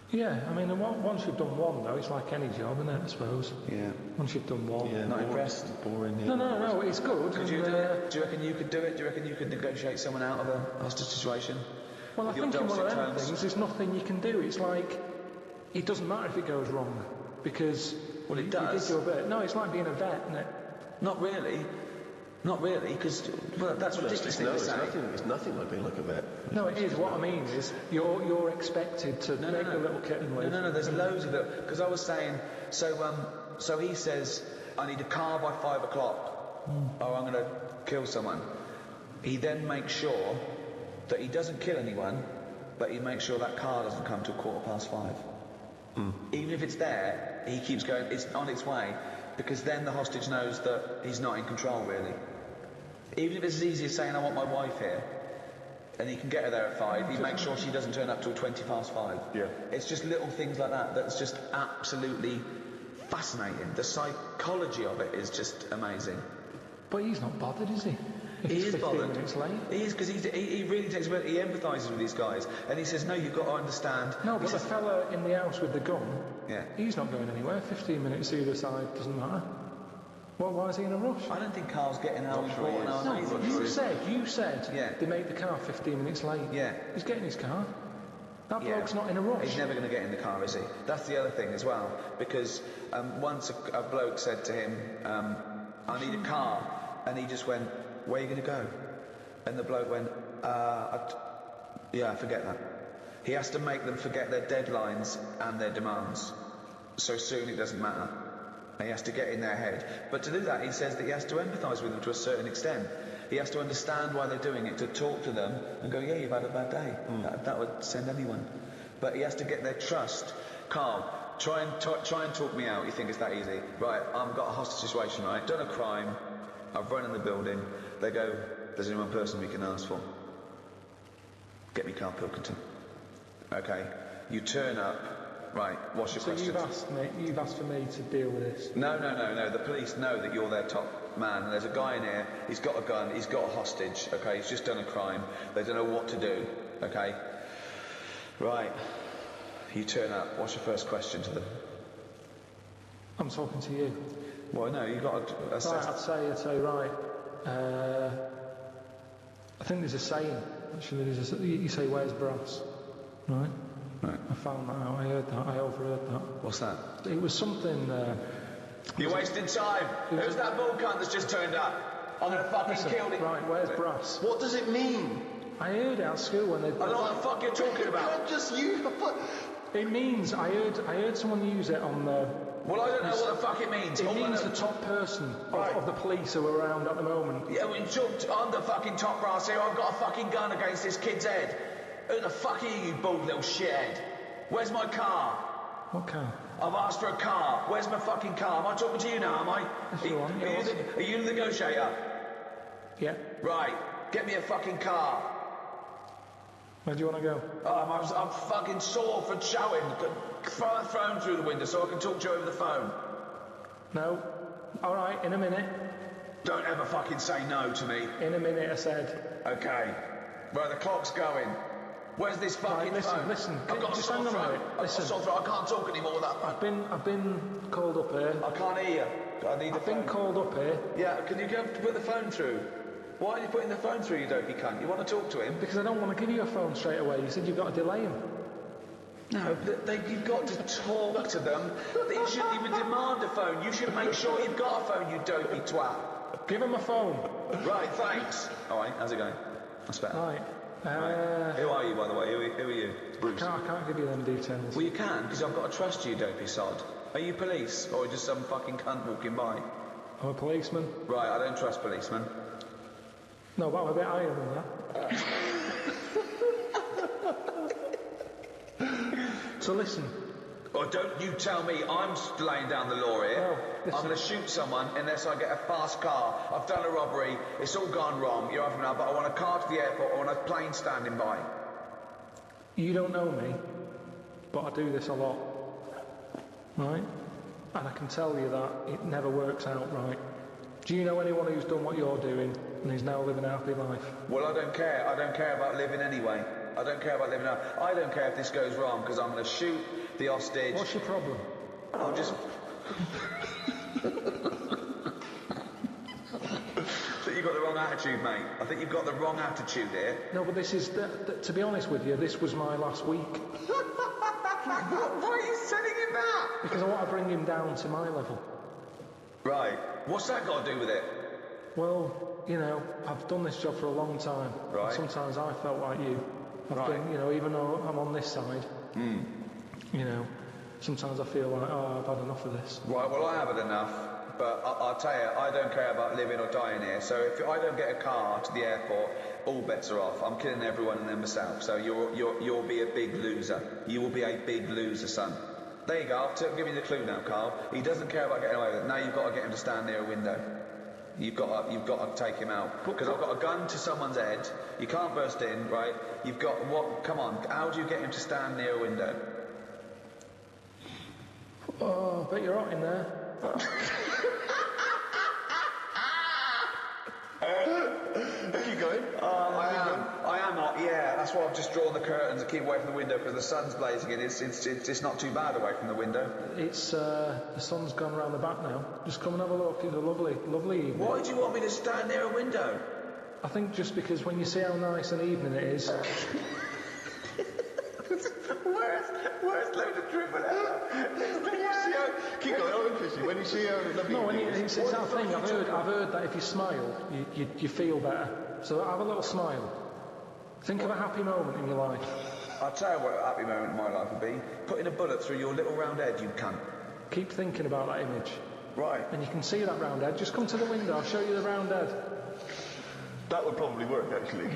Yeah, I mean, once you've done one, though, it's like any job, isn't it, I suppose? Yeah. Once you've done one. Yeah, Not impressed? Boring. Yeah. No, it's good. Could you do it? Do you reckon you could do it? Do you reckon you could negotiate someone out of a hostage situation? Well, I think in one of them things, there's nothing you can do. It's like, it doesn't matter if it goes wrong, because well, it you does. did your bit. No, it's like being a vet, isn't it? Not really, because that's ridiculous thing to say. It's nothing like being like a vet. No, it is. What I mean is, you're expected to make the little kitten live. No, there's loads of it. Because I was saying, so he says, I need a car by 5 o'clock, or I'm going to kill someone. He then makes sure that he doesn't kill anyone, but he makes sure that car doesn't come till 5:15. Even if it's there, he keeps going, it's on its way, because then the hostage knows that he's not in control, really. Even if it's as easy as saying, I want my wife here, and he can get her there at 5, he makes sure she doesn't turn up till 5:20. Yeah. It's just little things like that that's just absolutely fascinating. The psychology of it is just amazing. But he's not bothered, is he? If He it's is 15 bothered. minutes late. He is, because he really takes he empathises with these guys, and he says, no, you've got to understand. No, but the fella in the house with the gun, Yeah. he's not going anywhere. 15 minutes either side doesn't matter. Well, why is he in a rush? I don't think Karl's getting how important he is. our No, neighbour you said Yeah. they made the car 15 minutes late. Yeah. He's getting his car. That Yeah. bloke's not in a rush. He's never going to get in the car, is he? That's the other thing as well, because once a bloke said to him, I need a car, and he just went, where are you going to go? And the bloke went, forget that. He has to make them forget their deadlines and their demands. So soon it doesn't matter. And he has to get in their head. But to do that, he says that he has to empathise with them to a certain extent. He has to understand why they're doing it, to talk to them and go, yeah, you've had a bad day. That would send anyone. But he has to get their trust. Karl, try and talk me out. You think it's that easy? Right, I've got a hostage situation, right? Done a crime. I've run in the building. They go, there's only one person we can ask for. Get me Karl Pilkington. Okay. You turn up. Right, what's your question? You've asked for me to deal with this. No. The police know that you're their top man. And there's a guy in here, he's got a gun, he's got a hostage, okay? He's just done a crime. They don't know what to do, okay? Right. You turn up. What's your first question to them? I'm talking to you. Well, no, you've got to assess... Right, I'd say, right, I think there's a saying, actually, you say, where's brass? Right? Right. I found that out, I overheard that. What's that? It was something... You're wasting time. Who's that bull cunt that's just turned up? I'm gonna fucking kill him. Right, where's brass? What does it mean? I heard it at school when they... I know what the fuck you're talking about. Can't just you... It means, I heard someone use it on the... Well, I don't know what the fuck it means. It All I means know- the top person Right. of the police who are around at the moment. Yeah, well, I'm the fucking top brass here. I've got a fucking gun against this kid's head. Who the fuck are you, bald little shithead? Where's my car? What car? I've asked for a car. Where's my fucking car? Am I talking to you now, am I? Yes, you are. Are you the negotiator? Yeah. Right. Get me a fucking car. Where do you want to go? I'm fucking sore for showing. Throw a phone through the window so I can talk to you over the phone. No. All right, in a minute. Don't ever fucking say no to me. In a minute, I said. Okay. Right, the clock's going. Where's this fucking Right, phone? listen, I've got a just sore hang on a throat. minute. I've got a Listen. sore throat. I can't talk anymore with that phone. I've been called up here. I can't hear you. I need the I've been phone. called up here Yeah, can you go put the phone through? Why are you putting the phone through, you dopey cunt? You want to talk to him? because I don't want to give you a phone straight away. You said you've got to delay him. No, you've got to talk to them. You shouldn't even demand a phone. You should make sure you've got a phone, you dopey twat. Give him a phone. Right, thanks. All right, how's it going? That's better. Right. Who are you, by the way? Who are you? Bruce. I can't give you them details. Well, you can, because I've got to trust you, dopey sod. Are you police, or just some fucking cunt walking by? I'm a policeman. Right, I don't trust policemen. No, but I'm a bit higher than that. So listen. Or don't you tell me I'm laying down the law here. No, listen. I'm going to shoot someone unless I get a fast car. I've done a robbery. It's all gone wrong. You're having now, but I want a car to the airport. I want a plane standing by. You don't know me, but I do this a lot. Right? And I can tell you that it never works out right. Do you know anyone who's done what you're doing and is now living a happy life? Well, I don't care. I don't care about living anyway. I don't care about living out. I don't care if this goes wrong because I'm going to shoot the hostage. What's your problem? I'll just... I think you've got the wrong attitude, mate. I think you've got the wrong attitude here. No, but this is, to be honest with you, this was my last week. Why are you telling him that? Because I want to bring him down to my level. Right. What's that got to do with it? Well, you know, I've done this job for a long time. Right. And sometimes I felt like you. I've Right. been, you know, even though I'm on this side, you know, sometimes I feel like, oh, I've had enough of this. Right, well, I haven't enough, but I'll tell you, I don't care about living or dying here, so if I don't get a car to the airport, all bets are off. I'm killing everyone and then myself, so you'll be a big loser. You will be a big loser, son. There you go, I'll give you the clue now, Carl. He doesn't care about getting away with it. Now you've got to get him to stand near a window. You've got to take him out. Because I've got a gun to someone's head. You can't burst in, right? You've got what? Come on. How do you get him to stand near a window? Oh, I bet you're hot in there. Keep going. I am hot, yeah. That's why I've just drawn the curtains and keep away from the window because the sun's blazing in. It's not too bad away from the window. It's, the sun's gone round the back now. Just come and have a look. It's a lovely, lovely evening. Why do you want me to stand near a window? I think just because when you see how nice an evening it is, Where's load of dribble out? Keep going. I'm interested. When you see how lovely no, it is. it's that thing. I've heard that if you smile, you feel better. So have a little smile. Think of a happy moment in your life. I'll tell you what a happy moment in my life would be. Putting a bullet through your little round head, you cunt. Keep thinking about that image. Right. And you can see that round head. Just come to the window. I'll show you the round head. That would probably work, actually.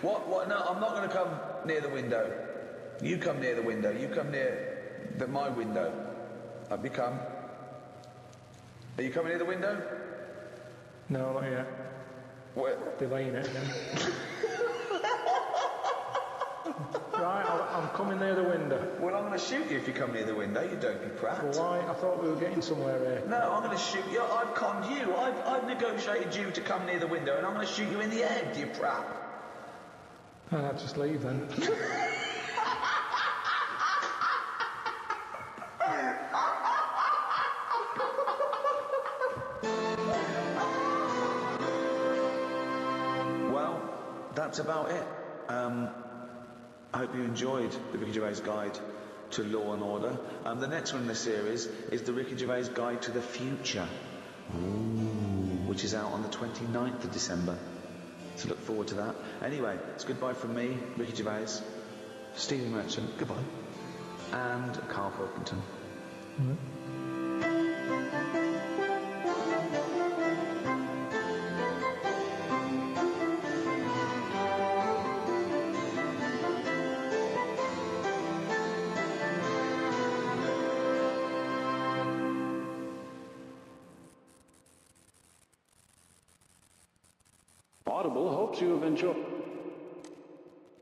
What? No, I'm not going to come near the window. You come near the window. You come near my window. Are you coming near the window? No, not yet. What? Delaying it again. Right, I'm coming near the window. Well, I'm going to shoot you if you come near the window, you dopey prat. Well, why? I thought we were getting somewhere here. No, I'm going to shoot you. I've conned you. I've negotiated you to come near the window, and I'm going to shoot you in the head, you prat. I'll just leave then. that's about it. I hope you enjoyed the Ricky Gervais Guide to Law and Order. The next one in the series is the Ricky Gervais Guide to the Future, which is out on the 29th of December. So look forward to that. Anyway, it's goodbye from me, Ricky Gervais, Stephen Merchant, Goodbye. and Karl Pilkington. Audible hopes you have enjoyed.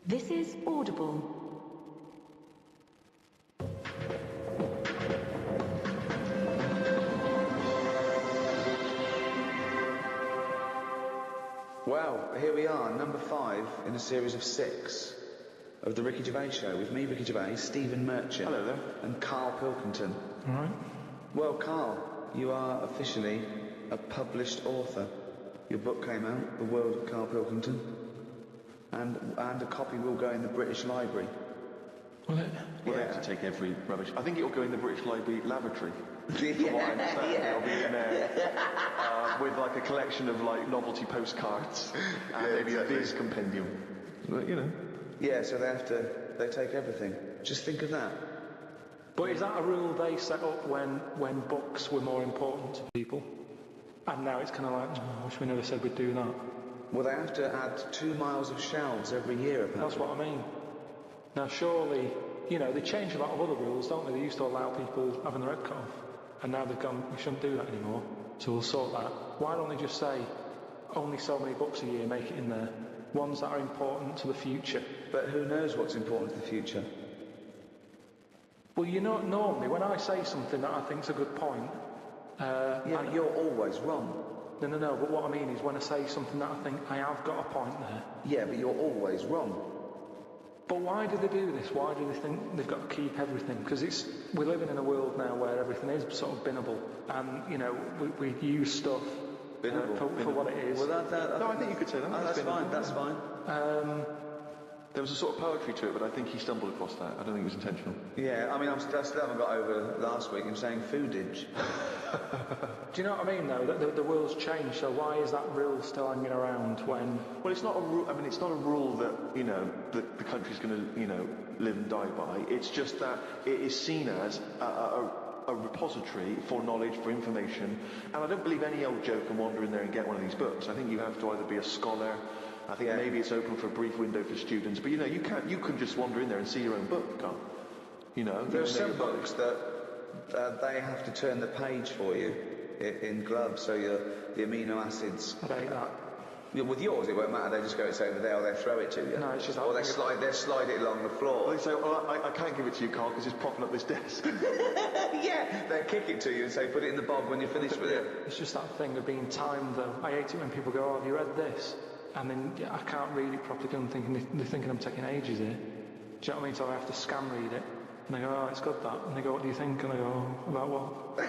This is Audible. Well, here we are, number 5 in a series of 6 of the Ricky Gervais Show, with me, Ricky Gervais, Stephen Merchant, Hello there. and Karl Pilkington. All right. Well, Karl, you are officially a published author. Your book came out, The World of Karl Pilkington, and a copy will go in the British Library. Will it? Well, they have to take every rubbish. I think it'll go in the British Library lavatory. From what I Yeah, understand, yeah. it'll be in there with like a collection of like novelty postcards and maybe a Viz compendium. But, you know. Yeah, so they take everything. Just think of that. But is that a rule they set up when books were more important to people? And now it's kind of like, I wish we never said we'd do that. Well, they have to add 2 miles of shelves every year, apparently. That's what I mean. Now, surely, they change a lot of other rules, don't they? They used to allow people having their head cut off. And now they've gone, we shouldn't do that anymore. So we'll sort that. Why don't they just say, only so many books a year, make it in there? Ones that are important to the future. But who knows what's important to the future? Well, normally, when I say something that I think's a good point... Yeah, but you're always wrong. No, but what I mean is when I say something that I think I have got a point there... Yeah, but you're always wrong. But why do they do this? Why do they think they've got to keep everything? Because we're living in a world now where everything is sort of binnable, and we use stuff for what it is. Well, No, I think you could say that. Oh, that's fine. That's fine. There was a sort of poetry to it, but I think he stumbled across that. I don't think it was intentional. Yeah, I mean, I still haven't got over last week him saying foodage. Do you know what I mean, though? The world's changed, so why is that rule still hanging around when... Well, it's not a rule. I mean, it's not a rule that the country's going to live and die by. It's just that it is seen as a repository for knowledge, for information. And I don't believe any old Joe can wander in there and get one of these books. I think you have to either be a scholar. I think maybe it's open for a brief window for students, but you can just wander in there and see your own book, can't? There are some books that they have to turn the page for you in gloves, so the amino acids. I hate that. Yeah, with yours, it won't matter. They just go, it's over there, or they throw it to you. No, it's just... Or they slide it along the floor. Well, they say, I can't give it to you, Carl, because it's propping up this desk. Yeah, they kick it to you and say, put it in the bog when you're finished with it. It's just that thing of being timed, though. I hate it when people go, oh, have you read this? And then I can't read it properly, because they're thinking I'm taking ages here. Do you know what I mean? So I have to scan read it. And they go, oh, it's good that. And they go, what do you think? And I go, oh, about what?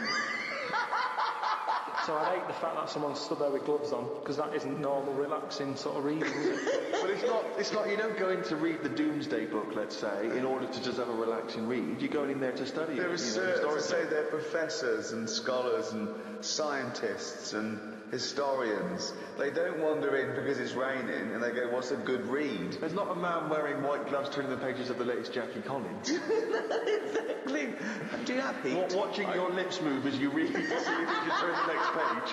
So I hate the fact that someone stood there with gloves on, because that isn't normal, relaxing sort of reading, is it? But it's not, you don't go in to read the Doomsday Book, let's say, in order to just have a relaxing read. You're going in there to study. They're professors and scholars and scientists and historians. They don't wander in because it's raining and they go, what's a good read? There's not a man wearing white gloves turning the pages of the latest Jackie Collins. Exactly. Do you have heat? Watching your lips move as you read to see if you can turn the next page.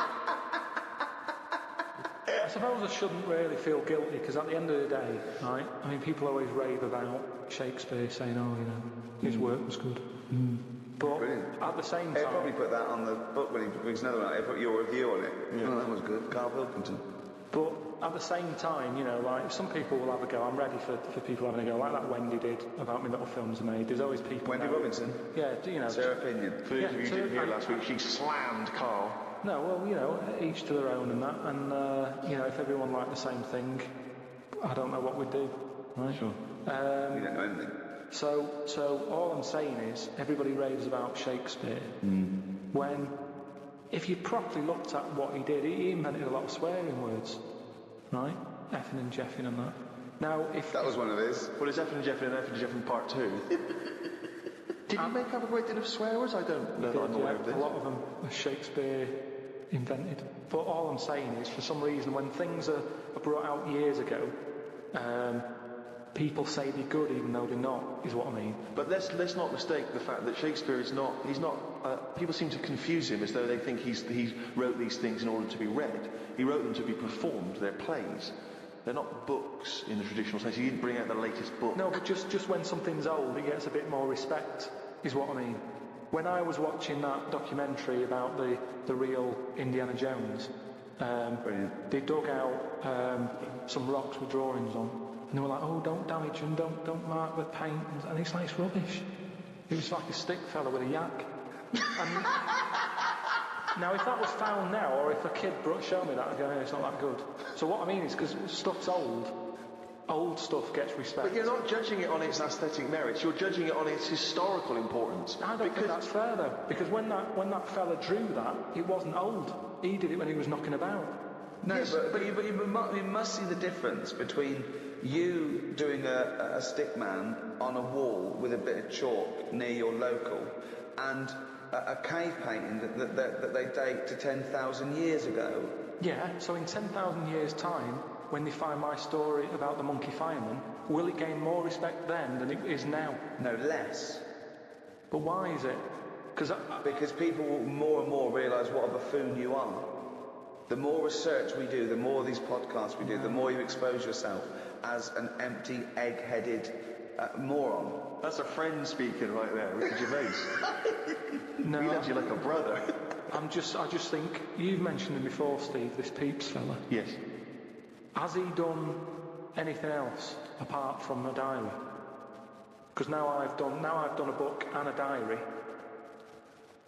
I suppose I shouldn't really feel guilty, because at the end of the day, right, I mean, people always rave about Shakespeare, saying, oh, his work was good. But Brilliant. at the same He'll time... probably put that on the book when he brings another one out. He'll put your review on it. Yeah. Oh, that was good. Karl Pilkington. But at the same time, like, some people will have a go. I'm ready for people having a go, like that Wendy did about me little films I made. There's always people... Wendy Robinson? Yeah, That's her opinion. For those of you who didn't hear last week, she slammed Carl. No, well, each to their own and that. And, if everyone liked the same thing, I don't know what we'd do. Right? Sure. You don't know anything. So all I'm saying is, everybody raves about Shakespeare. When, if you properly looked at what he did, he invented a lot of swearing words, right? Effing and jeffing and that. Now, if That was one of his. Well, it's F and Jeff and F and Jeff in part 2. Did he make up a great deal of swear words? I don't know that I'm aware of this. a lot of them Shakespeare invented. But all I'm saying is, for some reason, when things are brought out years ago, people say they're good even though they're not, is what I mean. But let's not mistake the fact that Shakespeare is not, he's not, people seem to confuse him as though they think he wrote these things in order to be read. He wrote them to be performed, they're plays. They're not books in the traditional sense. He didn't bring out the latest book. No, but just when something's old, it gets a bit more respect, is what I mean. When I was watching that documentary about the real Indiana Jones, they dug out some rocks with drawings on, and they were like, oh, don't damage them, don't mark with paint, and it's like, it's rubbish. It was like a stick fella with a yak. And now, if that was found now, or if a kid showed me that, I'd go, hey, it's not that good. So what I mean is, because stuff's old stuff gets respect. But you're not judging it on its aesthetic merits, you're judging it on its historical importance. I don't think that's fair, though, because when that fella drew that, it wasn't old. He did it when he was knocking about. No, yes, but you must see the difference between you doing a stick man on a wall with a bit of chalk near your local and a cave painting that they date to 10,000 years ago. Yeah, so in 10,000 years' time, when they find my story about the monkey fireman, will it gain more respect then than it is now? No, less. But why is it? Because people will more and more realise what a buffoon you are. The more research we do, the more these podcasts we do, the more you expose yourself as an empty, egg-headed moron. That's a friend speaking right there, Ricky Gervais. No, he loves you like a brother. I just think, you've mentioned him before, Steve, this Peeps fella. Yes. Has he done anything else apart from a diary? Because now I've done a book and a diary.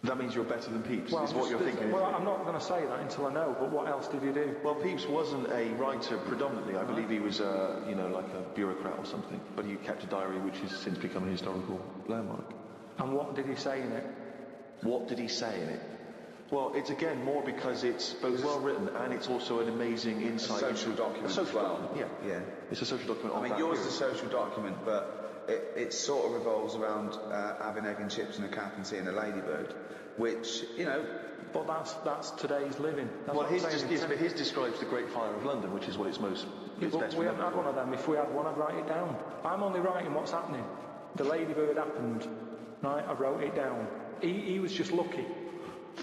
That means you're better than Pepys, well, is what you're thinking. Well, I'm not going to say that until I know, but what else did he do? Well, Pepys wasn't a writer predominantly. I believe he was, like a bureaucrat or something. But he kept a diary which has since become a historical landmark. And what did he say in it? What did he say in it? Well, it's again more because it's both well written and it's also an amazing insight. A social document as well. Yeah. It's a social document. I mean, yours is a social document, but it sort of revolves around having egg and chips and a cap and seeing a ladybird, which, But that's today's living. That's well, his describes the Great Fire of London, which is what it's most. Yeah, but we haven't had one of them. If we had one, I'd write it down. I'm only writing what's happening. The ladybird happened, right? I wrote it down. He was just lucky.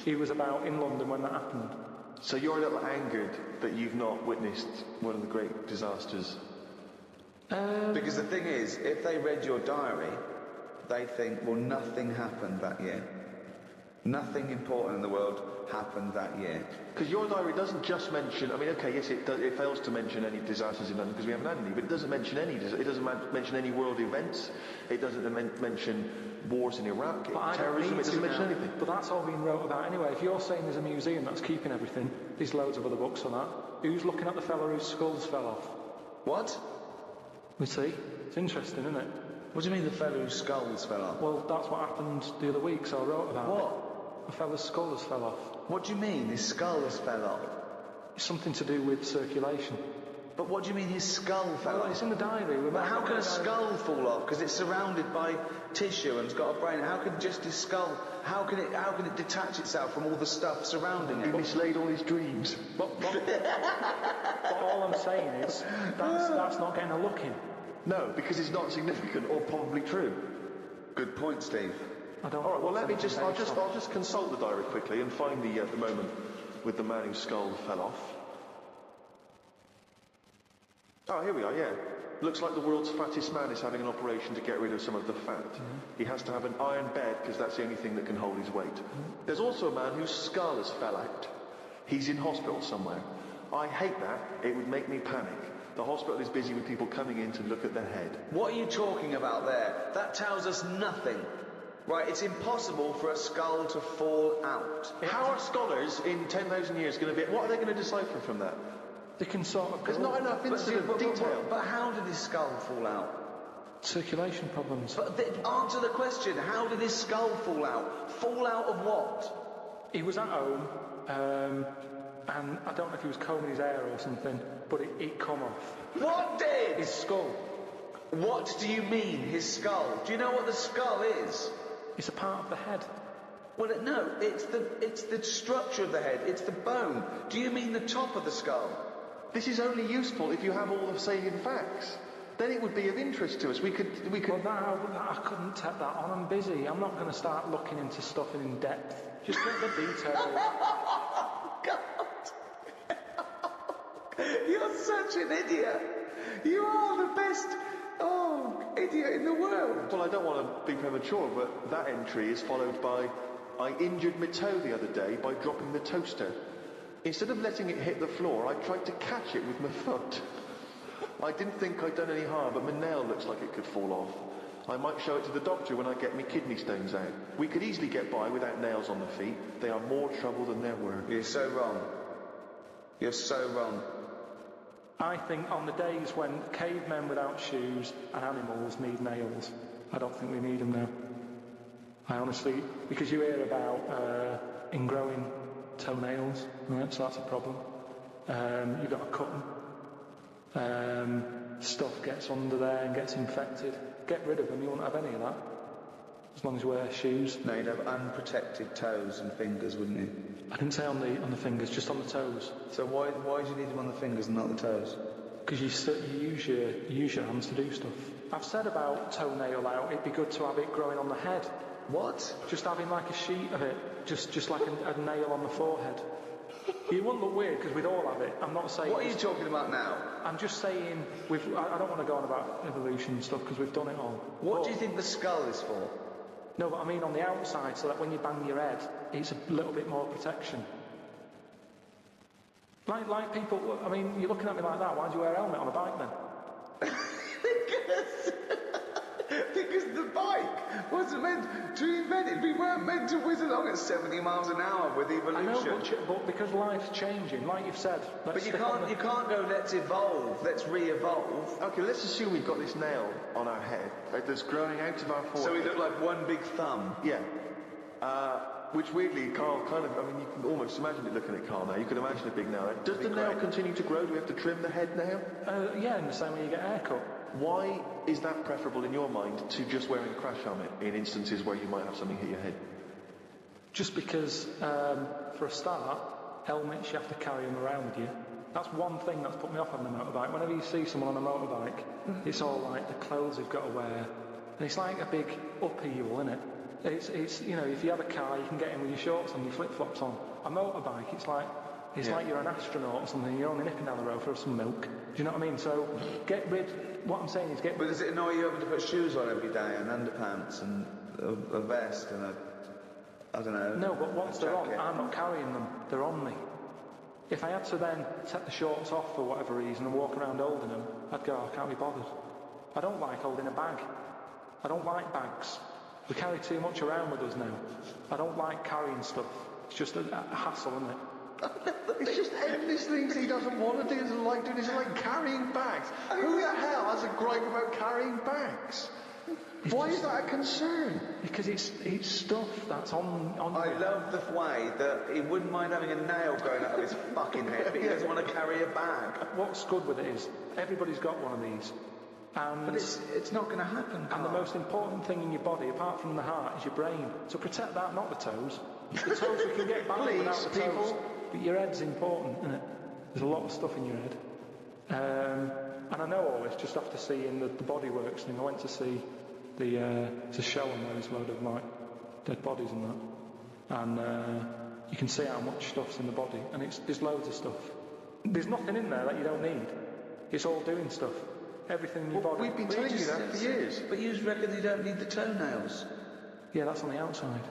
He was about in London when that happened. So you're a little angered that you've not witnessed one of the great disasters. Because the thing is, if they read your diary, they think, well, nothing happened that year. Nothing important in the world happened that year. Because your diary doesn't just mention, I mean, okay, yes, it fails to mention any disasters in London because we haven't had any, but it doesn't mention any, it doesn't mention any world events, it doesn't mention wars in Iraq, terrorism, it doesn't mention anything. But that's all being wrote about anyway. If you're saying there's a museum that's keeping everything, there's loads of other books on that. Who's looking at the fella whose skulls fell off? What? We see. It's interesting, isn't it? What do you mean the fellow whose skulls fell off? Well, that's what happened the other week, so I wrote about what? it. A fella's skull has fell off. What do you mean his skull has fell off? It's something to do with circulation. But what do you mean his skull fell off? It's in the diary. But how can a skull fall off? Because it's surrounded by tissue and it's got a brain. How can just his skull? How can it detach itself from all the stuff surrounding it? He mislaid all his dreams. But all I'm saying is that's not getting a look in. No, because it's not significant or probably true. Good point, Steve. All right. Well, I'll just consult the diary quickly and find the moment with the man whose skull fell off. Oh, here we are. Yeah, looks like the world's fattest man is having an operation to get rid of some of the fat. Mm-hmm. He has to have an iron bed because that's the only thing that can hold his weight. Mm-hmm. There's also a man whose skull has fell out. He's in hospital somewhere. I hate that. It would make me panic. The hospital is busy with people coming in to look at their head. What are you talking about there? That tells us nothing. Right, it's impossible for a skull to fall out. How are scholars in 10,000 years going to be... What are they going to decipher from that? They can sort of... There's not enough incident detail. But how did his skull fall out? Circulation problems. But answer the question. How did his skull fall out? Fall out of what? He was at home. and I don't know if he was combing his hair or something, but it come off. What did? His skull. What do you mean, his skull? Do you know what the skull is? It's a part of the head. Well, no, it's the structure of the head. It's the bone. Do you mean the top of the skull? This is only useful if you have all the salient facts. Then it would be of interest to us. We could. Well, I couldn't take that on. I'm busy. I'm not going to start looking into stuff in depth. Just get the details. God. You're such an idiot. You are the best, idiot in the world. Well, I don't want to be premature, but that entry is followed by, I injured my toe the other day by dropping the toaster. Instead of letting it hit the floor, I tried to catch it with my foot. I didn't think I'd done any harm, but my nail looks like it could fall off. I might show it to the doctor when I get my kidney stones out. We could easily get by without nails on the feet. They are more trouble than they're worth. You're so wrong. You're so wrong. I think on the days when cavemen without shoes and animals need nails, I don't think we need them now. I honestly, because you hear about ingrowing toenails, right? So that's a problem. You've got to cut them. Stuff gets under there and gets infected. Get rid of them, you won't have any of that. As long as you wear shoes. No, you'd have unprotected toes and fingers, wouldn't you? I didn't say on the fingers, just on the toes. So why do you need them on the fingers and not the toes? Because you use your hands to do stuff. I've said about toenail out, it'd be good to have it growing on the head. What? Just having like a sheet of it, just like a nail on the forehead. It wouldn't look weird because we'd all have it. I'm not saying... What are you talking about now? I'm just saying, I don't want to go on about evolution and stuff because we've done it all. What do you think the skull is for? No, but I mean on the outside, so that when you bang your head, it's a little bit more protection. Like people, I mean, you're looking at me like that, why do you wear a helmet on a bike then? Because the bike wasn't meant to invent it. We weren't meant to whiz along at 70 miles an hour with evolution. I know, but because life's changing, like you've said. But you can't go, let's evolve, let's re-evolve. Okay, let's assume we've got this nail on our head that's growing out of our forehead. So we look like one big thumb. Yeah. Which weirdly, Carl kind of, I mean, you can almost imagine it looking at Carl now. You can imagine a big nail there. Does the nail continue to grow? Do we have to trim the head nail? Yeah, in the same way you get a haircut. Why is that preferable in your mind to just wearing a crash helmet in instances where you might have something hit your head? Just because, for a start, helmets, you have to carry them around with you. That's one thing that's put me off on the motorbike. Whenever you see someone on a motorbike, it's all like the clothes they've got to wear. And it's like a big upheaval, isn't it? It's you know, if you have a car, you can get in with your shorts and your flip-flops on. A motorbike, it's like you're an astronaut or something. You're only nipping down the road for some milk. Do you know what I mean? So what I'm saying is get... But does it annoy you having to put shoes on every day and underpants and a vest and I don't know... No, but once they're on, I'm not carrying them. They're on me. If I had to then take the shorts off for whatever reason and walk around holding them, I'd go, I can't be bothered. I don't like holding a bag. I don't like bags. We carry too much around with us now. I don't like carrying stuff. It's just a hassle, isn't it? It's just endless things he doesn't want to do, doesn't like doing. It's like carrying bags. Who the hell has a gripe about carrying bags? Why is that a concern? Because it's stuff that's on I love the way that he wouldn't mind having a nail going out of his fucking head, but he doesn't want to carry a bag. What's good with it is everybody's got one of these. And but it's not going to happen, Carl. And the most important thing in your body, apart from the heart, is your brain. So protect that, not the toes. The toes we can get by without the toes. But your head's important, isn't it? There's a lot of stuff in your head. And I know all this just after seeing the Bodyworks thing. I went to see it's a show on there, there's a load of like dead bodies and that. And you can see how much stuff's in the body. And there's loads of stuff. There's nothing in there that you don't need. It's all doing stuff. Everything in your body. We've been telling you that for years. But you reckon you don't need the toenails? Yeah, that's on the outside.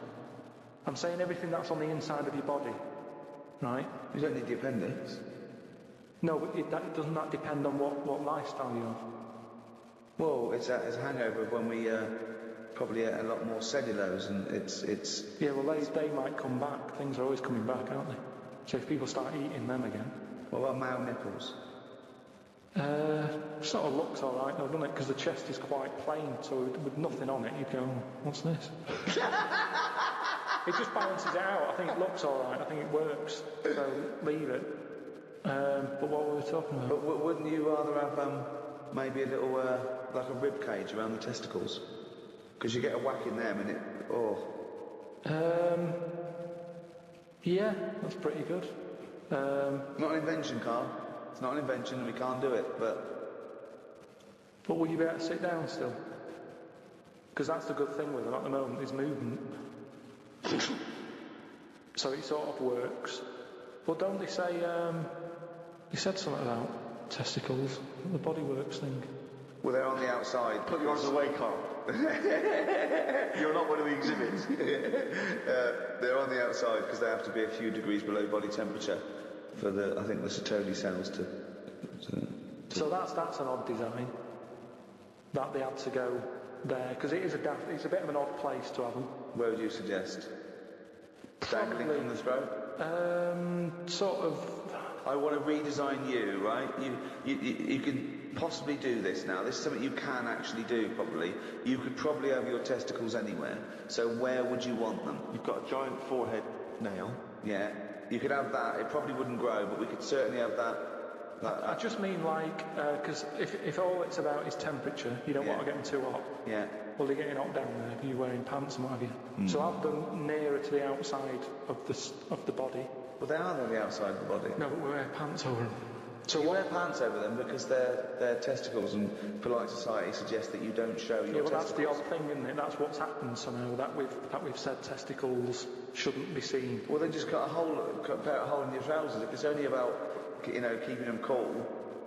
I'm saying everything that's on the inside of your body, right? You don't need the appendix. No, but doesn't that depend on what lifestyle you have? Well, it's a hangover of when we probably ate a lot more cellulose, and it's. Yeah, well, they might come back. Things are always coming back, aren't they? So if people start eating them again. What about male nipples? Sort of looks alright though, doesn't it? Because the chest is quite plain, so with nothing on it, you'd go, what's this? It just balances it out. I think it looks alright. I think it works. So leave it. But what were we talking about? But wouldn't you rather have maybe a little like a rib cage around the testicles? Because you get a whack in them and it. Oh. Yeah, that's pretty good. Not an invention, Carl. It's not an invention and we can't do it, but will you be able to sit down still? Because that's the good thing with them at the moment, is movement. So it sort of works. But don't they say, you said something about testicles, the body works thing. well, they're on the outside. Put yours away, Carl. You're not one of the exhibits. They're on the outside because they have to be a few degrees below body temperature for the, I think, the Sertoli cells to So that's an odd design. That they had to go there, because it's a bit of an odd place to have them. Where would you suggest? Dangling from the throat? Sort of. I want to redesign you, right? You can possibly do this now. This is something you can actually do, probably. You could probably have your testicles anywhere. So where would you want them? You've got a giant forehead nail. Yeah. You could have that. It probably wouldn't grow, but we could certainly have that. I just mean because if all it's about is temperature, you don't want to get them too hot. Yeah. Well, they're getting hot down there if you're wearing pants and what have you. So have them nearer to the outside of the body. Well, they are on the outside of the body. No, but we wear pants over them. So you wear pants over them because they're testicles, and polite society suggests that you don't show your testicles. That's the odd thing, isn't it? That's what's happened somehow. That we've said testicles shouldn't be seen. Well, then just cut a hole in your trousers. If it's only about keeping them cool,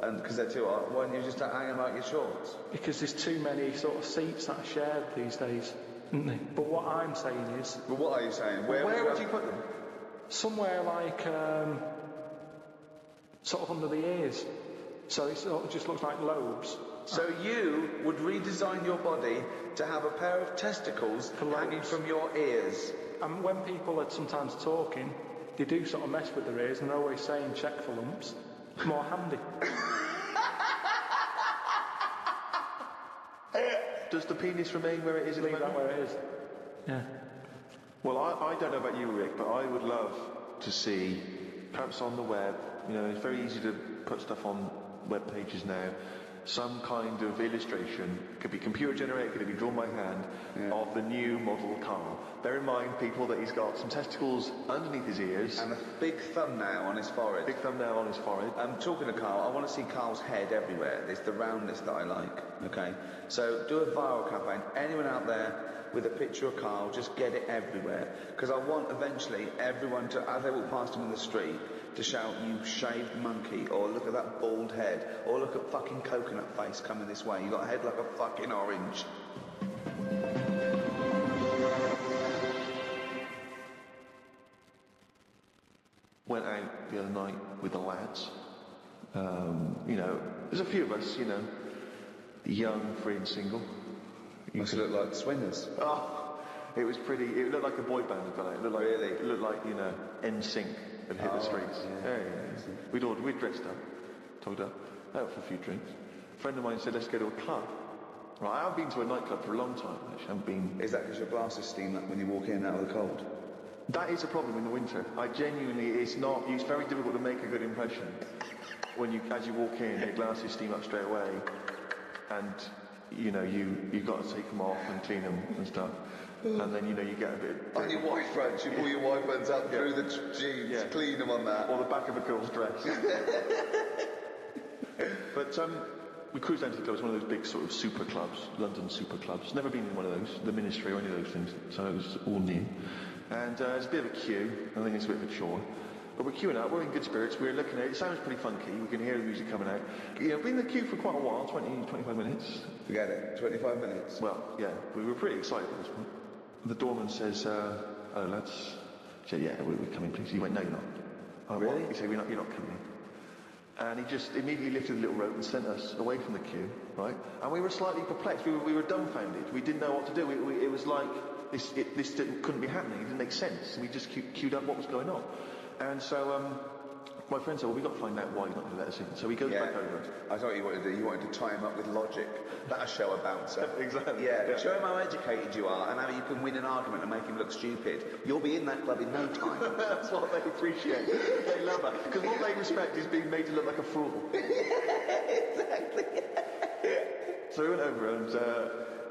and because they're too hot, why don't you just hang them out your shorts? Because there's too many sort of seats that are shared these days, isn't there? But what I'm saying is. Well, what are you saying? Where would you put them? Somewhere like sort of under the ears, so it sort of just looks like lobes. So you would redesign your body to have a pair of testicles hanging from your ears. And when people are sometimes talking, they do sort of mess with their ears, and they're always saying check for lumps. More handy. Does the penis remain where it is? Leave that where it is. Yeah. Well, I don't know about you, Rick, but I would love to see, perhaps on the web, it's very easy to put stuff on web pages now, some kind of illustration, could be computer generated, could be drawn by hand, of the new model Carl. Bear in mind, people, that he's got some testicles underneath his ears. And a big thumbnail on his forehead. Big thumbnail on his forehead. Talking to Carl, I want to see Carl's head everywhere. It's the roundness that I like, okay? So do a viral campaign. Anyone out there with a picture of Carl, just get it everywhere. Because I want eventually everyone to, as they walk past him in the street, to shout, "You shaved monkey," or "Look at that bald head," or "Look at fucking coconut face coming this way. You got a head like a fucking orange." Went out the other night with the lads. There's a few of us, young, free and single. Must look like swingers. Oh, it was pretty. It looked like a boy band had done it. It looked like NSYNC had hit the streets. Yeah. We'd dressed up, togged up, out for a few drinks. A friend of mine said, "Let's go to a club." Right, I haven't been to a nightclub for a long time. Actually, I haven't been. Is that because your glasses steam up when you walk in out of the cold? That is a problem in the winter. It's very difficult to make a good impression as you walk in, your glasses steam up straight away, and you've got to take them off and clean them and stuff. And then, you get a bit... On your white fronts, you pull your white fronts up through the jeans, clean them on that. Or the back of a girl's dress. But we cruised down to the club. It was one of those big sort of super clubs, London super clubs. Never been in one of those, the Ministry or any of those things, so it was all new. And there's a bit of a queue. I think it's a bit of a chore. But we're queuing up, we're in good spirits, we're looking at it, sounds pretty funky, we can hear the music coming out. Been in the queue for quite a while, 25 minutes. Forget it, 25 minutes. Well, yeah, we were pretty excited at this point. The doorman says, "Hello lads." He said, "Yeah, we're coming please." He went, "No, you're not." "Oh, really?" He said, "You're not coming." And he just immediately lifted the little rope and sent us away from the queue, right? And we were slightly perplexed, we were dumbfounded, we didn't know what to do. It was like, this couldn't be happening, it didn't make sense. We just queued up what was going on. And so my friend said, well, we've got to find out why he's not going to let us in. So he goes back over. I thought you wanted to tie him up with logic. That'll show a bouncer. Exactly. Yeah, show him how educated you are and how you can win an argument and make him look stupid. You'll be in that club in no time. That's what they appreciate. They love that. Because what they respect is being made to look like a fool. Exactly. So we went over and...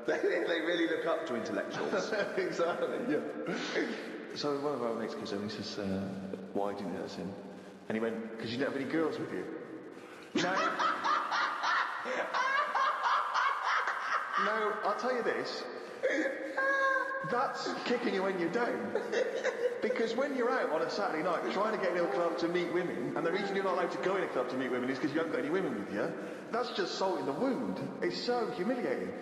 They really look up to intellectuals. Exactly, yeah. So one of our mates goes over and he says, why didn't you let us in? And he went, because you didn't have any girls with you. Now, I'll tell you this. That's kicking you when you're down. Because when you're out on a Saturday night trying to get into a club to meet women, and the reason you're not allowed to go in a club to meet women is because you haven't got any women with you, that's just salt in the wound. It's so humiliating.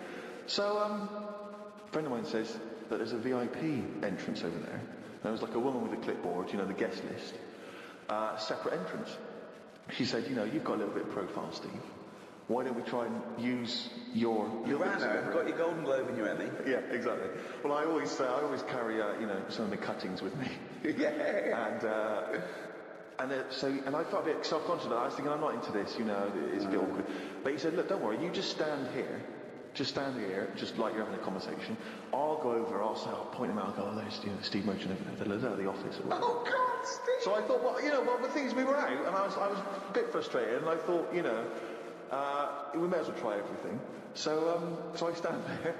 So, a friend of mine says that there's a VIP entrance over there. There was like a woman with a clipboard, you know, the guest list. Separate entrance. She said, you know, you've got a little bit of profile, Steve. Why don't we try and use your... You ran out, got your Golden Globe and your Emmy. Yeah, exactly. Well, I always carry, you know, some of my cuttings with me. Yeah. And I felt a bit self-conscious. I was thinking, I'm not into this, you know, it's a bit awkward. But he said, look, don't worry, you just stand here. Just stand here, just like you're having a conversation. I'll go over, I'll point him out, I'll go, oh, there's Steve Merchant over there, the office. Or whatever. Oh, God, Steve! So I thought, well, you know, the thing is, we were out, and I was a bit frustrated, and I thought, you know, we may as well try everything. So I stand there,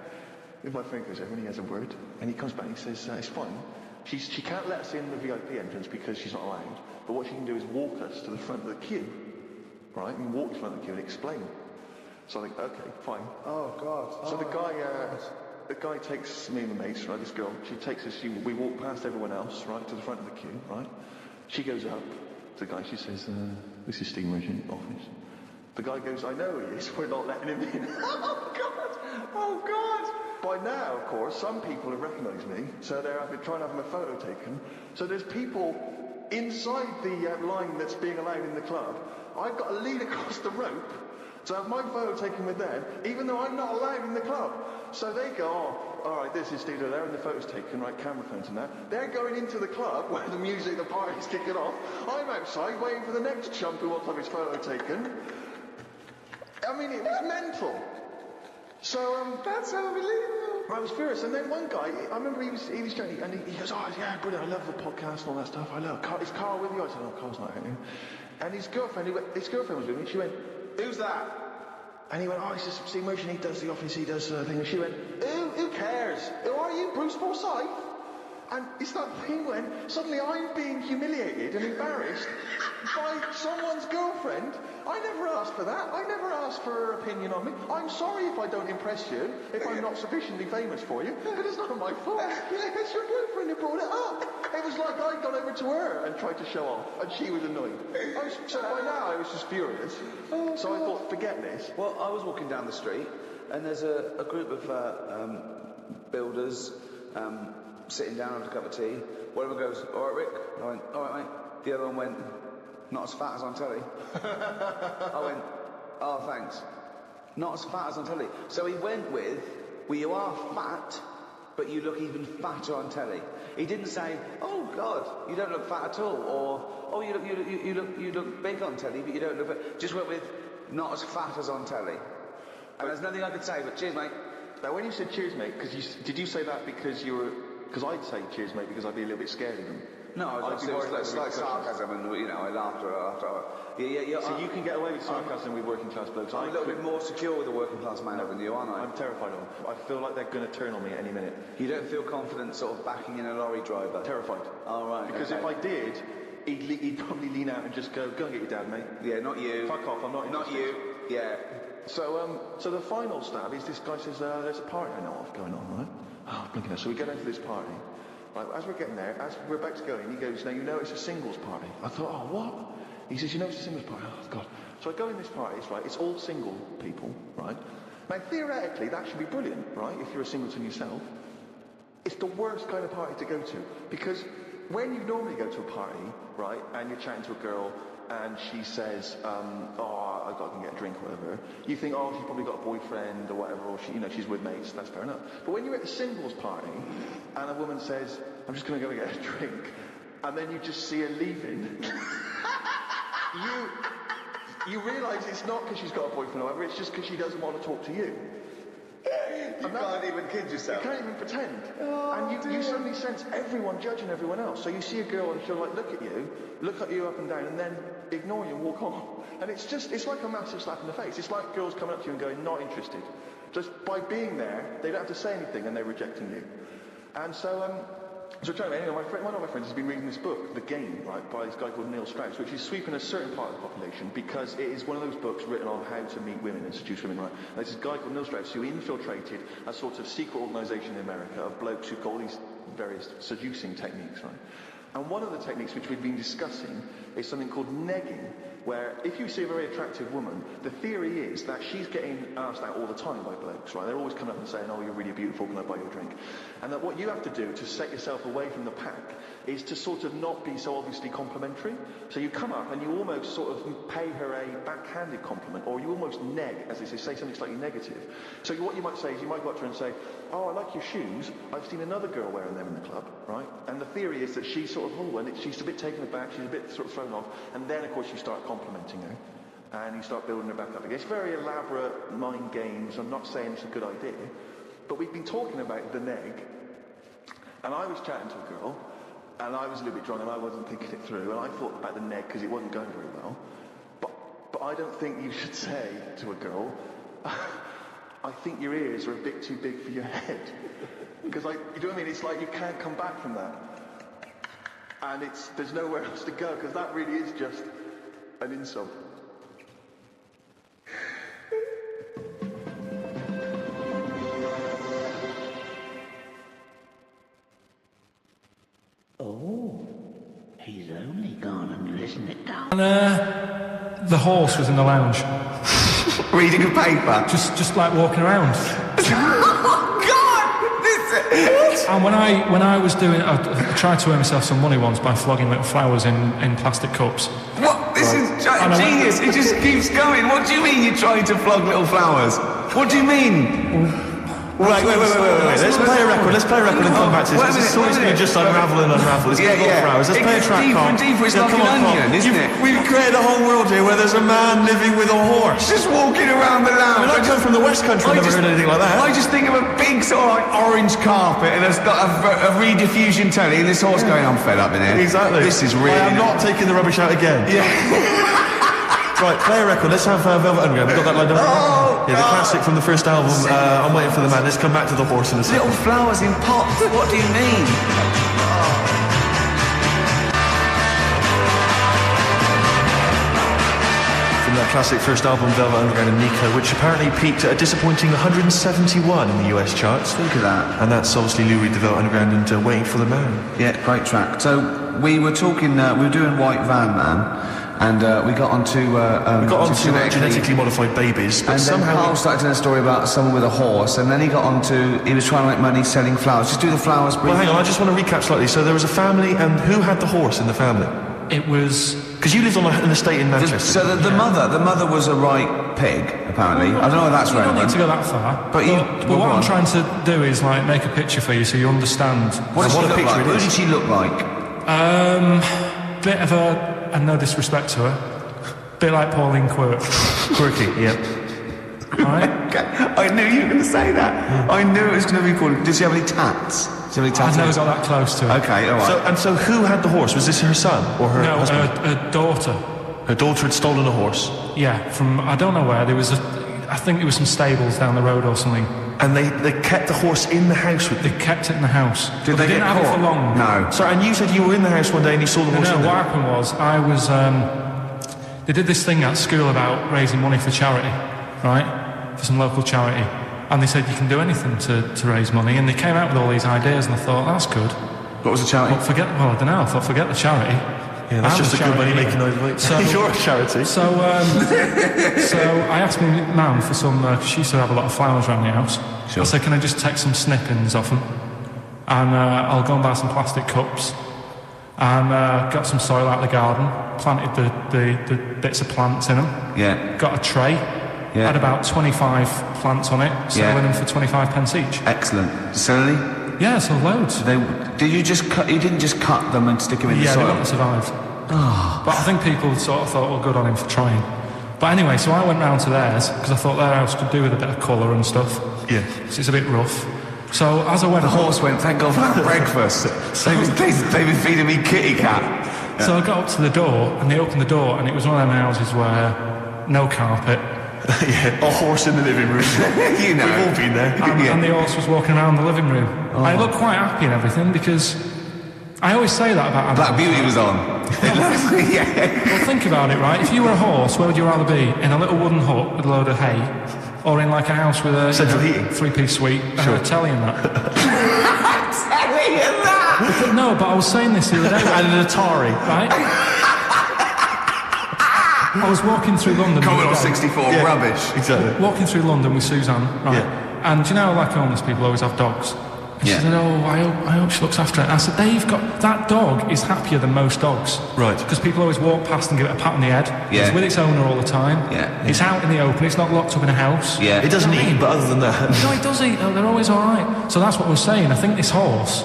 with my fingers over, and he has a word, and he comes back and he says, it's fine. She can't let us in the VIP entrance because she's not allowed, but what she can do is walk us to the front of the queue, right? And walk to the front of the queue and explain. So I think, okay, fine. Oh, God. So the guy takes me and my mates, right, this girl, she takes us, we walk past everyone else, right, to the front of the queue, right? She goes up to the guy, she says, this is Steve Merchant office. The guy goes, I know he is, we're not letting him in. Oh, God! Oh, God! By now, of course, some people have recognised me, so I've been trying to have my photo taken. So there's people inside the line that's being allowed in the club. I've got to lean across the rope to have my photo taken with them, even though I'm not allowed in the club. So they go, oh, all right, this is Steve there, and the photo's taken, right, camera phones and that. They're going into the club where the music, the party's kicking off. I'm outside waiting for the next chump who wants to have his photo taken. I mean, it was mental. So, that's unbelievable. I was furious, and then one guy, I remember he was joking, and he goes, oh, yeah, brilliant, I love the podcast and all that stuff, I love it. Is Karl with you? I said, oh, Karl's not here. And his girlfriend was with me, she went, who's that? And he went, oh, it's just Steve Merchant, he does the office, he does thing. And she went, who cares? Who are you, Bruce Forsyth? And it's that thing when suddenly I'm being humiliated and embarrassed by someone's girlfriend. I never asked for that. I never asked for her opinion on me. I'm sorry if I don't impress you, if I'm not sufficiently famous for you, but it's not my fault. It's your girlfriend who brought it up. It was like I'd gone over to her and tried to show off, and she was annoyed. So by now I was just furious. So I thought, forget this. Well, I was walking down the street, and there's a group of builders sitting down with a cup of tea. One of them goes, all right, Rick. I went, all right, mate. The other one went, not as fat as on telly. I went, oh, thanks. Not as fat as on telly. So he went with, well, you are fat, but you look even fatter on telly. He didn't say, oh, God, you don't look fat at all, or, oh, you look big on telly, but you don't look fat. Just went with, not as fat as on telly. And there's nothing I could say, but cheers, mate. Now, when you said cheers, mate, did you say that because you were... Because I'd say cheers, mate, because I'd be a little bit scared of them. No, I was like sarcasm, and you know, I laughed after. Yeah. So you can get away with sarcasm with working class blokes. I'm a little bit more secure with a working class man than you, aren't I? I'm terrified of them. I feel like they're going to turn on me at any minute. You don't feel confident, sort of backing in a lorry driver? Terrified. Oh, right. Because if I did, he'd probably lean out and just go and get your dad, mate. Yeah, not you. Fuck off. I'm not interested. Not you. Yeah. So the final stab is this guy says there's a party I know of going on, right? Oh, blinking hell. So we get into this party. Right, as we're getting there, as we're about to go in, he goes, now you know it's a singles party. I thought, oh, what? He says, you know it's a singles party? Oh, God. So I go in this party, it's right, it's all single people, right? Now, theoretically, that should be brilliant, right, if you're a singleton yourself. It's the worst kind of party to go to, because when you normally go to a party, right, and you're chatting to a girl, and she says, oh, I can get a drink or whatever, you think, oh, she's probably got a boyfriend or whatever, or she's with mates, that's fair enough. But when you're at a singles party, and a woman says, I'm just going to go and get a drink, and then you just see her leaving, you realise it's not because she's got a boyfriend or whatever, it's just because she doesn't want to talk to you. You can't even kid yourself. You can't even pretend. And you suddenly sense everyone judging everyone else. So you see a girl and she'll like look at you up and down, and then ignore you and walk on. And it's like a massive slap in the face. It's like girls coming up to you and going, not interested. Just by being there, they don't have to say anything and they're rejecting you. And so anyway, one of my friends has been reading this book, The Game, right, by this guy called Neil Strauss, which is sweeping a certain part of the population because it is one of those books written on how to meet women and seduce women, right? And there's this guy called Neil Strauss who infiltrated a sort of secret organisation in America of blokes who've got all these various seducing techniques, right? And one of the techniques which we've been discussing is something called negging, where if you see a very attractive woman, the theory is that she's getting asked out all the time by blokes, right? They're always coming up and saying, oh, you're really beautiful, can I buy you a drink? And that what you have to do to set yourself away from the pack is to sort of not be so obviously complimentary. So you come up and you almost sort of pay her a backhanded compliment, or you almost neg, as they say something slightly negative. So what you might say is you might go up to her and say, oh, I like your shoes. I've seen another girl wearing them in the club, right? And the theory is that she's sort of, and she's a bit taken aback, she's a bit sort of thrown off, and then, of course, you start complimenting her, and you start building her back up again. It's very elaborate mind games. I'm not saying it's a good idea, but we've been talking about the neg, and I was chatting to a girl, and I was a little bit drunk, and I wasn't thinking it through, and I thought about the neg because it wasn't going very well, but I don't think you should say to a girl, I think your ears are a bit too big for your head. Because, you know what I mean? It's like you can't come back from that. And there's nowhere else to go, because that really is just an insult. Oh, he's only gone and listened it down. And the horse was in the lounge. Reading a paper. Just like walking around. Oh, God! This... And when I was doing it, I tried to earn myself some money once by flogging little flowers in plastic cups. What? This is genius. It just keeps going. What do you mean you're trying to flog little flowers? What do you mean? Wait. Let's play a record and come back to this. It's always going to just unravel and unravel. It's going to go for hours. Let's play a track, Carl. Deeper, it's like an onion, isn't it? We've created a whole world here where there's a man living with a horse. Just walking around the lounge. I come from the West Country, I've never heard anything like that. I just think of a big sort of like orange carpet and a rediffusion telly and this horse going, I'm fed up in here. Exactly. This is really... I am not taking the rubbish out again. Yeah. Right, play a record. Let's have Velvet Underground. We've got that lined up. Oh, yeah, the classic from the first album. I'm waiting for the man. Let's come back to the horse in a second. Little flowers in pots. What do you mean? From that classic first album, Velvet Underground and Nico, which apparently peaked at a disappointing 171 in the US charts. Look at that. And that's obviously Lou Reed, the Velvet Underground, and Waiting for the Man. Yeah, great track. So we were talking. We were doing White Van Man. And we got onto genetically modified babies, but and somehow then Carl started telling a story about someone with a horse, and then he got onto he was trying to make money selling flowers. Just do the flowers briefly. Well, hang on, I just want to recap slightly. So there was a family, and who had the horse in the family? It was... Because you lived on an estate in Manchester. So the mother was a right pig, apparently. I don't know if that's relevant. relevant. You don't need to go that far. But what I'm trying to do is like make a picture for you so you understand. What did she look like? Bit of a, and no disrespect to her, bit like Pauline Quirk. Quirky, yeah. Right? Okay. I knew you were going to say that. I knew it was going to be called. Did she have any tats? I've never got that close to her. Okay, all right. So who had the horse? Was this her son or her husband? No, her daughter. Her daughter had stolen a horse? Yeah, from, I don't know where. I think there was some stables down the road or something. And they kept the horse in the house with them? They kept it in the house. Did they didn't have it for long? No. Sorry, and you said you were in the house one day and you saw the horse in there? What happened was, I was, they did this thing at school about raising money for charity, right? For some local charity. And they said you can do anything to raise money. And they came out with all these ideas and I thought, that's good. What was the charity? I don't know. I thought, forget the charity. Yeah, that's just a good money making noise. So, you're a charity. So I asked my mum for some, because she used to have a lot of flowers around the house. Sure. I said, can I just take some snippings off them? And I'll go and buy some plastic cups. And got some soil out of the garden, planted the bits of plants in them. Yeah. Got a tray. Yeah. Had about 25 plants on it, selling them for 25 pence each. Excellent. Celery? Yeah, so loads. You didn't just cut them and stick them in the soil? Yeah, they wouldn't survive. But I think people sort of thought, well, good on him for trying. But anyway, so I went round to theirs, because I thought their house could do with a bit of colour and stuff. Yeah. So it's a bit rough. So as I went... The horse went, thank God for that breakfast. They've been feeding me kitty cat. Yeah. So I got up to the door, and they opened the door, and it was one of them houses where no carpet. Yeah, a horse in the living room. You know. We've all been there. And the horse was walking around the living room. I looked quite happy and everything, because I always say that about... Black Beauty was on. Yeah. Well, think about it, right? If you were a horse, where would you rather be? In a little wooden hut with a load of hay, or in like a house with a central heating, 3-piece suite, and a telly and that? Telly and that? No, but I was saying this the other day. And an Atari. Right? I was walking through London. Commodore 64, rubbish. Exactly. Walking through London with Suzanne, right? Yeah. And you know, like homeless people always have dogs. And she said, oh, I hope she looks after it. And I said, that dog is happier than most dogs. Right. Because people always walk past and give it a pat on the head. Yeah. It's with its owner all the time. Yeah. It's out in the open. It's not locked up in a house. Yeah. It doesn't eat, but other than that... No, it does eat. They're always all right. So that's what I was saying. I think this horse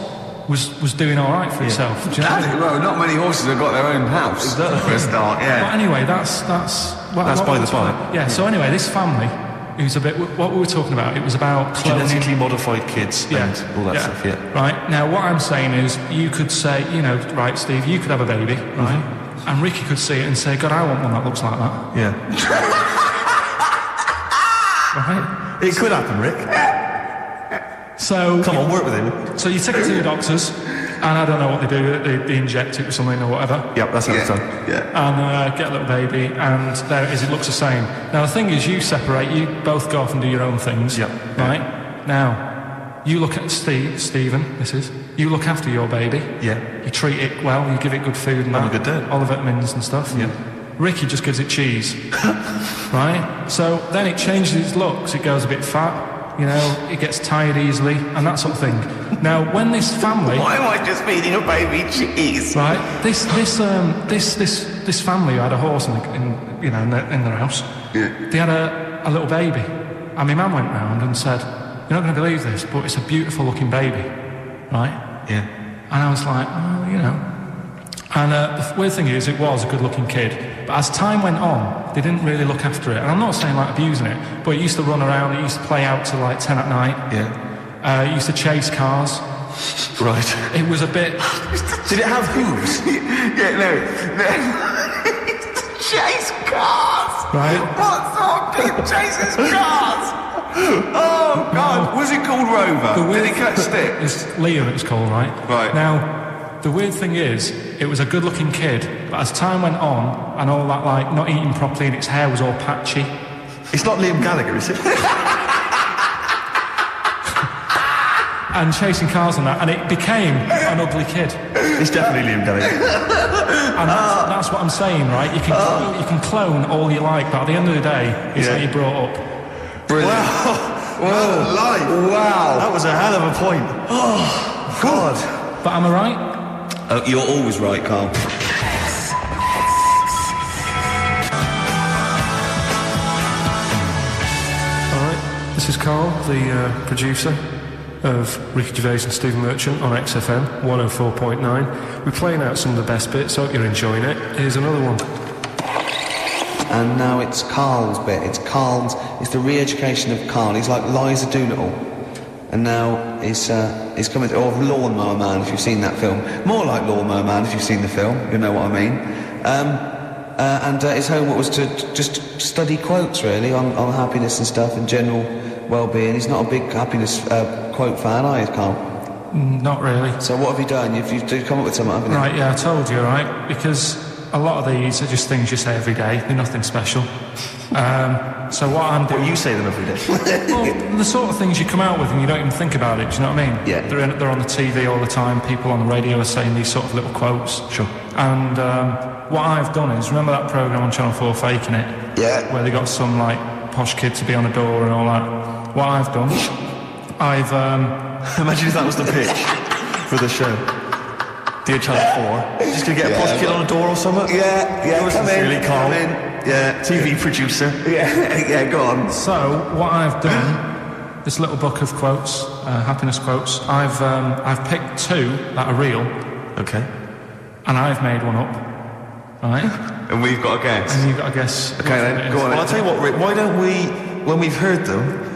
was doing all right for itself. Do you know what I mean? Well, not many horses have got their own house. For a start, yeah. But anyway, that's by the by. Yeah, so anyway, this family, who's a bit... What we were talking about, it was about cloning... Genetically modified kids and all that stuff, Right, now what I'm saying is, you could say, you know, right, Steve, you could have a baby, right? And Ricky could see it and say, God, I want one that looks like that. Yeah. Right? It could happen, Rick. So... Come on, work with him. So you take it to the doctors, and I don't know what they do, they inject it with something or whatever. Yep, that's how it's done. Yeah. And get a little baby, and there it is, it looks the same. Now the thing is, you separate, you both go off and do your own things. Yep. Right? Now, you look at Stephen, you look after your baby. Yeah. You treat it well, you give it good food and Have a good day. all the vitamins and stuff. Yeah. Ricky just gives it cheese. Right? So then it changes its looks, it goes a bit fat. You know, it gets tired easily, and that sort of thing. Now, when this family... Why am I just feeding a baby cheese? Right, this family who had a horse in their house. Yeah. They had a little baby, and my mum went round and said, "You're not going to believe this, but it's a beautiful-looking baby, right?" Yeah. And I was like, "Oh, you know." And the weird thing is, it was a good-looking kid. But as time went on, they didn't really look after it. And I'm not saying like abusing it, but it used to run around, it used to play out till like 10 at night. Yeah. It used to chase cars. Right. It was a bit... Did it have hooves? Yeah, no. Chase cars! Right. What sort of kid chases cars? Oh, God. Was it called Rover? Did he catch sticks? It's Liam, it's called, right? Right. Now, the weird thing is, it was a good-looking kid, but as time went on, and all that, like, not eating properly, and its hair was all patchy. It's not Liam Gallagher, is it? And chasing cars and that, and it became an ugly kid. It's definitely Liam Gallagher. And that's what I'm saying, right? You can clone all you like, but at the end of the day, it's how you brought up. Brilliant. Wow. Life. Wow. That was a hell of a point. Oh, God. But am I right? Oh, you're always right, Carl. Alright, this is Karl, the producer of Ricky Gervais and Stephen Merchant on XFM 104.9. We're playing out some of the best bits, hope you're enjoying it. Here's another one. And now it's Carl's bit. It's the re-education of Carl. He's like Liza Doolittle. And now he's coming to... Or Lawnmower Man, if you've seen that film. More like Lawnmower Man, if you've seen the film. You know what I mean. And his homework was to just study quotes, really, on happiness and stuff and general well-being. He's not a big happiness quote fan, are you, Carl? Not really. So what have you done? You've come up with something, haven't you? Right, yeah, I told you, right? Because a lot of these are just things you say every day. They're nothing special. So what I'm doing... Well, you say them every day. Well, the sort of things you come out with and you don't even think about it, do you know what I mean? Yeah. They're on the TV all the time. People on the radio are saying these sort of little quotes. Sure. And what I've done is, remember that programme on Channel 4, Faking It? Yeah. Where they got some, like, posh kid to be on the door and all that. What I've done, I've... Imagine if that was the pitch for the show. Dear Channel 4, just gonna get a posh kid on a door or something? Yeah, Come in. Yeah, TV producer. Yeah, go on. So, what I've done, this little book of quotes, happiness quotes, I've picked two that are real, Okay. and I've made one up, right? And we've got to guess. And you've got to guess. Okay, then, go on. Well, I'll tell you what, Rick, why don't we, when we've heard them,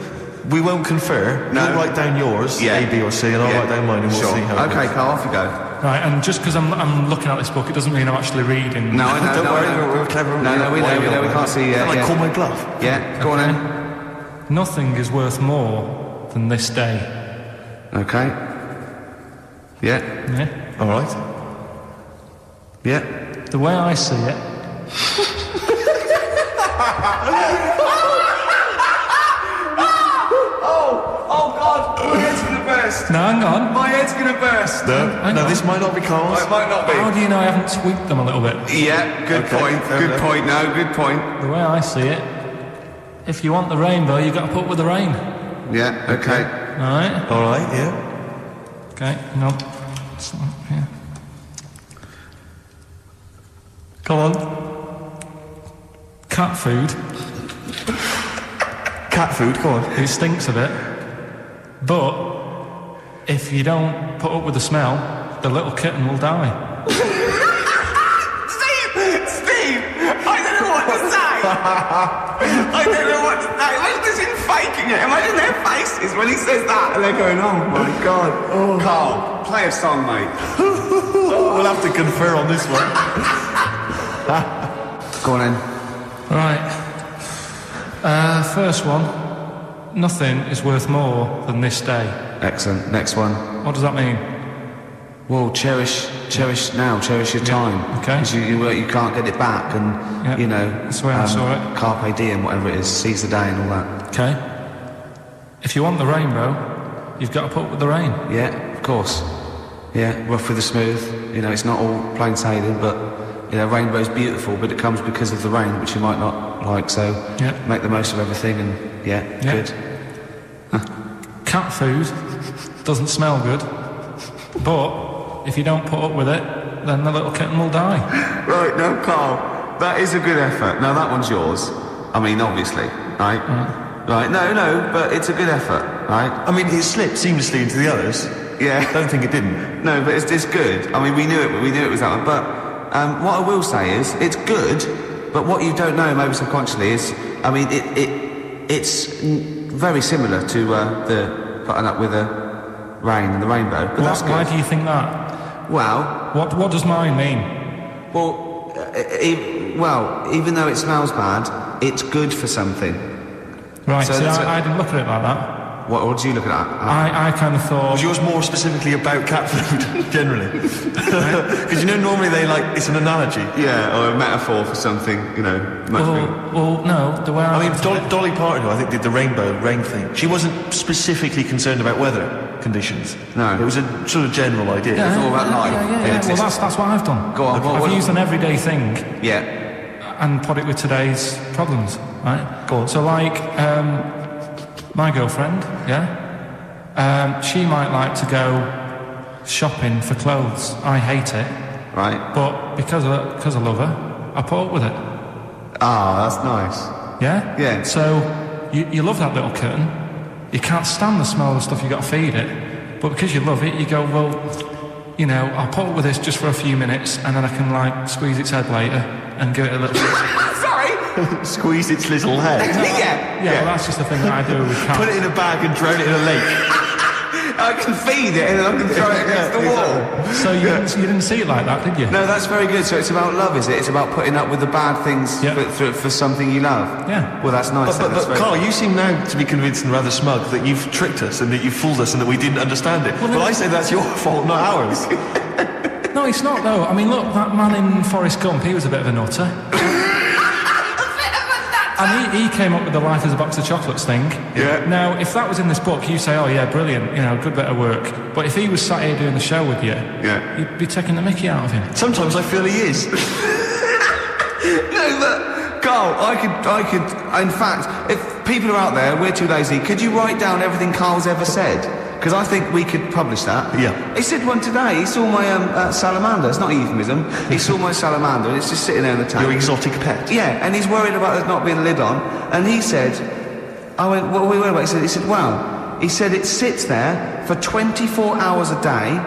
we won't confer. No. You'll write down yours, A, B or C, and I'll write down mine and we'll see how it Okay, goes. Carl, off you go. Right, and just because I'm looking at this book, it doesn't mean I'm actually reading. No, I know. Don't worry, we're clever. No, we know, we can't see yet. Can I call my bluff? Yeah, go on then. Nothing is worth more than this day. Okay. Yeah. Yeah? All right. Yeah. The way I see it, Oh God, my head's gonna burst. now hang on. My head's gonna burst. No, this might not be Carl's. It might not be. How do you know I haven't tweaked them a little bit? Yeah, good Okay, point. fair Good enough. point. No, good point. The way I see it, if you want the rainbow, you've got to put up with the rain. Yeah. Okay. All right? All right, yeah. Okay, hang on. It's not here. Come on. Cat food, Cat food, come on. it stinks a bit. But if you don't put up with the smell, the little kitten will die. Steve, I don't know what to say. I don't know what to say. Imagine this in faking it. Imagine their faces when he says that, and they're going, "Oh my God." Oh. Carl, play a song, mate. We'll have to confer on this one. Go on then. Right. First one. Nothing is worth more than this day. Excellent. Next one. What does that mean? Well, cherish now, cherish your time. Okay. Because you can't get it back, and Yeah, you know. that's the way I saw it. Carpe diem, whatever it is, seize the day and all that. Okay. If you want the rainbow, you've got to put up with the rain. Yeah, of course. Yeah, rough with the smooth. You know, it's not all plain sailing, but you know, rainbow's beautiful, but it comes because of the rain, which you might not like. So Yeah. make the most of everything, and yeah. Good. Cat food doesn't smell good, but if you don't put up with it, then the little kitten will die. Right, no, Carl, that is a good effort. Now that one's yours. I mean, obviously, right? Right, no, but it's a good effort, right? I mean, it slipped seamlessly into the others. Yeah. Don't think it didn't. No, but it's good. I mean, we knew it was that one. But what I will say is, it's good. But what you don't know, maybe subconsciously, is, I mean, it's very similar to the putting up with the rain and the rainbow. But that's good. Why do you think that? Well, What does mine mean? well, even though it smells bad, it's good for something. Right, So see, that's I didn't look at it like that. What do you look at? I kind of thought... Was yours more specifically about cat food, generally? Because you know, normally it's an analogy. Yeah, or a metaphor for something, you know, much bigger. Well, no, the way I mean, looked at it- Dolly Parton, who I think did the rain thing, she wasn't specifically concerned about weather conditions. No. It was a sort of general idea. Yeah, all about life. Yeah. Well, that's what I've done. Go on, I've used an everyday thing Yeah. and put it with today's problems, right? Go on. So, like, my girlfriend, yeah? She might like to go shopping for clothes. I hate it, Right. but because I love her, I put up with it. Ah, that's nice. Yeah? Yeah. So, you love that little kitten. You can't stand the smell of the stuff you've got to feed it. But because you love it, you go, well, you know, I'll put up with this just for a few minutes and then I can, like, squeeze its head later and give it a little... Sorry. Squeeze its little head. Yeah, well, that's just the thing that I do with cats. Put it in a bag and drown it in a lake. I can feed it and then I can throw it against the wall. So you didn't see it like that, did you? No, that's very good. So it's about love, is it? It's about putting up with the bad things Yeah. for something you love. Yeah. Well, that's nice. But That's very- Carl, you seem now to be convinced and rather smug that you've tricked us and that you've fooled us and that we didn't understand it. Well, I say that's your fault, not ours. No, it's not, though. I mean, look, that man in Forrest Gump, he was a bit of a nutter. And he came up with the life as a box of chocolates thing. Yeah. Now, if that was in this book, you say, oh, yeah, brilliant, you know, good bit of work. But if he was sat here doing the show with you, Yeah. you'd be taking the mickey out of him. Sometimes I feel he is. No, but Carl, I could. In fact, if people are out there, we're too lazy. Could you write down everything Carl's ever said? Because I think we could publish that. Yeah. He said one today. He saw my salamander. It's not a euphemism. He saw my salamander, and it's just sitting there on the table. Your exotic pet. Yeah, and he's worried about there not being a lid on. And he said, I went, what are we worried about? He said, well, he said it sits there for 24 hours a day,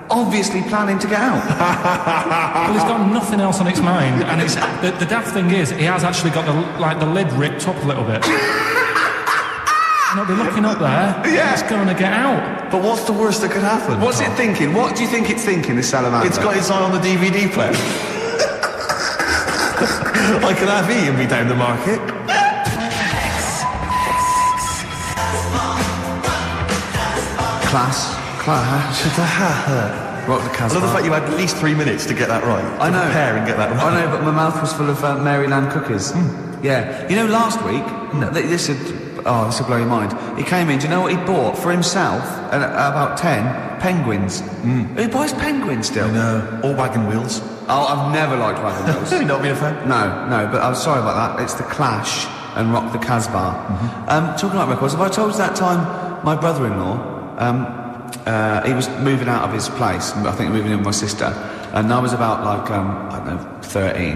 obviously planning to get out. Well, he's got nothing else on his mind, and it's the daft thing is he has actually got the lid ripped up a little bit. And I'll be looking up there. Yeah. It's going to get out. But what's the worst that could happen? What's it thinking? What do you think it's thinking, this salamander? It's got its eye on the DVD player. I could have Ian be down the market. Class. Rock the Casbah. I love the fact you had at least 3 minutes to get that right. I know. Prepare and get that right. I know, but my mouth was full of Maryland cookies. Yeah. You know, last week, this would blow your mind. He came in, do you know what he bought for himself? About 10 penguins. Who buys penguins still? I know. All wagon wheels. Oh, I've never liked wagon wheels. Have you not been a fan? No, but I'm sorry about that. It's The Clash and Rock the Casbah. Talking about records, have I told you that time my brother-in-law, he was moving out of his place, I think moving in with my sister, and I was about like, I don't know, 13,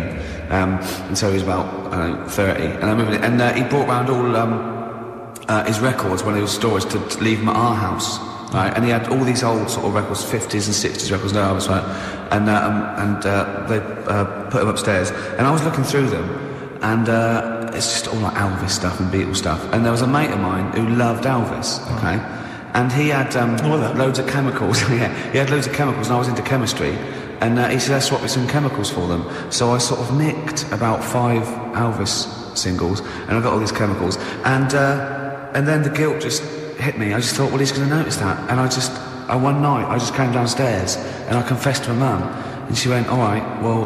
and so he was about, I don't know, 30, and I moved in, and he brought round all his records when he was storage to leave them at our house. Right, and he had all these old sort of records, 50s and 60s records, no, I was right, and they put them upstairs, and I was looking through them, and it's just all like Elvis stuff and Beatles stuff, and there was a mate of mine who loved Elvis, okay, and he had loads of chemicals, yeah, he had loads of chemicals, and I was into chemistry, and he said, let's swap me some chemicals for them, so I sort of nicked about 5 Elvis singles, and I got all these chemicals, and then the guilt just hit me. I just thought, well, he's going to notice that. And one night, I just came downstairs and I confessed to my mum. And she went, all right, well,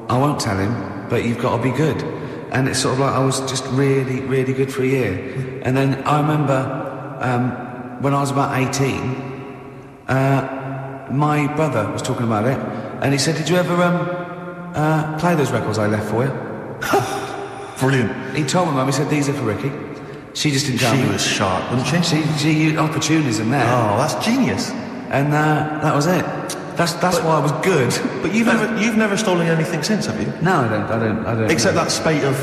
I won't tell him, but you've got to be good. And it's sort of like I was just really, really good for a year. And then I remember when I was about 18, my brother was talking about it. And he said, did you ever play those records I left for you? Brilliant. He told my mum, he said, these are for Ricky. She just didn't tell me. She was sharp, wasn't she? She used opportunism there. Oh, that's genius. And that was it. That's why I was good. But you've never stolen anything since, have you? No, I don't. Except that spate of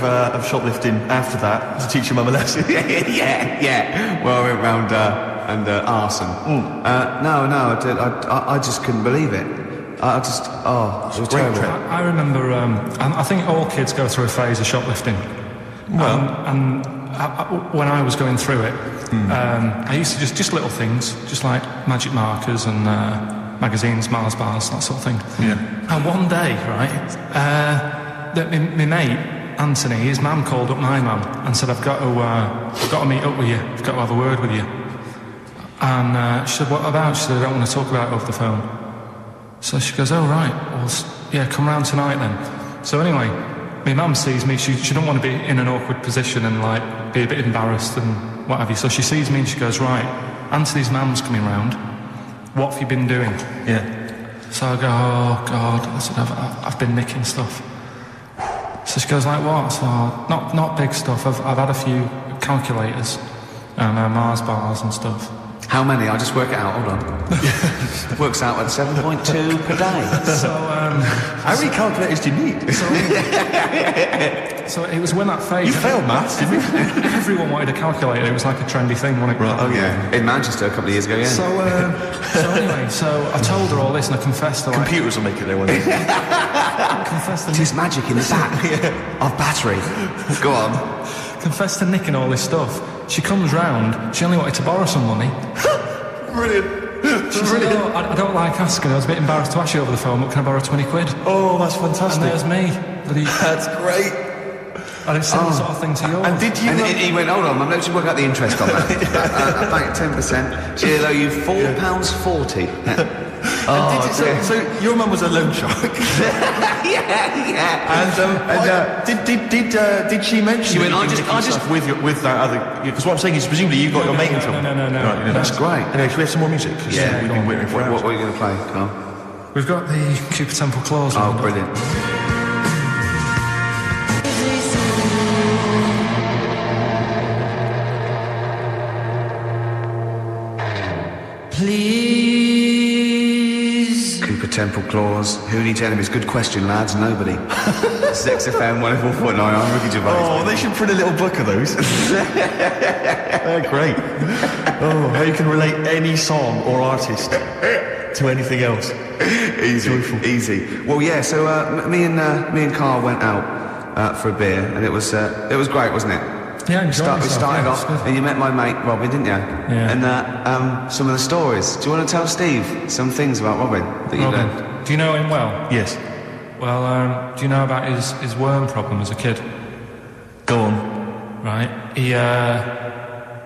shoplifting after that to teach your mum a lesson. yeah. Well, I went round and arson. No, I did. I just couldn't believe it. It was terrible. I remember. I think all kids go through a phase of shoplifting. And when I was going through it, I used to just little things, just like magic markers and magazines, Mars bars, that sort of thing. Yeah. And one day, right, my mate Anthony, his mum called up my mum and said, "I've got to meet up with you. I've got to have a word with you." And she said, "What about?" She said, "I don't want to talk about it over the phone." So she goes, "Oh right, well, yeah, come round tonight then." So anyway, my mum sees me, she don't want to be in an awkward position and like be a bit embarrassed and what have you. So she sees me and she goes, right, Anthony's mum's coming round. What have you been doing? Yeah. So I go, oh God, I said, I've been nicking stuff. So she goes, like what? So not big stuff. I've had a few calculators and Mars bars and stuff. How many? I'll just work it out, hold on. Works out at 7.2 per day. So, how many calculators do you need? So it was when that phase... You failed maths, didn't you? Everyone wanted a calculator. It was like a trendy thing, wasn't it? Right, oh yeah. In Manchester a couple of years ago, yeah. So anyway, so I told her all this and I confessed to Computers will make it there one day. There's magic in the back of battery. Go on. Confessed to nicking all this stuff. She comes round, she only wanted to borrow some money. Brilliant. She said, oh, I don't like asking, I was a bit embarrassed to ask you over the phone, but can I borrow 20 quid? Oh, that's fantastic. And there's me. That's great. And it's similar sort of thing to yours. And did you... And he went, hold on, Mum, let's work out the interest on that. About 10%. She'll owe you £4.40. So your mum was a loan shark. yeah. And did she mention? She went, I just with that other. Because what I'm saying is, presumably you got your mate into it. No. Right, that's great. Anyway, should we have some more music? Yeah, we've been waiting for hours. What are you going to play, Carl? We've got the Cooper Temple Clause. Oh, brilliant. Please. Cooper Temple Clause. Who needs enemies? Good question, lads. Nobody. 6FM 104.9. I'm Ricky Gervais. Oh, they should print a little book of those. They're great. Oh, how you can relate any song or artist to anything else. Easy. Well, yeah. So me and Karl went out for a beer, and it was great, wasn't it? Yeah, we started off, and you met my mate Robin, didn't you? Yeah. And some of the stories. Do you want to tell Steve some things about Robin that you learned? Do you know him well? Yes. Well, do you know about his worm problem as a kid? Go on. Right.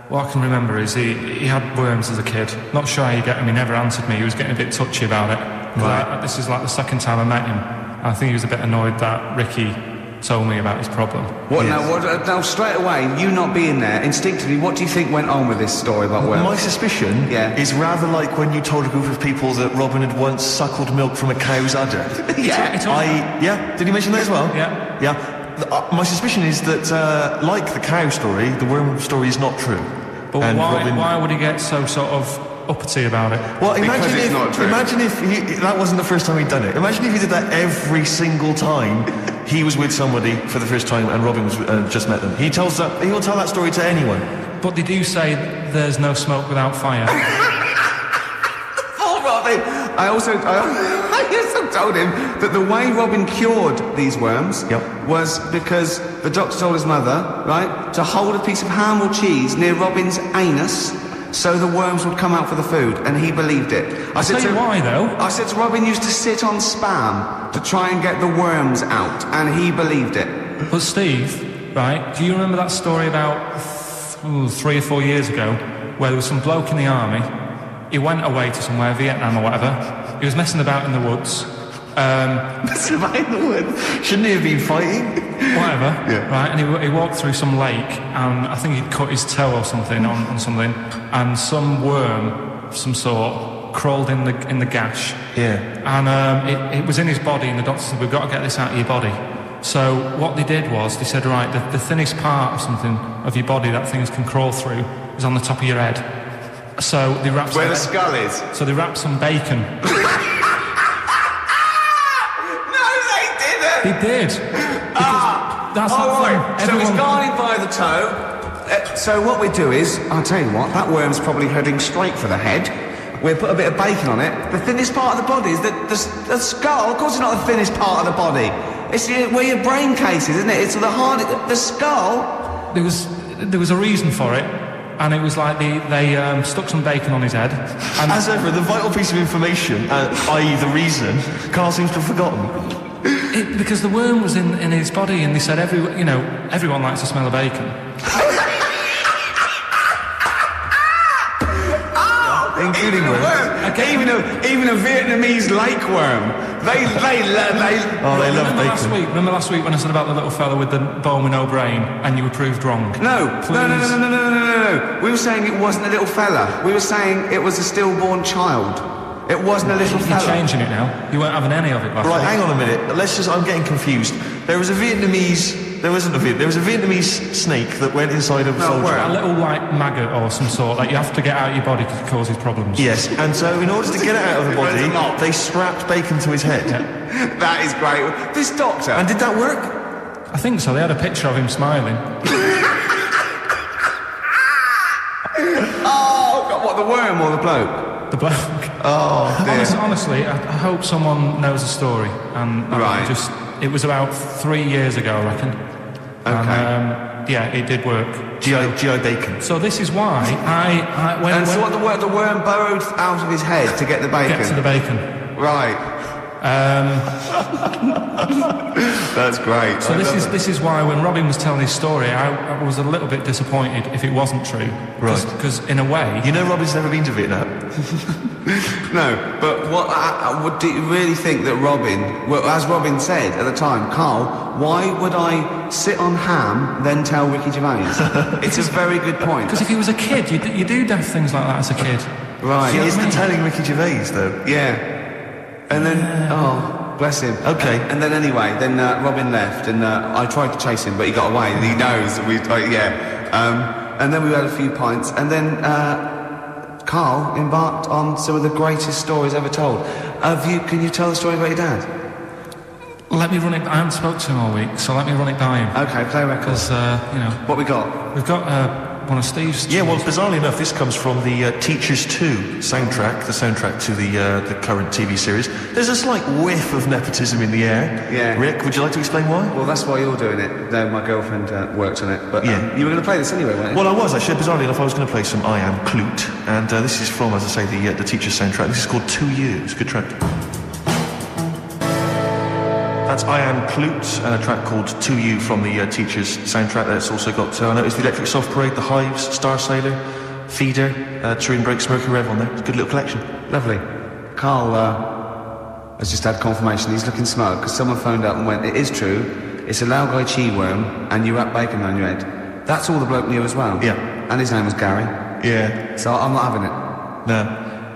What I can remember is he had worms as a kid. Not sure how you get him. He never answered me. He was getting a bit touchy about it. Right. This is like the second time I met him. I think he was a bit annoyed that Ricky told me about his problem. What now? Now, straight away, you not being there, instinctively, what do you think went on with this story about worms? My suspicion is rather like when you told a group of people that Robin had once suckled milk from a cow's udder. Yeah. Did he mention that as well? Yeah. My suspicion is that, like the cow story, the worm story is not true. But why would he get so sort of uppity about it? Well, Because it's not true. Imagine if that wasn't the first time he'd done it. Imagine if he did that every single time he was with somebody for the first time and Robin was just met them. He will tell that story to anyone. But they do say there's no smoke without fire. Oh, Robin! I also told him that the way Robin cured these worms was because the doctor told his mother, right, to hold a piece of ham or cheese near Robin's anus so the worms would come out for the food, and he believed it. I said to why, though? I said to Robin used to sit on spam to try and get the worms out, and he believed it. But Steve, right, do you remember that story about 3 or 4 years ago where there was some bloke in the army? He went away to somewhere, Vietnam or whatever. He was messing about in the woods. Messing about in the woods? Shouldn't he have been fighting? Whatever. Right, and he walked through some lake, and I think he'd cut his toe or something on something, and some worm of some sort crawled in the gash. Yeah. And it was in his body, and the doctor said, "We've got to get this out of your body." So what they did was they said, "Right, the thinnest part of something of your body that things can crawl through is on the top of your head." So they wrapped where the skull is. So they wrapped some bacon. He did. That's right. Everyone... So he's guarded by the toe. So what we do is, I'll tell you what, that worm's probably heading straight for the head. We'll put a bit of bacon on it. The thinnest part of the body is the skull. Of course it's not the thinnest part of the body. It's where your brain case is, isn't it? It's the skull. There was a reason for it. And it was like they stuck some bacon on his head. And as ever, the vital piece of information, i.e. the reason, Karl seems to have forgotten. Because the worm was in his body, and they said everyone likes the smell of bacon. Including worms. Even a Vietnamese lake worm. They love bacon. Remember last week when I said about the little fella with the bone with no brain, and you were proved wrong? No. We were saying it wasn't a little fella. We were saying it was a stillborn child. It wasn't a little fella. You're changing it now. You weren't having any of it last week. Hang on a minute. I'm getting confused. There was a Vietnamese snake that went inside of a soldier. A little like maggot or some sort that you have to get out of your body because it causes problems. Yes, and so in order to get it out of the body, they strapped bacon to his head. Yeah. That is great. This doctor. And did that work? I think so. They had a picture of him smiling. Oh, God, what, the worm or the bloke? The bloke. Oh, dear. Honestly, I hope someone knows the story. And it was about 3 years ago, I reckon. Okay. And, it did work. GI bacon. So this is why the worm burrowed out of his head to get the bacon? Get to the bacon. Right. That's great. So this is why when Robin was telling his story, I was a little bit disappointed if it wasn't true. Right. Because in a way... You know Robin's never been to Vietnam. No, but do you really think that Robin... Well, as Robin said at the time, Karl, why would I sit on ham, then tell Ricky Gervais? It's a very good point. Because if he was a kid, you do have things like that as a kid. Right. He is telling Ricky Gervais, though. Yeah. And then... Oh... Bless him. Okay. And then anyway, Robin left, and I tried to chase him, but he got away. And he knows. And then we had a few pints, and then Karl embarked on some of the greatest stories ever told. Can you tell the story about your dad? Let me run it. I haven't spoken to him all week, so let me run it by him. Okay, play records. Because what we got? We've got one of Steve's. Yeah, well, bizarrely enough, this comes from the Teachers 2 soundtrack, the soundtrack to the current TV series. There's a slight whiff of nepotism in the air. Yeah. Rick, would you like to explain why? Well, that's why you're doing it. No, my girlfriend worked on it. But Yeah. you were going to play this anyway, weren't you? Well, I was actually. Bizarrely enough, I was going to play some I Am Clute, and this is from, as I say, the Teachers soundtrack. This is called 2 Years. It's a good track. That's I Am Clute, and a track called To You from the Teachers soundtrack. That's also got, I noticed, the Electric Soft Parade, the Hives, Star Sailor, Feeder, Turin Breaks, Mercury Rev on there. It's a good little collection. Lovely. Carl has just had confirmation. He's looking smug because someone phoned up and went, it is true, it's a Laogai chi worm and you wrap bacon on your head. That's all the bloke knew as well. Yeah. And his name was Gary. Yeah. So I'm not having it. No.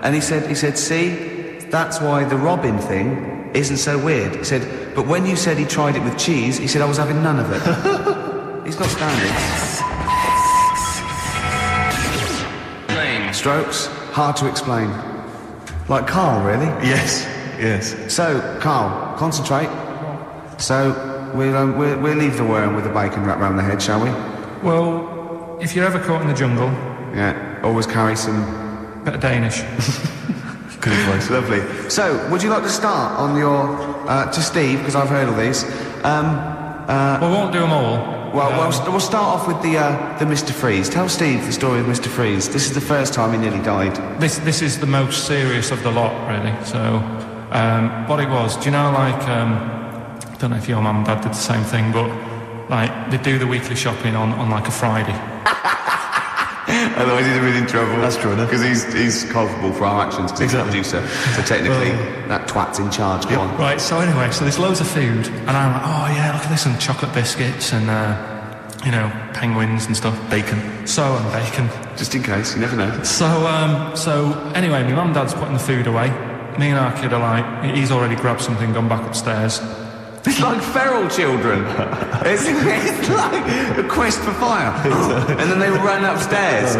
And he said, see, that's why the Robin thing isn't so weird. He said, but when you said he tried it with cheese, he said I was having none of it. He's got standards. Strokes, hard to explain. Like Carl, really? Yes. Yes. So, Carl, concentrate. So, we'll leave the worm with the bacon wrapped around the head, shall we? Well, if you're ever caught in the jungle, Yeah, always carry some... bit of Danish. Good advice. Lovely. So, would you like to start on your... to Steve, because I've heard all these. Well, we won't do them all. Well, we'll start off with the Mr. Freeze. Tell Steve the story of Mr. Freeze. This is the first time he nearly died. This is the most serious of the lot, really. So, what it was, do you know, like, I don't know if your mum and dad did the same thing, but, like, they do the weekly shopping on like, a Friday. Otherwise he'd have been in trouble. That's true enough. Because he's culpable for our actions, because he's the producer. So technically, that twat's in charge. Go on. Right, so anyway, so there's loads of food, and I'm like, oh yeah, look at this, and chocolate biscuits, and, you know, penguins and stuff. Bacon. And bacon. Just in case, you never know. So anyway, my mum and dad's putting the food away. Me and our kid are like, he's already grabbed something, gone back upstairs. It's like feral children. It's like a quest for fire. And then they ran upstairs.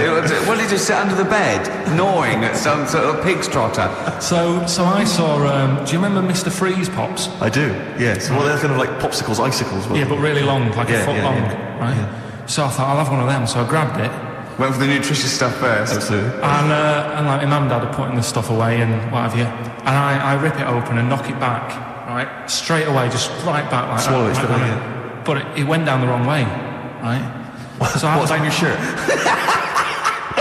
What did you sit under the bed, gnawing at some sort of pig's trotter? So I saw, do you remember Mr. Freeze Pops? I do, yes. Well, they're kind of like popsicles, icicles. Yeah, but really long, like a foot long, right? Yeah. So I thought, I'll have one of them, so I grabbed it. Went for the nutritious stuff first. Absolutely. And like, my mum and dad are putting the stuff away and what have you. And I rip it open and knock it back, right? Straight away, just right back like Swallow that. it straight away, yeah. But it went down the wrong way, right? So What's on your shirt?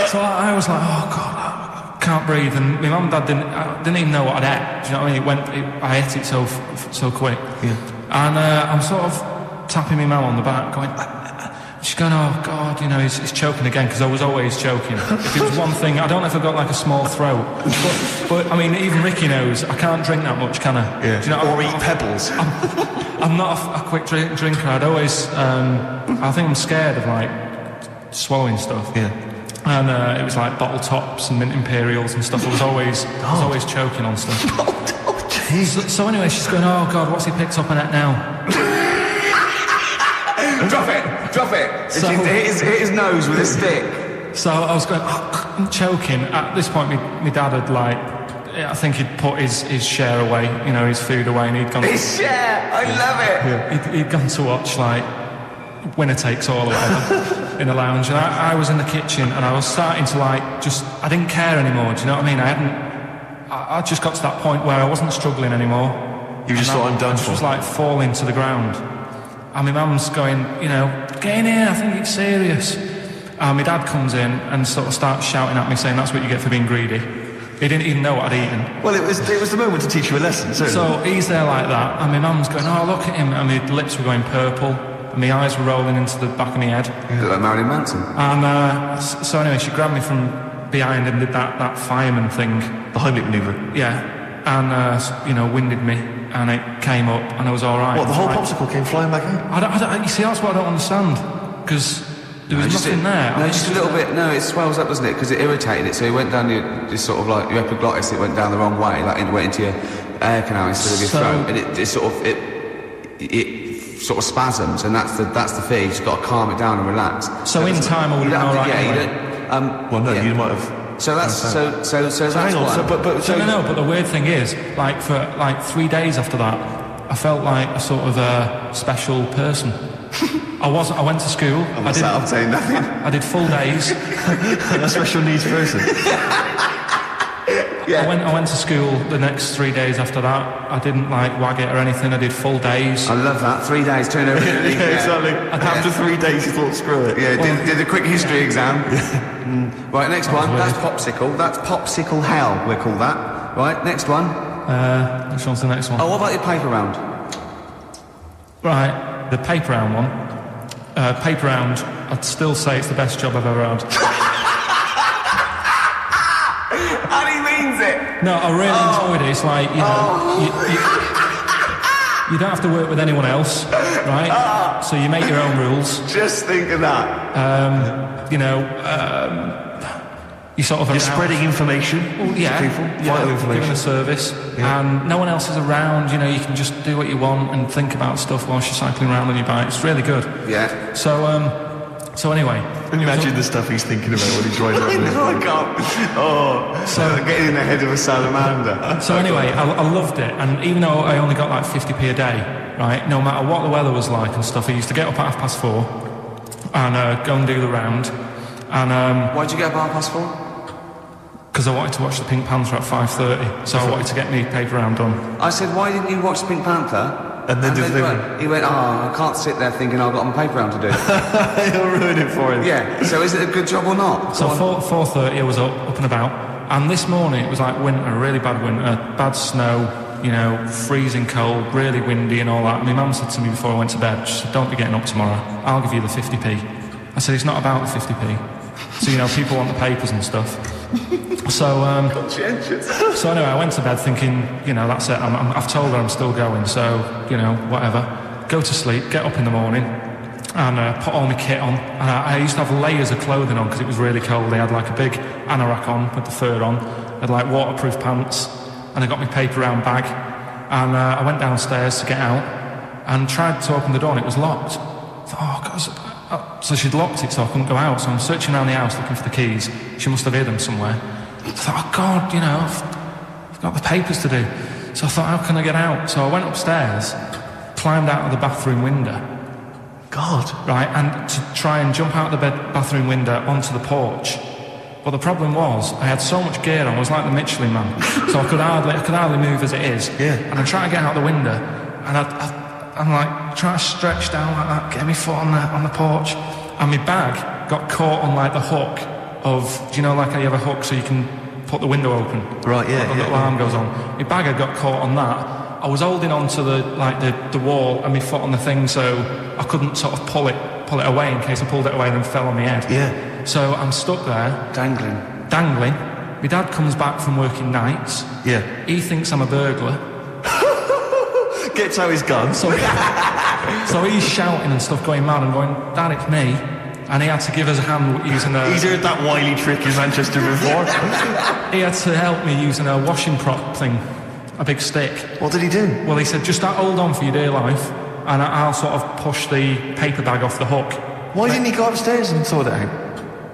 So I was like, oh God, I can't breathe. And my mum and dad didn't even know what I'd ate. Do you know what I mean? I ate it so quick. Yeah. And I'm sort of tapping my mum on the back, going, she's going, oh God, you know, he's choking again, because I was always choking. If it was one thing, I don't know if I've got like a small throat, but I mean, even Ricky knows I can't drink that much, can I? Yeah. Do you know, or eat pebbles. I'm not a quick drinker. I'd always, I think I'm scared of like swallowing stuff. Yeah. And it was like bottle tops and mint imperials and stuff. I was always choking on stuff. So anyway, she's going, oh God, what's he picked up on it now? Drop it. So, hit his nose with a stick. So I was going, I'm choking. At this point, my dad had like, I think he'd put his share away, you know, his food away, and he'd gone. His share, I love it. Yeah. He'd gone to watch like Winner Takes All or whatever in the lounge, and I was in the kitchen, and I was starting to like I didn't care anymore. Do you know what I mean? I just got to that point where I wasn't struggling anymore. You just thought, I'm done for. I was like falling to the ground. And my mum's going, you know, get in here, I think it's serious. And my dad comes in and sort of starts shouting at me, saying that's what you get for being greedy. He didn't even know what I'd eaten. Well, it was the moment to teach you a lesson, certainly. So he's there like that, and my mum's going, oh, look at him. And my lips were going purple, and my eyes were rolling into the back of my head. Yeah. Like Marilyn Manson. And so anyway, she grabbed me from behind and did that fireman thing. The Heimlich manoeuvre. Yeah. And, you know, winded me. And it came up, and I was all right. What, the whole popsicle came flying back out? You see, that's what I don't understand. Because there was nothing there. No, just a little bit. No, it swells up, doesn't it? Because it irritated it. So it went down your sort of like your epiglottis. It went down the wrong way. Like it went into your air canal instead of your throat. And it sort of spasms. And that's the thing. You just got to calm it down and relax. So in time, I would have been all right. Yeah, anyway. you don't. Well, no, you might have. So that's so that's hang on. one. But the weird thing is, like for like 3 days after that, I felt like a sort of special person. I went to school. I'm saying nothing. I did full days. A special needs person. I went to school the next 3 days after that. I didn't wag it or anything. I did full days. I love that. 3 days, turn over. Exactly. And after 3 days, you thought, screw it. Yeah, did a quick history exam. Right, next one. weird. That's popsicle. That's popsicle hell, we call that. Right, next one. Which one's the next one? Oh, what about your paper round? Right, the paper round one. Paper round, I'd still say it's the best job I've ever had. And he means it. No, I really enjoyed it. It's like, you know, you don't have to work with anyone else, right? So you make your own rules. Just think of that. You sort of You're spreading information to people. Vital information. Giving a service. Yeah. And no one else is around, you know, you can just do what you want and think about stuff whilst you're cycling around on your bike. It's really good. Yeah. So anyway. Can you imagine the stuff he's thinking about when he's riding around? I can't. Getting in the head of a salamander. So anyway, I loved it. And even though I only got 50p a day, right, no matter what the weather was like and stuff, I used to get up at 4:30 and go and do the round. And why'd you get up at 4:30? Because I wanted to watch the Pink Panther at 5:30, so I wanted to get me paper round done. I said, why didn't you watch Pink Panther? And then he went, I can't sit there thinking I've got my paper round to do. You'll ruin it for him. Yeah, so is it a good job or not? So 4:30 I was up and about, and this morning it was like winter, really bad winter, bad snow, you know, freezing cold, really windy and all that. And my mum said to me before I went to bed, she said, don't be getting up tomorrow, I'll give you the 50p. I said, it's not about the 50p. So, you know, people want the papers and stuff. So anyway, I went to bed thinking, you know, that's it. I've told her I'm still going, so, you know, whatever. Go to sleep, get up in the morning, and put all my kit on. And I used to have layers of clothing on because it was really cold. They had a big anorak on with the fur on. I had waterproof pants, and I got my paper round bag. And I went downstairs to get out and tried to open the door, and it was locked. I thought, oh, God. So she'd locked it so I couldn't go out, so I'm searching around the house looking for the keys. She must have hid them somewhere. I thought, oh God, you know, I've got the papers to do. So I thought, how can I get out? So I went upstairs, climbed out of the bathroom window. God. Right, and to try and jump out of the bathroom window onto the porch. But the problem was, I had so much gear on, I was like the Michelin Man. So I could hardly move as it is. Yeah. And I tried to get out the window, and I'm trying to stretch down like that, get my foot on the porch, and my bag got caught on the hook of, do you know, how you have a hook so you can put the window open? Right, yeah. The little arm goes on. My bag had got caught on that. I was holding on to the wall and my foot on the thing, so I couldn't sort of pull it away in case I pulled it away and then fell on my head. Yeah. So I'm stuck there. Dangling. My dad comes back from working nights. Yeah. He thinks I'm a burglar. Gets out his gun. So he's shouting and stuff, going mad, and going, Dad, it's me. And he had to give us a hand using a... He's heard that wily trick in Manchester before. He had to help me using a washing prop thing, a big stick. What did he do? Well, he said, just hold on for your dear life, and I'll sort of push the paper bag off the hook. Why didn't he go upstairs and sort it out?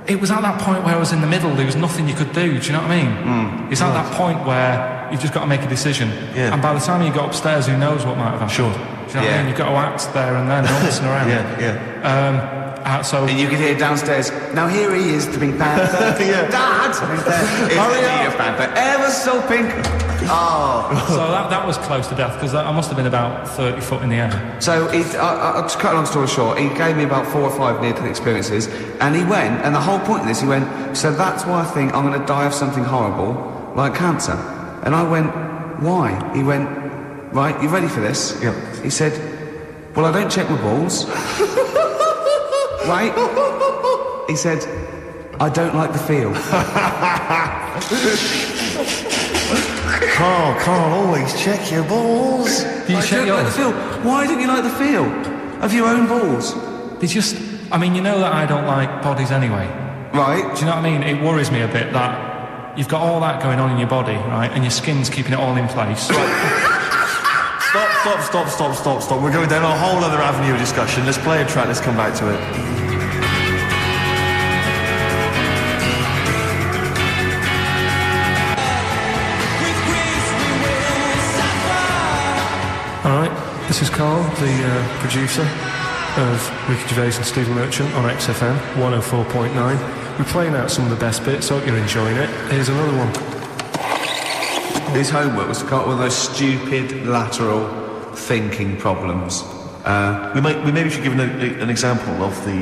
It was at that point where I was in the middle, there was nothing you could do, do you know what I mean? It's at that point where you've just got to make a decision. Yeah. And by the time you got upstairs, who knows what might have happened. Sure. Do you know what I mean? You've got to act there and then, not messing around. Yeah. So and you could hear downstairs, now here he is, the Pink Panther. Yeah. Dad! Hurry up! Panther, ever so pink. Oh. So that was close to death, because I must have been about 30 foot in the air. So, to cut a long story short, he gave me about 4 or 5 near-death experiences, and he went, and the whole point of this, he went, so that's why I think I'm going to die of something horrible, like cancer. And I went, why? He went, right, you ready for this? Yeah. He said, well, I don't check my balls. Right? He said, I don't like the feel. Carl, always check your balls. Do you check yours? Like the feel. Why don't you like the feel of your own balls? I mean, you know that I don't like bodies anyway. Right. Do you know what I mean? It worries me a bit that you've got all that going on in your body, right, and your skin's keeping it all in place. Stop. We're going down a whole other avenue of discussion. Let's play a track, let's come back to it. All right, this is Karl, the producer. of Ricky Gervais and Stephen Merchant on XFM 104.9. We're playing out some of the best bits. Hope you're enjoying it. Here's another one. His homework was to come up with those stupid lateral thinking problems. We maybe should give an example of the...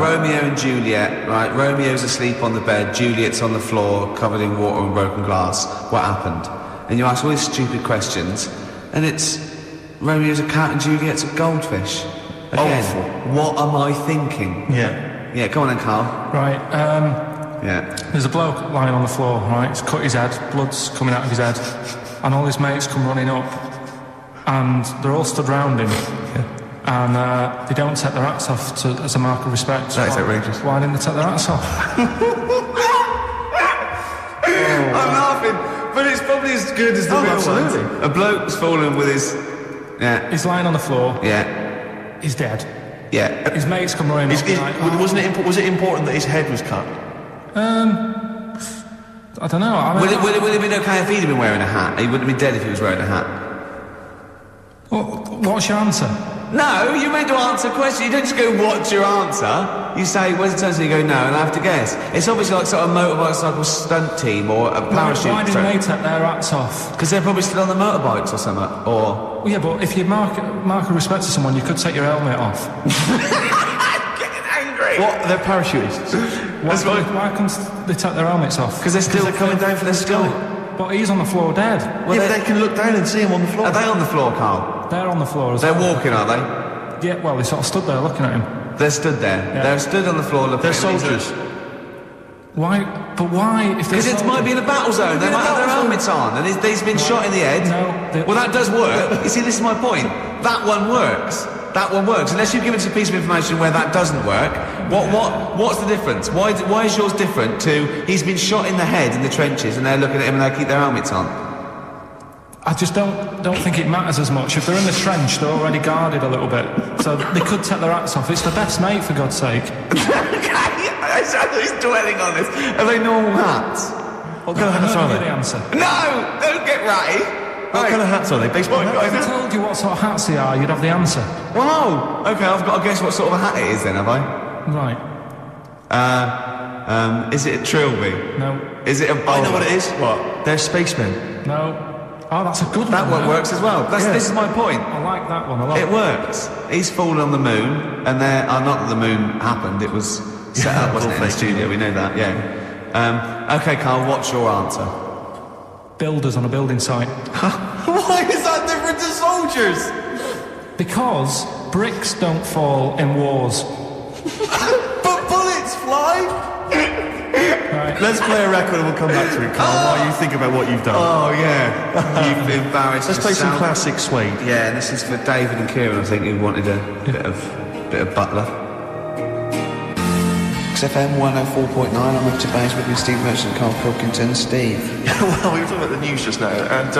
Romeo and Juliet, right? Romeo's asleep on the bed, Juliet's on the floor, covered in water and broken glass. What happened? And you ask all these stupid questions, and it's... Romeo's a cat and Juliet's a goldfish. Again, what am I thinking? Yeah. Yeah, go on then, Carl. Right, Yeah. there's a bloke lying on the floor, right? He's cut his head, blood's coming out of his head, and all his mates come running up, and they're all stood round him, and they don't take their hats off as a mark of respect. That is outrageous. Why didn't they take their hats off? I'm laughing, but it's probably as good as the real absolutely. one. A bloke's fallen with his... Yeah. He's lying on the floor. Yeah. He's dead. Yeah. His mates come running up. Was it important that his head was cut? I don't know. Would it have been okay if he'd have been wearing a hat? He wouldn't have been dead if he was wearing a hat. What's your answer? No, you're meant to answer a question. You don't just go, what's your answer? You say, where's the answer? You go, no, and I have to guess. It's obviously like sort of a motorcycle stunt team or a parachute. Why didn't they take their hats off? Because they're probably still on the motorbikes or something, or... Well, yeah, but if you mark a respect to someone, you could take your helmet off. I'm getting angry! What? They're parachutists. Why can't they take their helmets off? Because they're still coming down for their sky. But he's on the floor dead. Well, yeah, they can look down and see him on the floor. Are they on the floor, Carl? They're on the floor as They're well. walking, are they? Yeah, well, they sort of stood there looking at him. They're stood there. Yeah. They're stood on the floor looking They're at him. soldiers. Why? But why? Because it might be in a battle zone. They might have their helmets on, and he's been shot in the head. No. Well, that does work. You see, this is my point. That one works. That one works. Unless you give us a piece of information where that doesn't work, what's the difference? Why is yours different to he's been shot in the head in the trenches, and they're looking at him and they keep their helmets on? I just don't think it matters as much. If they're in the trench, they're already guarded a little bit, so they could take their hats off. It's the best mate, for God's sake. He's dwelling on this. Are they normal hats? What kind of hats are The they? answer. No! Don't get ratty! What kind of hats are they? Baseball hats? If I told you what sort of hats they are, you'd have the answer. Whoa! Okay, I've got to guess what sort of a hat it is then, have I? Right. Is it a trilby? No. Is it a bowler? I know what it is. What? They're spacemen. No. Oh, that's a good one. That one works as well. This is my point. I like that one a lot. It works. He's fallen on the moon, and not that the moon happened, it was set up, wasn't it, in the studio, we know that, yeah. Okay, Carl, what's your answer? Builders on a building site. Why is that different to soldiers? Because bricks don't fall in wars. But bullets fly! Right. Let's play a record and we'll come back to it, Carl, while you think about what you've done. Oh, yeah. You've been embarrassed. Let's play some classic Suede. Yeah, and this is for David and Kieran, I think, who wanted a bit of Butler. XFM 104.9, I'm up to base with me, Steve Merchant, Karl Pilkington. Steve. Well, we were talking about the news just now, and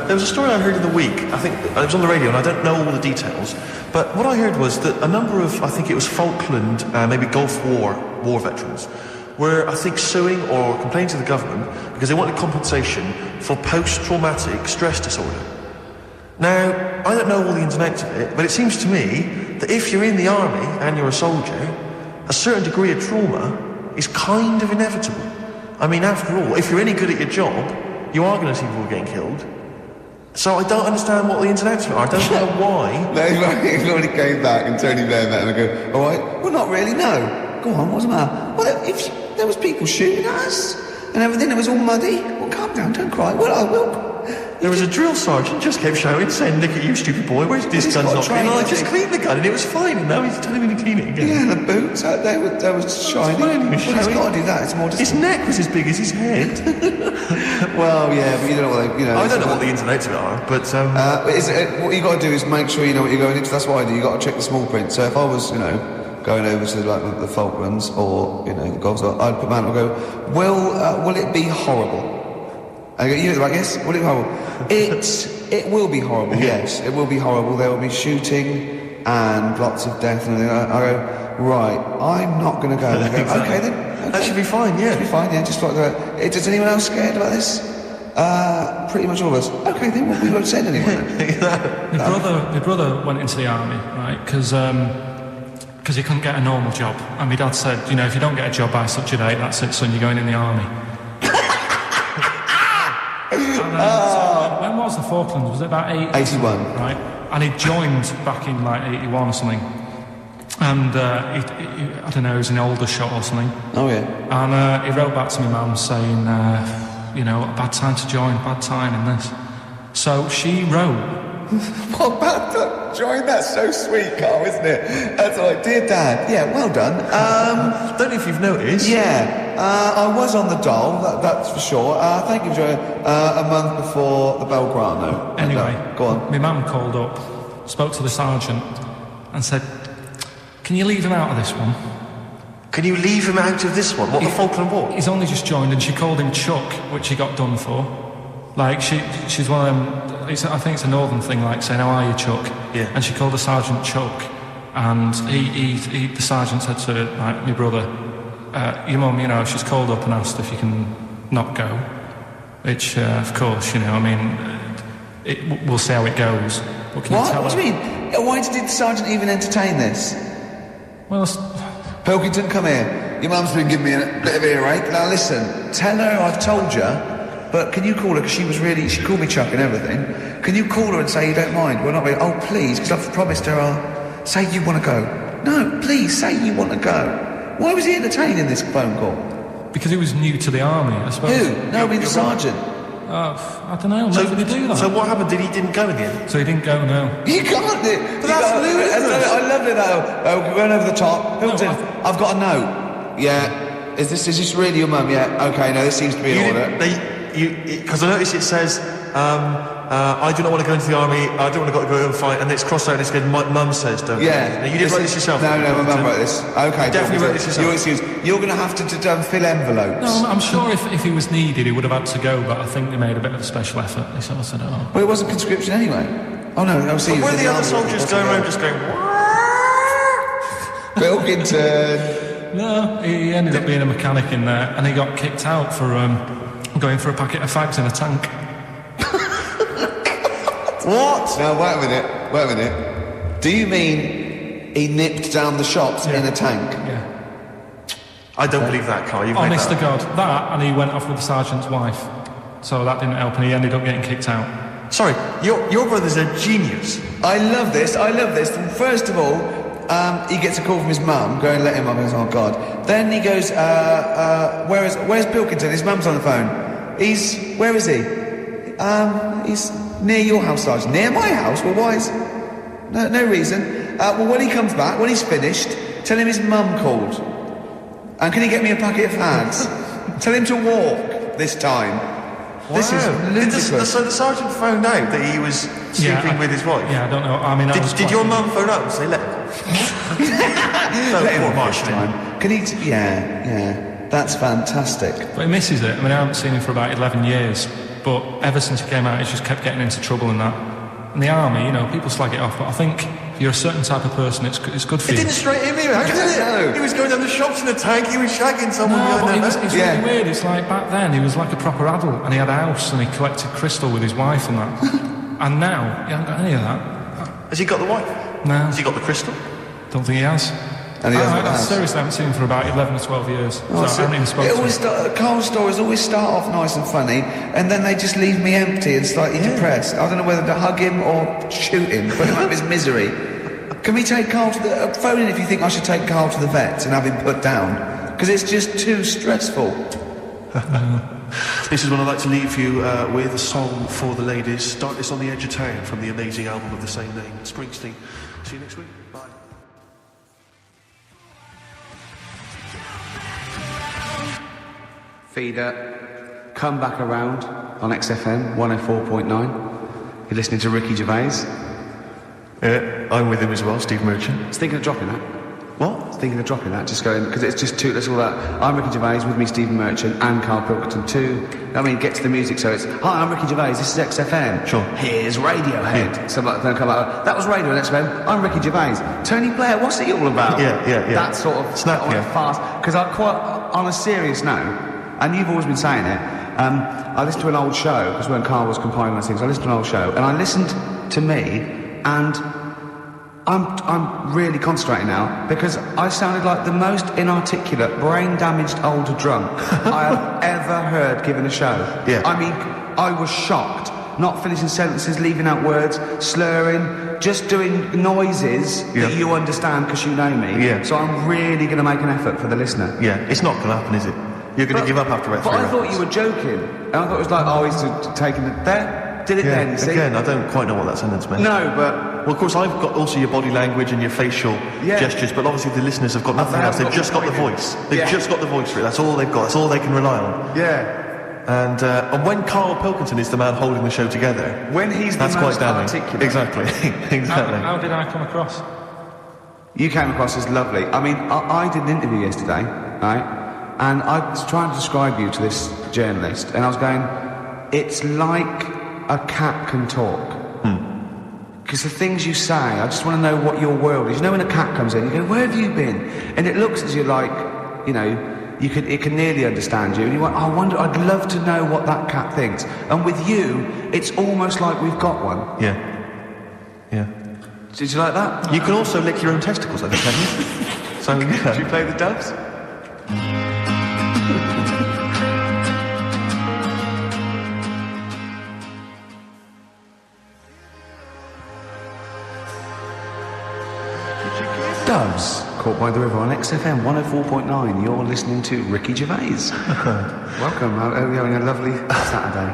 there was a story I heard in the week. I think it was on the radio, and I don't know all the details. But what I heard was that a number of, I think it was Falkland, maybe Gulf War veterans, were, I think, suing or complaining to the government because they wanted compensation for post-traumatic stress disorder. Now, I don't know all the ins and outs of it, but it seems to me that if you're in the army and you're a soldier, a certain degree of trauma is kind of inevitable. I mean, after all, if you're any good at your job, you are going to see people getting killed. So I don't understand what the ins and outs are. I don't know why. No, he already came back and Tony Blair met him and go, all right, well, not really, no. Go on, what's the matter? Well, if there was people shooting at us and everything, it was all muddy. Well, calm down, don't cry. Well, I will. There was a drill sergeant just kept shouting, saying, look at you, stupid boy, where's this gun's not clean? I just cleaned the gun and it was fine, and now he's telling me to clean it again. Yeah, and the boots, they were shiny. Well, he's got to do that, it's more just... His neck was as big as his head. Well, yeah, but you don't know what they... You know, I don't know what the ins and outs of it are, but... what you got to do is make sure you know what you're going into. That's what I do, you got to check the small print. So if I was, going over to the Falklands or, the Gulf, I'd put my hand and go, will it be horrible? I go, you know, I guess, will it be horrible? It will be horrible, yes. It will be horrible. There will be shooting and lots of death and everything. I go, right, I'm not going to go. And I go, okay then. Okay. That should be fine, yeah. Should be fine, yeah, just like that. Is anyone else scared about this? Pretty much all of us. Okay, then we won't send anyone. My brother went into the army, right? Because he couldn't get a normal job, and my dad said, you know, if you don't get a job by such a date, that's it, son, you're going in the army. So when was the Falklands? Was it about 81? Right, and he joined back in like 81 or something. And he I don't know, he was in Aldershot or something. Oh yeah. And he wrote back to my mum saying, you know, a bad time to join, bad time in this. So she wrote. What bad time to join? That's so sweet, Carl, isn't it? That's like, dear Dad. Yeah, well done. Don't know if you've noticed. Yeah, I was on the dole, that's for sure. Thank you for joining. A month before the Belgrano. Anyway, go on. My mum called up, spoke to the sergeant, and said, "Can you leave him out of this one?" Can you leave him out of this one? What, the Falkland War? He's only just joined, and she called him Chuck, which he got done for. Like, she's one of them, I think it's a northern thing, like saying, "How are you, Chuck?" Yeah. And she called the sergeant Chuck, and the sergeant said to, like, my brother, your mum, you know, she's called up and asked if you can not go. Which, of course, you know, I mean, we'll see how it goes. What can you tell her? What do you mean? Why did the sergeant even entertain this? Well, Pilkington, come here. Your mum's been giving me a bit of earache. Now listen, tell her I've told you, but can you call her, because she called me Chuck and everything. Can you call her and say you don't mind? We're not really, oh please, because I've promised her I'll say you want to go. No, please, say you want to go. Why was he entertaining this phone call? Because he was new to the army, I suppose. Who? No, I mean the sergeant. I don't know, maybe they do that. So what happened? He didn't go in the end? So he didn't go, no. You can't do it. But that's ludicrous. I love it though. Oh, we're going over the top. Pilkington, No, I've got a note. Yeah. Is this really your mum? Yeah. Okay, no, this seems to be in order. Because I noticed it says, I do not want to go into the army, I don't want to go and fight, and it's crossed out and it's good, my mum says, don't you? Yeah. Now, you did write this yourself? No, my mum wrote this. Okay, Definitely wrote this yourself. Your excuse. You're going to have to fill envelopes. No, I'm sure if he was needed, he would have had to go, but I think they made a bit of a special effort. They sort of said, oh. Well, it wasn't conscription anyway. Oh no, I'll see. But were the other soldiers going around just going, Pilkington? No, he ended up being a mechanic in there, and he got kicked out for going for a packet of fags in a tank. What? No, wait a minute. Do you mean he nipped down the shops in a tank? Yeah. I don't believe that, Carl. You've Honest made to God, that, and he went off with the sergeant's wife. So that didn't help, and he ended up getting kicked out. Sorry, your brother's a genius. I love this. First of all, he gets a call from his mum, going, let him up, and he goes, oh God. Then he goes, where's Pilkington? His mum's on the phone. Where is he? He's near your house, Sergeant. Near my house? Well, why is... No reason. Well, when he comes back, when he's finished, tell him his mum called. And can he get me a packet of fags? Tell him to walk this time. Wow. This is ludicrous. So the sergeant found out that he was sleeping with his wife? Yeah, I don't know. I mean, Did your mum phone up and say, let him? Let him walk this time. Can he... Yeah. That's fantastic. But he misses it. I mean, I haven't seen him for about 11 years. But ever since he came out, he's just kept getting into trouble and that. In the army, you know, people slag it off, but I think if you're a certain type of person, it's good for you. It didn't straight him in, did it? No. He was going down the shops in a tank, he was shagging someone behind but their it's really weird. It's like back then, he was like a proper adult, and he had a house, and he collected crystal with his wife and that. And now, he hasn't got any of that. Has he got the wife? No. Has he got the crystal? Don't think he has. And he hasn't got the house. Seriously, I haven't seen him for about 11 or 12 years. So I haven't even spoken to him. Carl's stories always start off nice and funny, and then they just leave me empty and slightly depressed. I don't know whether to hug him or shoot him, put him out of his misery. Can we take Carl to the... phone in if you think I should take Carl to the vet and have him put down, because it's just too stressful. This is what I'd like to leave you with, a song for the ladies. Start This on the Edge of Town from the amazing album of the same name, Springsteen. See you next week. Bye. Feeder, come back around on XFM 104.9. You're listening to Ricky Gervais. I'm with him as well, Steve Merchant. I was thinking of dropping that. What? I was thinking of dropping that, just going, because it's just two, that's all that. I'm Ricky Gervais, with me Stephen Merchant and Karl Pilkington too. I mean, get to the music, so it's, hi, I'm Ricky Gervais, this is XFM. Sure. Here's Radiohead. Yeah. So then come out, that was Radio on XFM, I'm Ricky Gervais. Tony Blair, what's it all about? Yeah. That sort of snap, fast, because I'm quite, on a serious note, and you've always been saying it, I listened to an old show, because when Karl was compiling those things, I listened to an old show, and I listened to me, and I'm really concentrating now, because I sounded like the most inarticulate, brain-damaged old drunk I have ever heard given a show. Yeah. I mean, I was shocked. Not finishing sentences, leaving out words, slurring, just doing noises that you understand because you know me. Yeah. So I'm really going to make an effort for the listener. Yeah, it's not going to happen, is it? You're going to give up after about 3 But I thought records. you were joking. And I thought it was like, oh, he's taking it there, did it then, you see? Again, I don't quite know what that sentence meant. No, but... Well, of course, I've got also your body language and your facial gestures, but obviously the listeners have got nothing else. They've just got the voice. They've just got the voice for it. That's all they've got. That's all they can rely on. Yeah. And when Karl Pilkington is the man holding the show together... When he's the most articulate. Exactly. Exactly. How did I come across? You came across as lovely. I mean, I did an interview yesterday, right? And I was trying to describe you to this journalist, and I was going, it's like a cat can talk. Because the things you say, I just want to know what your world is. You know when a cat comes in, you go, where have you been? And it looks as you're like, you know, it can nearly understand you. And you went, I wonder, I'd love to know what that cat thinks. And with you, it's almost like we've got one. Yeah. Yeah. Did you like that? You can also lick your own testicles, I think, can you? So, yeah. Did you play the doves? Doves, caught by the river on XFM 104.9. You're listening to Ricky Gervais. Welcome. Hope you're having a lovely Saturday.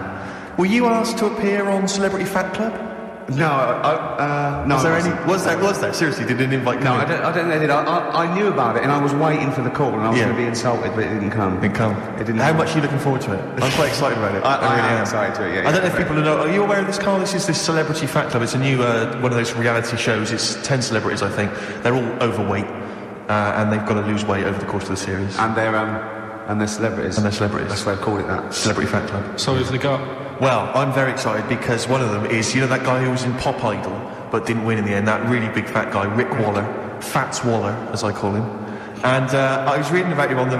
Were you asked to appear on Celebrity Fat Club? No, no. Was there any? Was there? Seriously, did an invite come? No, I don't think they did. I knew about it, and I was waiting for the call, and I was going to be insulted, but it didn't come. It didn't come. It didn't. How much are you looking forward to it? I'm quite excited about it. I really am excited to it. Yeah. I don't know if people know. Are you aware of this, Karl? This is this Celebrity Fat Club. It's a new one of those reality shows. It's 10 celebrities, I think. They're all overweight, and they've got to lose weight over the course of the series. And they're celebrities. And they're celebrities. That's why I've called it that. Celebrity Fat Club. So who've they got? Well, I'm very excited because one of them is, you know, that guy who was in Pop Idol but didn't win in the end, that really big fat guy, Rick Waller, Fats Waller, as I call him. And I was reading about him on the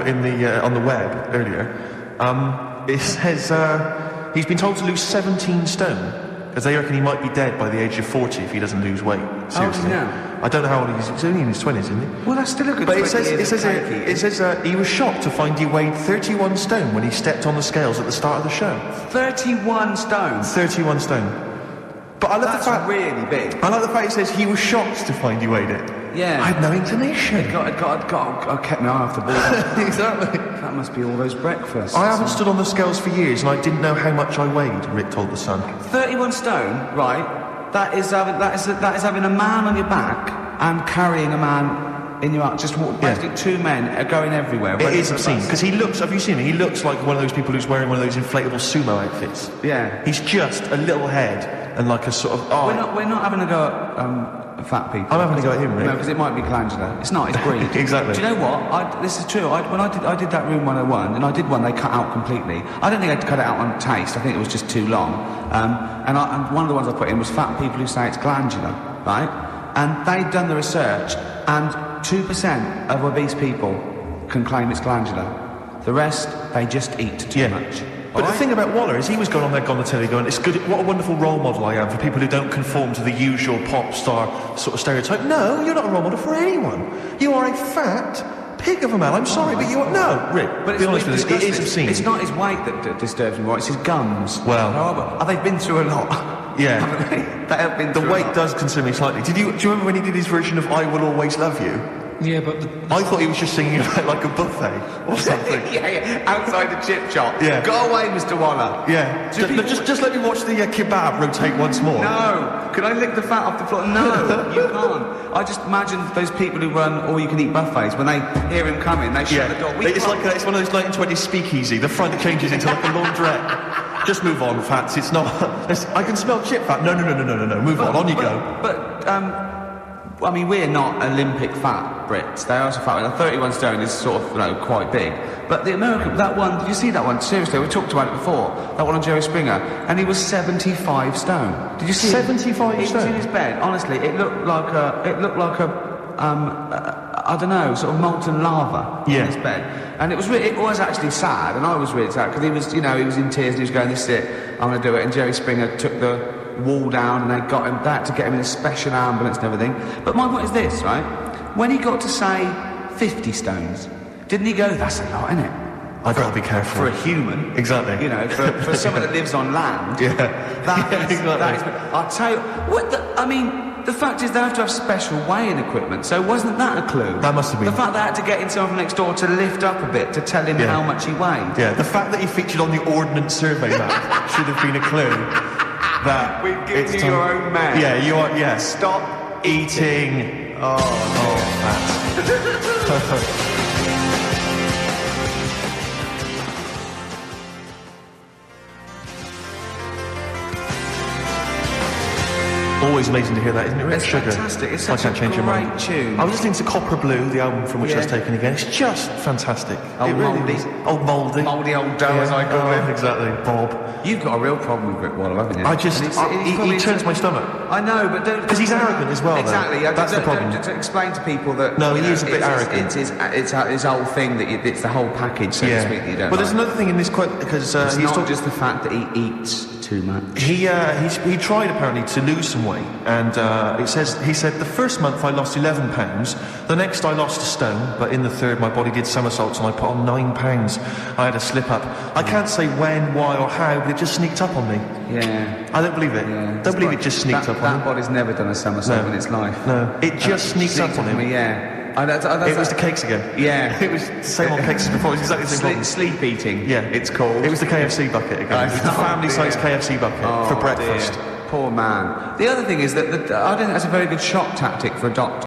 web earlier. It says he's been told to lose 17 stone because they reckon he might be dead by the age of 40 if he doesn't lose weight. Seriously. How old is he now? I don't know how old he is. He's only in his 20s, isn't he? Well, that's still a good. But it says he was shocked to find he weighed 31 stone when he stepped on the scales at the start of the show. 31 stone. 31 stone. But I love the fact really big. I like the fact it says he was shocked to find he weighed it. Yeah. I had no inclination. I kept my eye off the ball. Exactly. That must be all those breakfasts. I haven't stood on the scales for years, and I didn't know how much I weighed. Rick told the Sun. 31 stone, right? That is having a man on your back and carrying a man in your arm. Just basically two men are going everywhere. It is obscene because he looks. Have you seen him? He looks like one of those people who's wearing one of those inflatable sumo outfits. Yeah. He's just a little head and like a sort of. Oh. We're not having a go at fat people. I'm having a go at him, Rick. No, because it might be glandular. It's not. It's breed. Exactly. Do you know what? This is true. When I did that Room 101, and I did one they cut out completely. I don't think I'd cut it out on taste. I think it was just too long. And one of the ones I put in was fat people who say it's glandular, right? And they'd done the research, and 2% of obese people can claim it's glandular. The rest, they just eat too much. But the thing about Waller is he was going on the telly going, it's good, what a wonderful role model I am for people who don't conform to the usual pop star sort of stereotype. No, you're not a role model for anyone. You are a fat pig of a man. I'm sorry, but you are... No, Rick, but be honest with us, it is obscene. It's not his weight that disturbs me, right? It's his gums. Well... They've been through a lot. Yeah. They have been through the weight does concern me slightly. Do you remember when he did his version of I Will Always Love You? Yeah, but... I thought he was just singing about like a buffet or something. yeah, outside the chip shop. Yeah. Go away, Mr. Waller. Yeah. Just let me watch the kebab rotate once more. No. Can I lick the fat off the floor? No, you can't. I just imagine those people who run all-you-can-eat buffets, when they hear him coming, they shut the door. It's one of those 1920s speakeasy. The front changes into like a laundrette. Just move on, fats. It's not... I can smell chip fat. No. Move on you go. I mean, we're not Olympic fat Brits. They are so fat. 31 stone is sort of, quite big. But the American, that one, did you see that one? Seriously, we talked about it before. That one on Jerry Springer. And he was 75 stone. Did you see 75 stone? He was in his bed. Honestly, it looked like a I don't know, sort of molten lava in his bed. And it was actually sad, and I was really sad, because he was, you know, he was in tears, and he was going, this is it, I'm going to do it. And Jerry Springer took the wall down, and they got him back to get him in a special ambulance and everything. But my point is this, right? When he got to say 50 stones, didn't he go, that's a lot, isn't it? I've got to be careful. For a human. Exactly. You know, for someone that lives on land. That is, I'll tell you, the fact is they have to have special weighing equipment, so wasn't that a clue? That must have been. The fact they had to get in someone next door to lift up a bit to tell him how much he weighed. Yeah, the fact that he featured on the Ordnance Survey map should have been a clue. That we've given you your own man. Yeah, you are, yeah. Stop eating. That. Always amazing to hear that, isn't it? It's fantastic. It's such a great tune. I was listening to Copper Blue, the album from which I was taken again. It's just fantastic. Old Mouldy. Old Mouldy. Mouldy old dough, as I call him. Exactly. Bob. You've got a real problem with Rick Waller, haven't you? He turns my stomach. I know, but don't... Because he's arrogant as well, Exactly. That's the problem. To explain to people that... No, he is a bit arrogant. It's his whole thing, that it's the whole package, so to speak, that you don't there's another thing in this quote, because... it's not just the fact that he eats too much. He tried, apparently, to lose some weight, and he said, the first month I lost 11 pounds, the next I lost a stone, but in the third my body did somersaults and I put on 9 pounds. I had a slip-up. I can't say when, why or how, but it just sneaked up on me. Yeah. I don't believe it. Yeah. Don't believe it just sneaked up on him. That body's never done a somersault in its life. No. It just sneaked up on him. It was the cakes again. Yeah. It was the same old cakes as before. It was exactly the same problem. Sleep eating, yeah. It's called. It was the KFC bucket again. It was the family-sized KFC bucket for breakfast. Poor man. The other thing is that I don't think that's a very good shock tactic for a doctor.